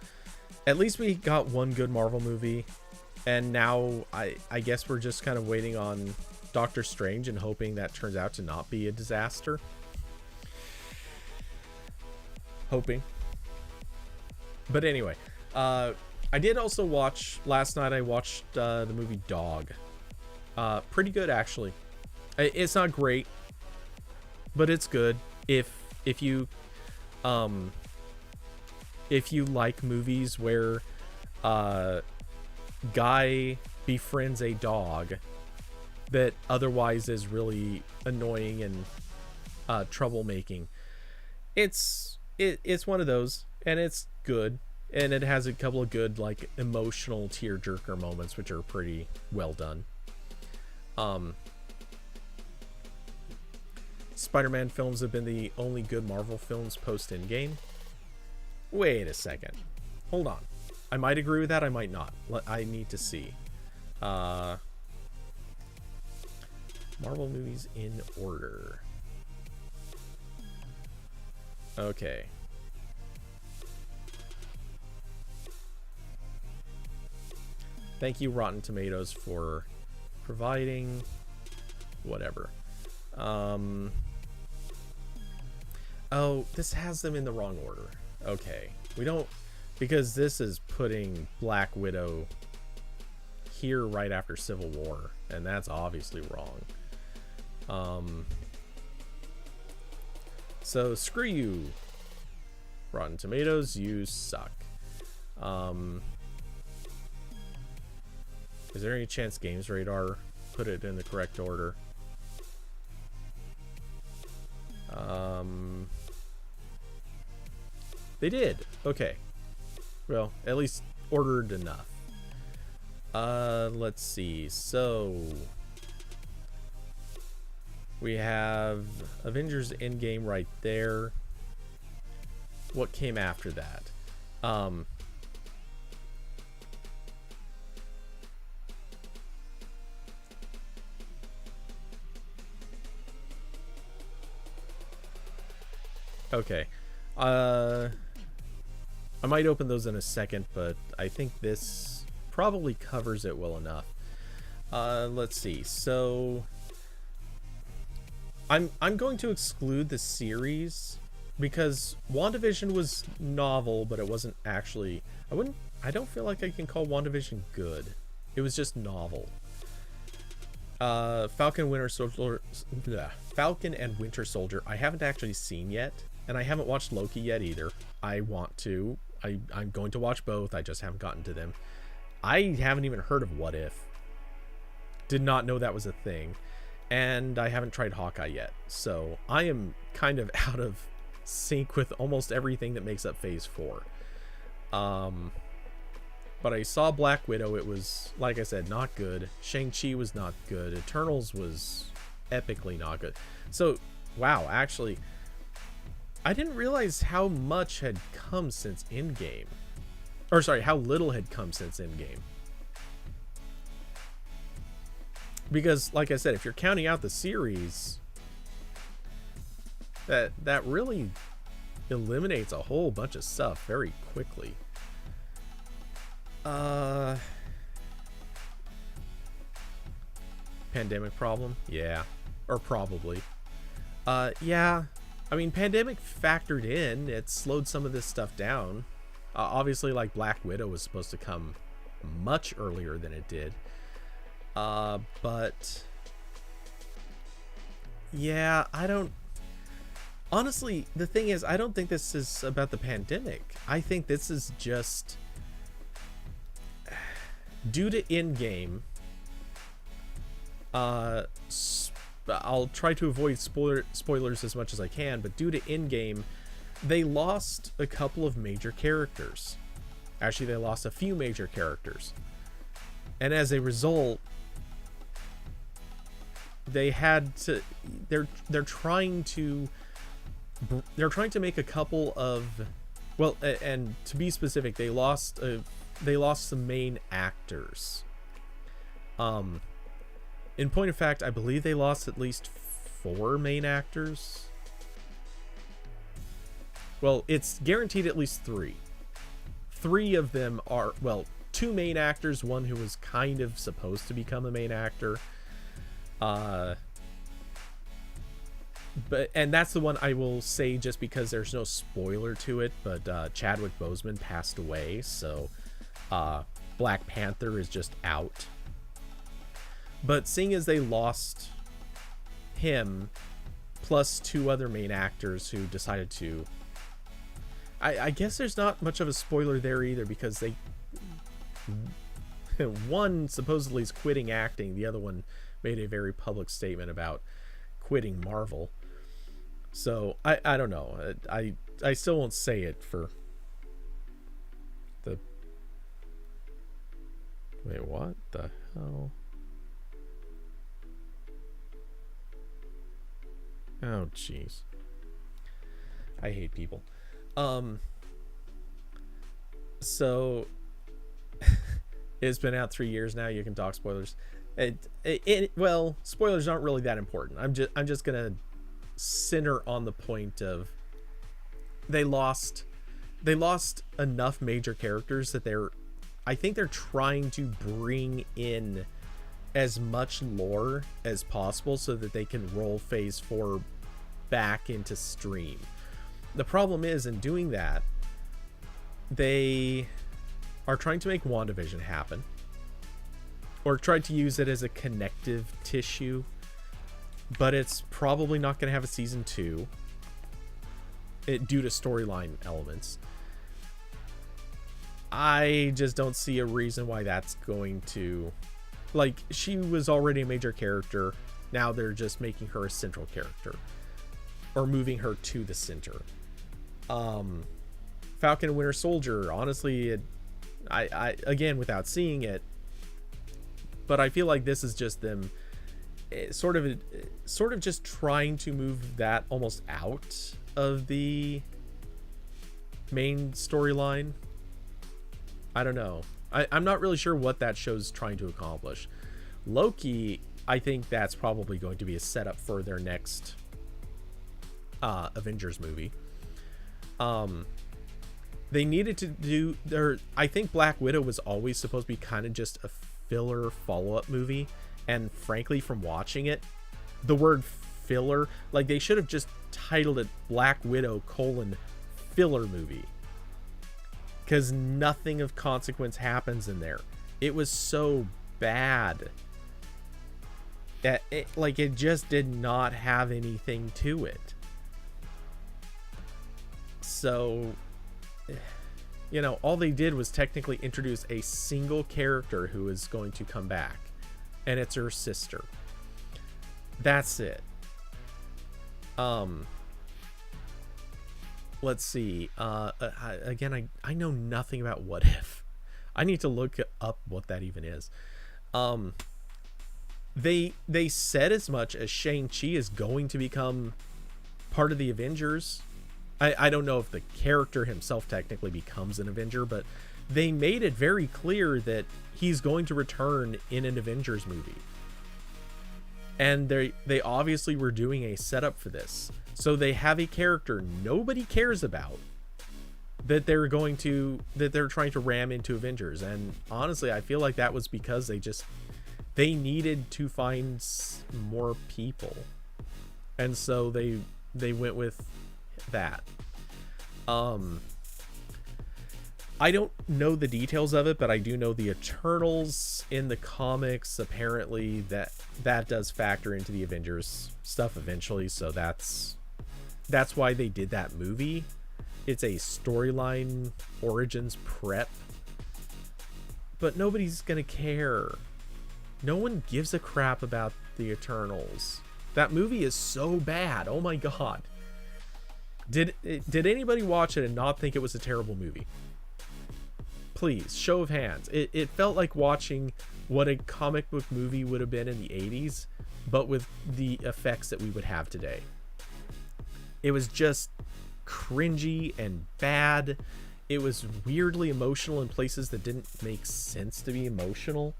at least we got one good Marvel movie, and now I guess we're just kind of waiting on Doctor Strange and hoping that turns out to not be a disaster. Hoping. But anyway, I did also watch last night. I watched the movie Dog. Pretty good, actually. It's not great, but it's good. If you like movies where guy befriends a dog that otherwise is really annoying and troublemaking. It's one of those, and it's good, and it has a couple of good like emotional tearjerker moments, which are pretty well done. Spider-Man films have been the only good Marvel films post Endgame. Wait a second, hold on. I might agree with that, I might not. I need to see. Marvel movies in order. Okay. Thank you, Rotten Tomatoes, for providing whatever. Oh, this has them in the wrong order. Okay. We don't, because this is putting Black Widow here right after Civil War, and that's obviously wrong. So screw you, Rotten Tomatoes, you suck. Is there any chance Games Radar put it in the correct order? They did. Okay. Well, at least ordered enough. Let's see. So we have Avengers Endgame right there. What came after that? Okay. I might open those in a second, but I think this probably covers it well enough. Let's see. So I'm going to exclude the series because WandaVision was novel, but it wasn't actually, I don't feel like I can call WandaVision good. It was just novel. Falcon and Winter Soldier I haven't actually seen yet, and I haven't watched Loki yet either. I want to. I'm going to watch both. I just haven't gotten to them. I haven't even heard of What If. Did not know that was a thing. And I haven't tried Hawkeye yet. So I am kind of out of sync with almost everything that makes up Phase 4. But I saw Black Widow. It was, like I said, not good. Shang-Chi was not good. Eternals was epically not good. So, wow, actually, I didn't realize how much had come since Endgame. Or, sorry, how little had come since Endgame. Because, like I said, if you're counting out the series, that really eliminates a whole bunch of stuff very quickly. Pandemic problem? Yeah. Or probably. Yeah. I mean, pandemic factored in. It slowed some of this stuff down. Obviously, like, Black Widow was supposed to come much earlier than it did. But yeah, I don't, honestly, the thing is, I don't think this is about the pandemic. I think this is just due to Endgame. I'll try to avoid spoilers as much as I can, but due to Endgame, they lost a couple of major characters. Actually, they lost a few major characters. And as a result, they had to, they're trying to make a couple of, well, and to be specific, they lost some main actors. In point of fact, I believe they lost at least 4 main actors. Well, it's guaranteed at least 3. 3 of them are, well, 2 main actors, one who was kind of supposed to become a main actor. And that's the one I will say just because there's no spoiler to it, but Chadwick Boseman passed away, so Black Panther is just out. But seeing as they lost him, plus 2 other main actors who decided to, I guess there's not much of a spoiler there either, because they one supposedly is quitting acting. The other one made a very public statement about quitting Marvel. So I don't know. I still won't say it for the... Wait, what the hell? Oh, jeez. I hate people. So it's been out 3 years now. You can talk spoilers. Well, spoilers aren't really that important. I'm just gonna center on the point of they lost enough major characters that I think they're trying to bring in as much lore as possible so that they can roll phase 4 back into stream. The problem is, in doing that, they are trying to make WandaVision happen, or tried to use it as a connective tissue, but it's probably not going to have a season 2 due to storyline elements. I just don't see a reason why that's going to... Like, she was already a major character. Now they're just making her a central character, or moving her to the center. Falcon and Winter Soldier, honestly, I again, without seeing it, but I feel like this is just them sort of just trying to move that almost out of the main storyline. I don't know. I'm not really sure what that show's trying to accomplish. Loki, I think that's probably going to be a setup for their next Avengers movie. They needed to do I think Black Widow was always supposed to be kind of just a filler follow-up movie, and frankly, from watching it, the word filler, like, they should have just titled it Black Widow : filler movie, because nothing of consequence happens in there. It was so bad that it just did not have anything to it. So, you know, all they did was technically introduce a single character who is going to come back, and it's her sister. That's it. Let's see. Again, I know nothing about What If. I need to look up what that even is. They said as much as Shang-Chi is going to become part of the Avengers. I don't know if the character himself technically becomes an Avenger, but they made it very clear that he's going to return in an Avengers movie. And they obviously were doing a setup for this. So they have a character nobody cares about that they're trying to ram into Avengers. And honestly, I feel like that was because they needed to find more people. And so they went with that. I don't know the details of it, but I do know the Eternals in the comics, apparently that does factor into the Avengers stuff eventually, so that's why they did that movie. It's a storyline origins prep, but nobody's gonna care. No one gives a crap about the Eternals. That movie is so bad. Oh my god. Did anybody watch it and not think it was a terrible movie? Please, show of hands. It felt like watching what a comic book movie would have been in the 80s, but with the effects that we would have today. It was just cringy and bad. It was weirdly emotional in places that didn't make sense to be emotional.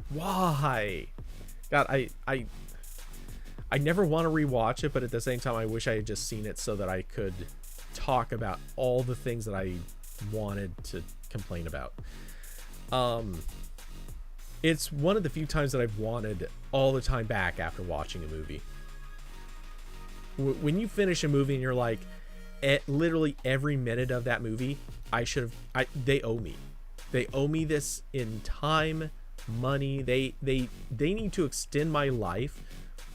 Why? God, I never want to rewatch it, but at the same time, I wish I had just seen it so that I could talk about all the things that I wanted to complain about. It's one of the few times that I've wanted all the time back after watching a movie. When you finish a movie and you're like, literally every minute of that movie, they owe me. They owe me this in time, money. They need to extend my life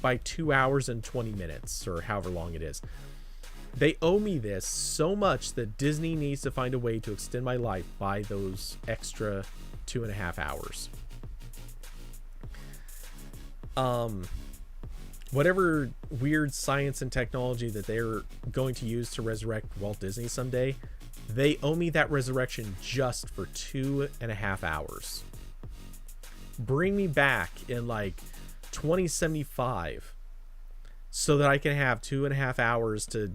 by 2 hours and 20 minutes or however long it is. They owe me this so much that Disney needs to find a way to extend my life by those extra 2.5 hours. Whatever weird science and technology that they're going to use to resurrect Walt Disney someday, they owe me that resurrection just for 2.5 hours. Bring me back in like 2075 so that I can have 2.5 hours to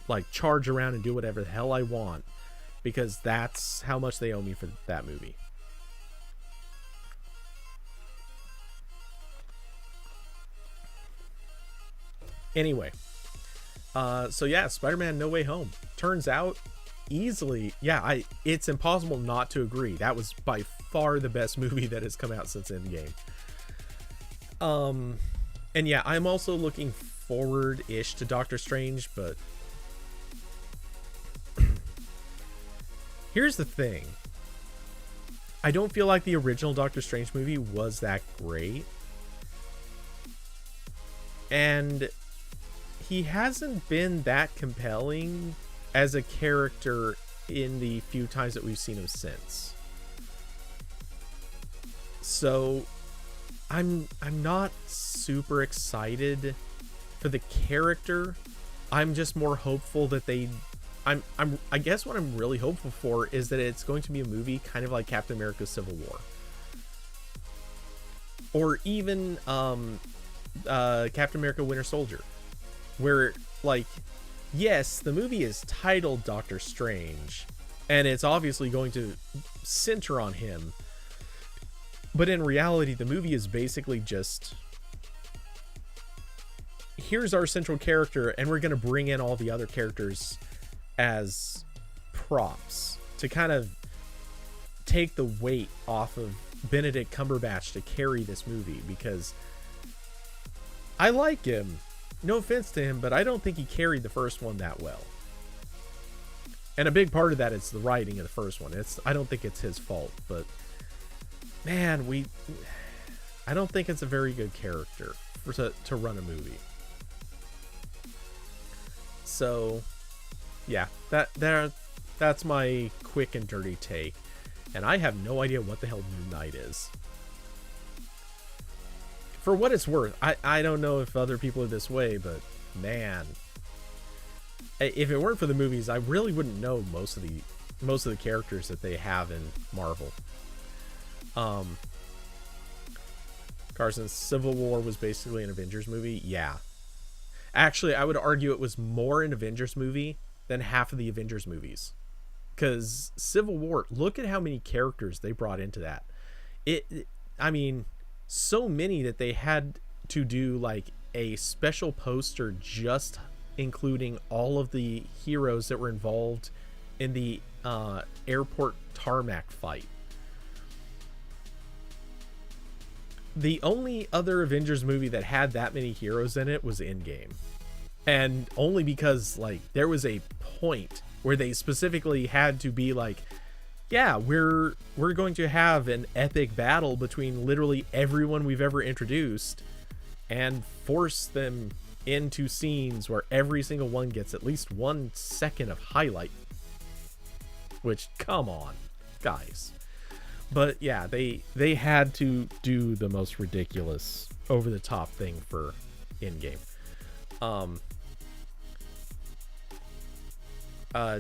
like charge around and do whatever the hell I want, because that's how much they owe me for that movie. Anyway, so yeah, Spider-Man No Way Home turns out easily, yeah, it's impossible not to agree. That was by far the best movie that has come out since Endgame. And yeah, I'm also looking forward-ish to Doctor Strange, but here's the thing. I don't feel like the original Doctor Strange movie was that great. And he hasn't been that compelling as a character in the few times that we've seen him since. So I'm not super excited for the character. I'm just more hopeful that I guess what I'm really hopeful for is that it's going to be a movie kind of like Captain America Civil War. Or even Captain America Winter Soldier, where, like, yes, the movie is titled Doctor Strange, and it's obviously going to center on him, but in reality, the movie is basically just, here's our central character, and we're going to bring in all the other characters as props to kind of take the weight off of Benedict Cumberbatch to carry this movie, because I like him. No offense to him, but I don't think he carried the first one that well. And a big part of that is the writing of the first one. I don't think it's his fault, but man, I don't think it's a very good character to run a movie. So, yeah, that's my quick and dirty take. And I have no idea what the hell Moon Knight is. For what it's worth, I don't know if other people are this way, but man, if it weren't for the movies, I really wouldn't know most of the characters that they have in Marvel. Carson's Civil War was basically an Avengers movie. Yeah, actually, I would argue it was more an Avengers movie than half of the Avengers movies, because Civil War, look at how many characters they brought into that. I mean, so many that they had to do like a special poster just including all of the heroes that were involved in the airport tarmac fight. The only other Avengers movie that had that many heroes in it was Endgame, and only because like there was a point where they specifically had to be like, yeah, we're going to have an epic battle between literally everyone we've ever introduced and force them into scenes where every single one gets at least 1 second of highlight. Which, come on, guys. But yeah, they had to do the most ridiculous, over-the-top thing for Endgame.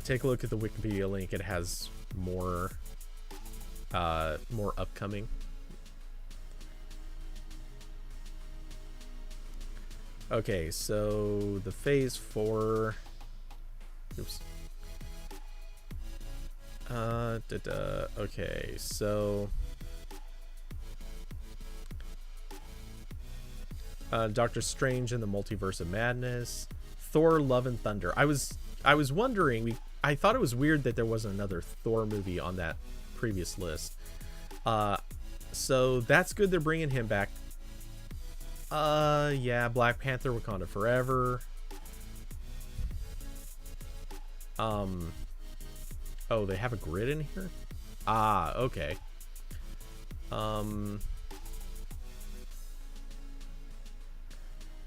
Take a look at the Wikipedia link. It has more upcoming. Okay, so the phase 4. Oops. Okay, so Doctor Strange and the Multiverse of Madness, Thor: Love and Thunder. I was wondering, I thought it was weird that there wasn't another Thor movie on that previous list. So that's good they're bringing him back. Yeah, Black Panther: Wakanda Forever. Oh, they have a grid in here? Ah, okay.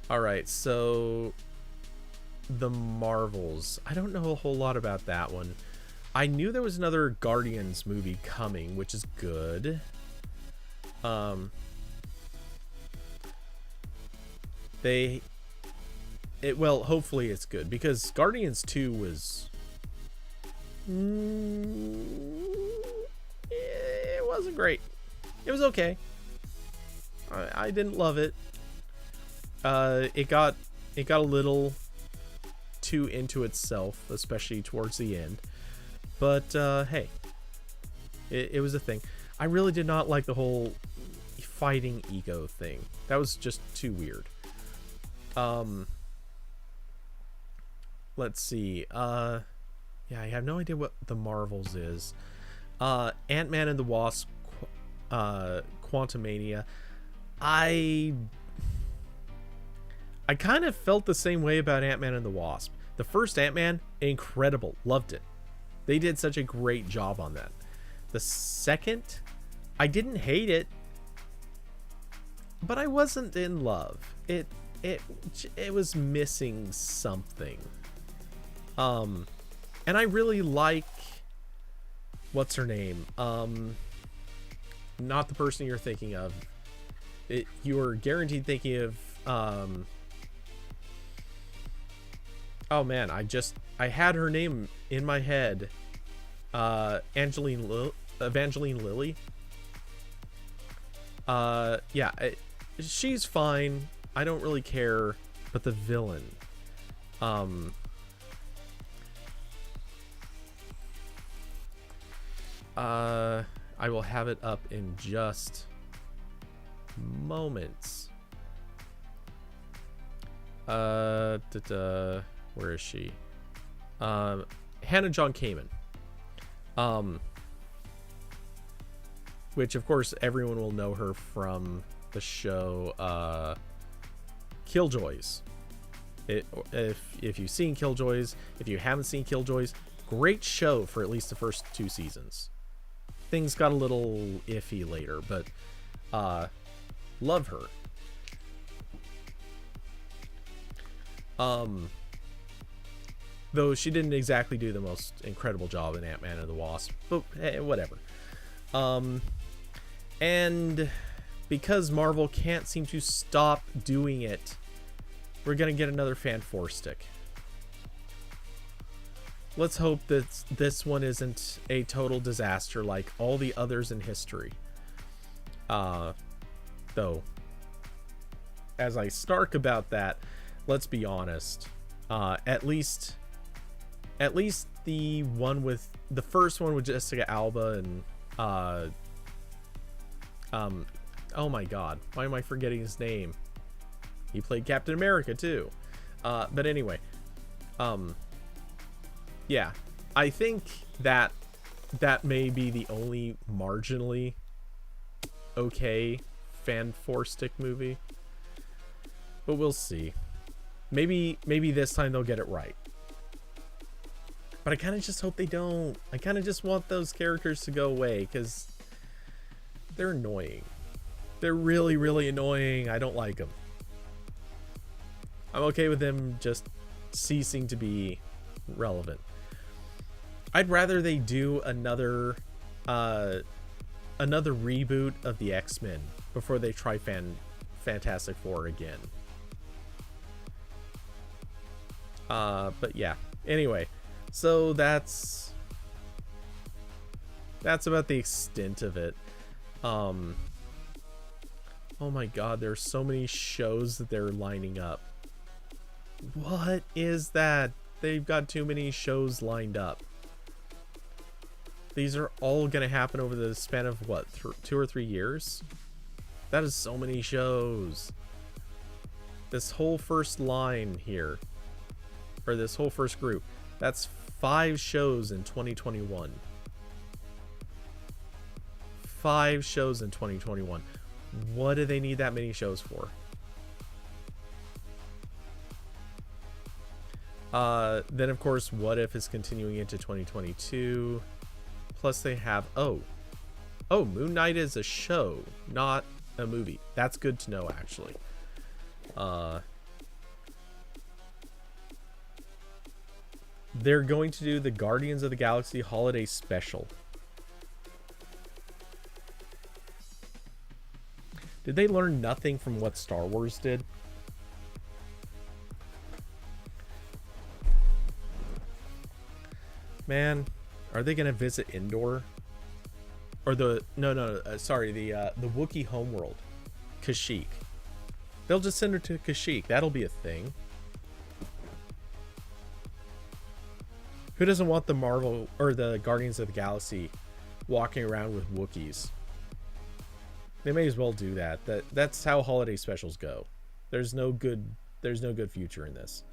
Alright, so the Marvels. I don't know a whole lot about that one. I knew there was another Guardians movie coming, which is good. Well, hopefully it's good, because Guardians 2 was... it wasn't great. It was okay. I didn't love it. It got a little too into itself, especially towards the end. But hey, it was a thing. I really did not like the whole fighting ego thing. That was just too weird. Let's see. Yeah, I have no idea what the Marvels is. Ant-Man and the Wasp, Quantumania. I kind of felt the same way about Ant-Man and the Wasp. The first Ant-Man, incredible. Loved it. They did such a great job on that. The second, I didn't hate it, but I wasn't in love. It was missing something. And I really like, what's her name? Not the person you're thinking of. You are guaranteed thinking of, oh man, I had her name in my head. Evangeline Lilly. Yeah, she's fine. I don't really care, but the villain, I will have it up in just moments. Where is she? Hannah John Kamen. Which of course everyone will know her from the show Killjoys. If you've seen Killjoys, if you haven't seen Killjoys, great show for at least the first 2 seasons. Things got a little iffy later, but love her. Though she didn't exactly do the most incredible job in Ant-Man and the Wasp, but hey, whatever. And because Marvel can't seem to stop doing it, we're gonna get another Fan 4 stick. Let's hope that this one isn't a total disaster like all the others in history. Though, as I snark about that, let's be honest. At least the first one with Jessica Alba and oh my god, why am I forgetting his name? He played Captain America too. But anyway, yeah, I think that may be the only marginally okay Fan 4 stick movie, but we'll see. Maybe this time they'll get it right. But I kind of just hope they don't. I kind of just want those characters to go away because they're annoying. They're really, really annoying. I don't like them. I'm okay with them just ceasing to be relevant. I'd rather they do another reboot of the X-Men before they try Fantastic Four again. But yeah. Anyway, so that's about the extent of it. Oh my god, there's so many shows that they're lining up. What is that? They've got too many shows lined up. These are all gonna happen over the span of what, 2 or 3 years? That is so many shows. This whole first line here, or this whole first group, that's 5 shows in 2021. 5 shows in 2021. What do they need that many shows for? Then of course, What If is continuing into 2022. Plus they have, oh, Moon Knight is a show, not a movie. That's good to know, actually. They're going to do the Guardians of the Galaxy Holiday Special. Did they learn nothing from what Star Wars did? Man, are they gonna visit Endor? Or the sorry, the Wookiee homeworld, Kashyyyk. They'll just send her to Kashyyyk. That'll be a thing. Who doesn't want the Marvel or the Guardians of the Galaxy walking around with Wookiees? They may as well do that. That's how holiday specials go. There's no good future in this.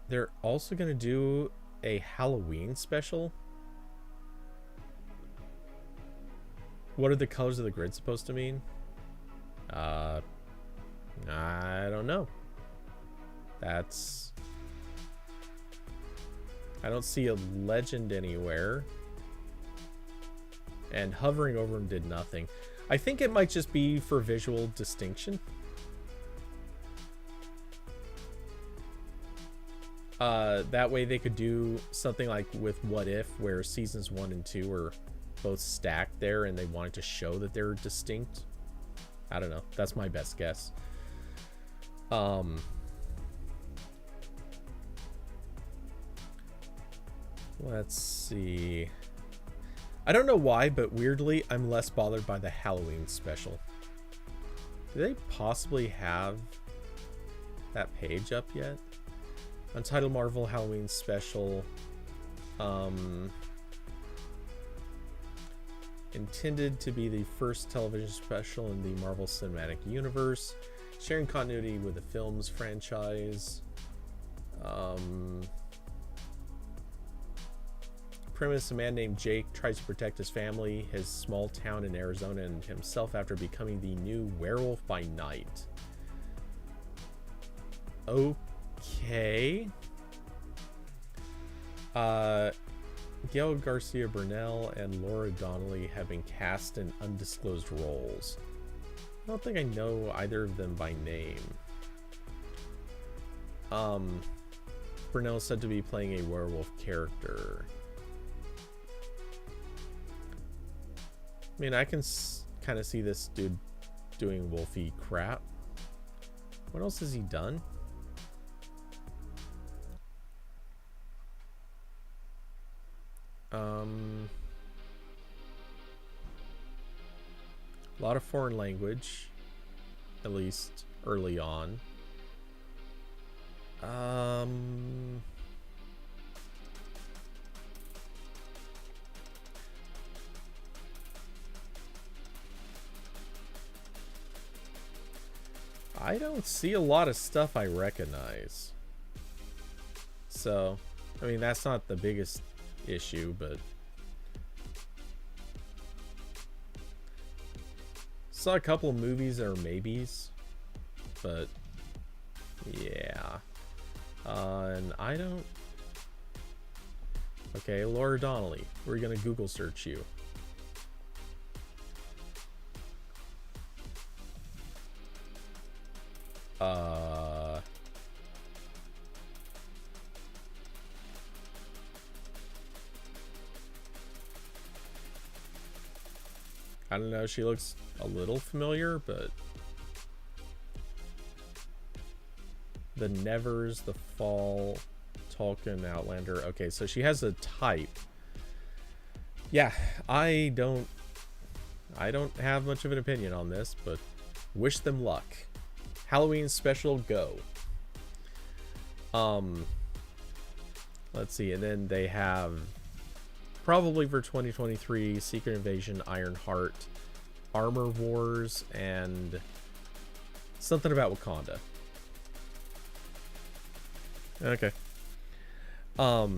They're also gonna do a Halloween special. What are the colors of the grid supposed to mean? I don't know. I don't see a legend anywhere. And hovering over them did nothing. I think it might just be for visual distinction. That way they could do something like with What If, where seasons 1 and 2 are both stacked there and they wanted to show that they're distinct. I don't know. That's my best guess. Let's see. I don't know why, but weirdly, I'm less bothered by the Halloween special. Do they possibly have that page up yet? Untitled Marvel Halloween Special. Intended to be the first television special in the Marvel Cinematic Universe, sharing continuity with the film's franchise. Premise: a man named Jake tries to protect his family, his small town in Arizona, and himself after becoming the new werewolf by night. Okay. Gail Garcia Bernal and Laura Donnelly have been cast in undisclosed roles. I don't think I know either of them by name. Bernal is said to be playing a werewolf character. I mean, I can kind of see this dude doing wolfy crap. What else has he done? A lot of foreign language, at least early on. I don't see a lot of stuff I recognize. So, I mean, that's not the biggest issue, but saw a couple of movies that are maybes, but yeah. And I don't. Okay, Laura Donnelly, we're gonna Google search you. I don't know, she looks a little familiar, but The Nevers, The Fall, Tolkien, Outlander. Okay, so she has a type. Yeah, I don't have much of an opinion on this, but wish them luck. Halloween special, go. Let's see, and then they have probably for 2023 Secret Invasion, Ironheart, Armor Wars, and something about Wakanda. Okay. By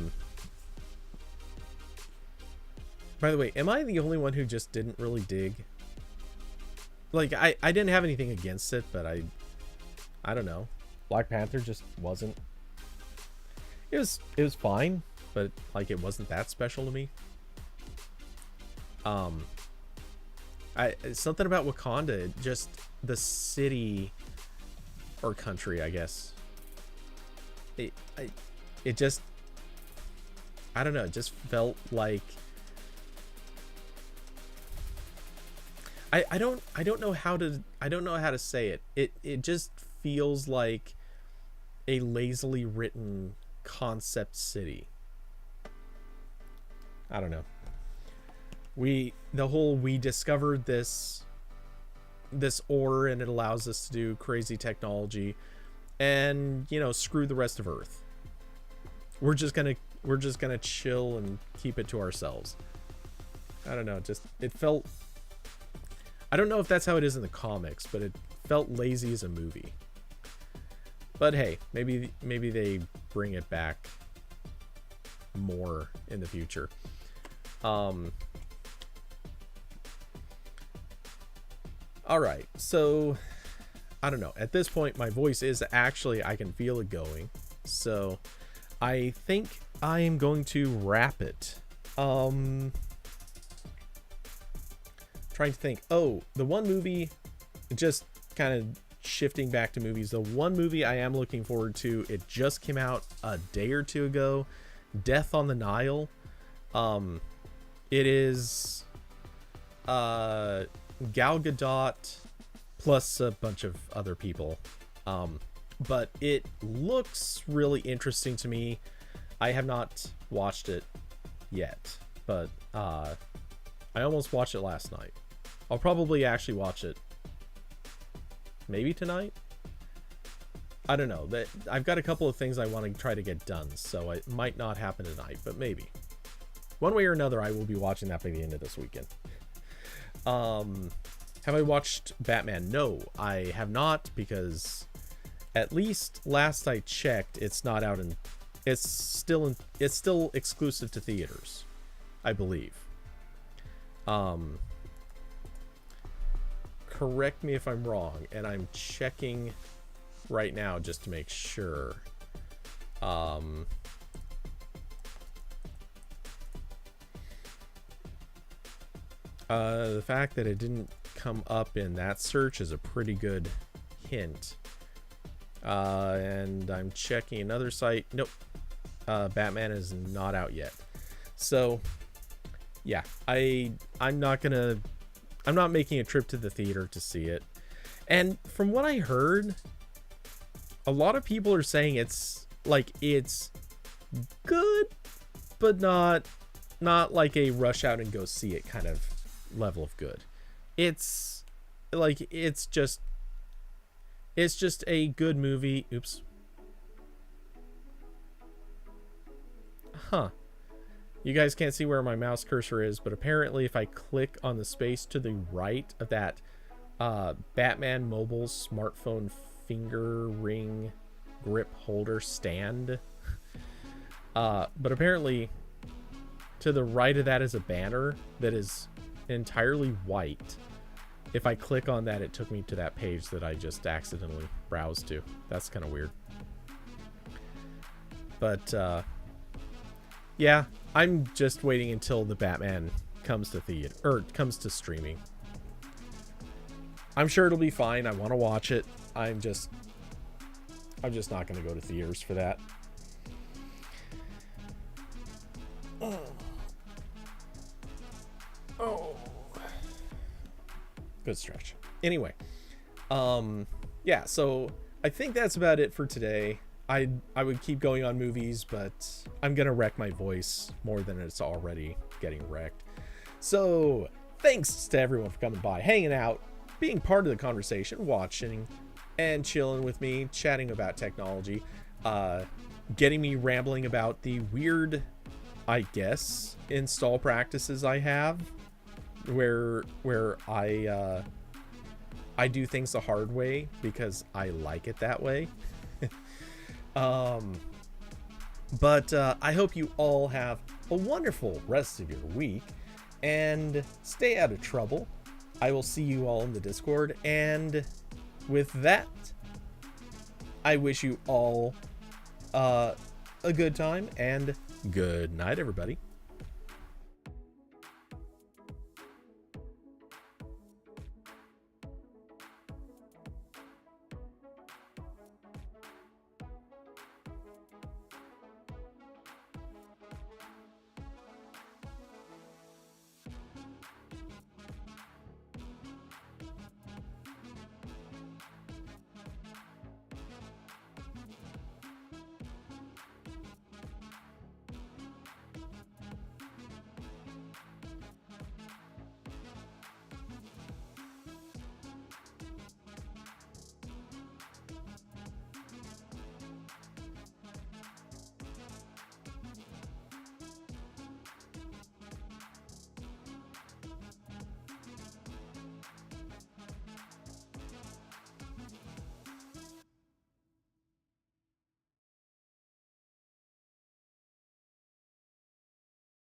the way, am I the only one who just didn't really dig? Like, I didn't have anything against it, but I don't know. Black Panther just wasn't. It was fine, but like it wasn't that special to me. Something about Wakanda, just the city or country, I guess. it just, I don't know, it just felt like, I don't know how to say it. It just feels like a lazily written concept city. I don't know. We discovered this ore, and it allows us to do crazy technology, and screw the rest of Earth. We're just gonna chill and keep it to ourselves. I don't know, it felt, I don't know if that's how it is in the comics, but it felt lazy as a movie. But hey, maybe they bring it back more in the future. All right, so I don't know. At this point, my voice is actually, I can feel it going. So I think I am going to wrap it. Trying to think. Oh, the one movie, just kind of shifting back to movies. The one movie I am looking forward to, it just came out a day or two ago, Death on the Nile. It is Gal Gadot plus a bunch of other people. But it looks really interesting to me. I have not watched it yet, but I almost watched it last night. I'll probably actually watch it maybe tonight. I don't know. That I've got a couple of things I want to try to get done, so it might not happen tonight, but maybe. One way or another, I will be watching that by the end of this weekend. Have I watched Batman? No, I have not, because at least last I checked, it's not out in. It's still exclusive to theaters, I believe. Correct me if I'm wrong, and I'm checking right now just to make sure. The fact that it didn't come up in that search is a pretty good hint. And I'm checking another site. Nope. Batman is not out yet. So yeah, I'm not making a trip to the theater to see it. And from what I heard, a lot of people are saying it's good, but not like a rush out and go see it kind of level of good. It's just a good movie. Oops. Huh. You guys can't see where my mouse cursor is, but apparently if I click on the space to the right of that Batman mobile smartphone finger ring grip holder stand, but apparently to the right of that is a banner that is entirely white. If I click on that, it took me to that page that I just accidentally browsed to. That's kind of weird. But yeah, I'm just waiting until the Batman comes to theater, or comes to streaming. I'm sure it'll be fine. I want to watch it. I'm just not going to go to theaters for that. Oh. Good stretch. Anyway, yeah, so I think that's about it for today. I would keep going on movies, but I'm gonna wreck my voice more than it's already getting wrecked. So thanks to everyone for coming by, hanging out, being part of the conversation, watching and chilling with me, chatting about technology, getting me rambling about the weird, I guess, install practices I have, where I do things the hard way because I like it that way. But I hope you all have a wonderful rest of your week and stay out of trouble. I will see you all in the Discord, and with that, I wish you all a good time and good night, everybody.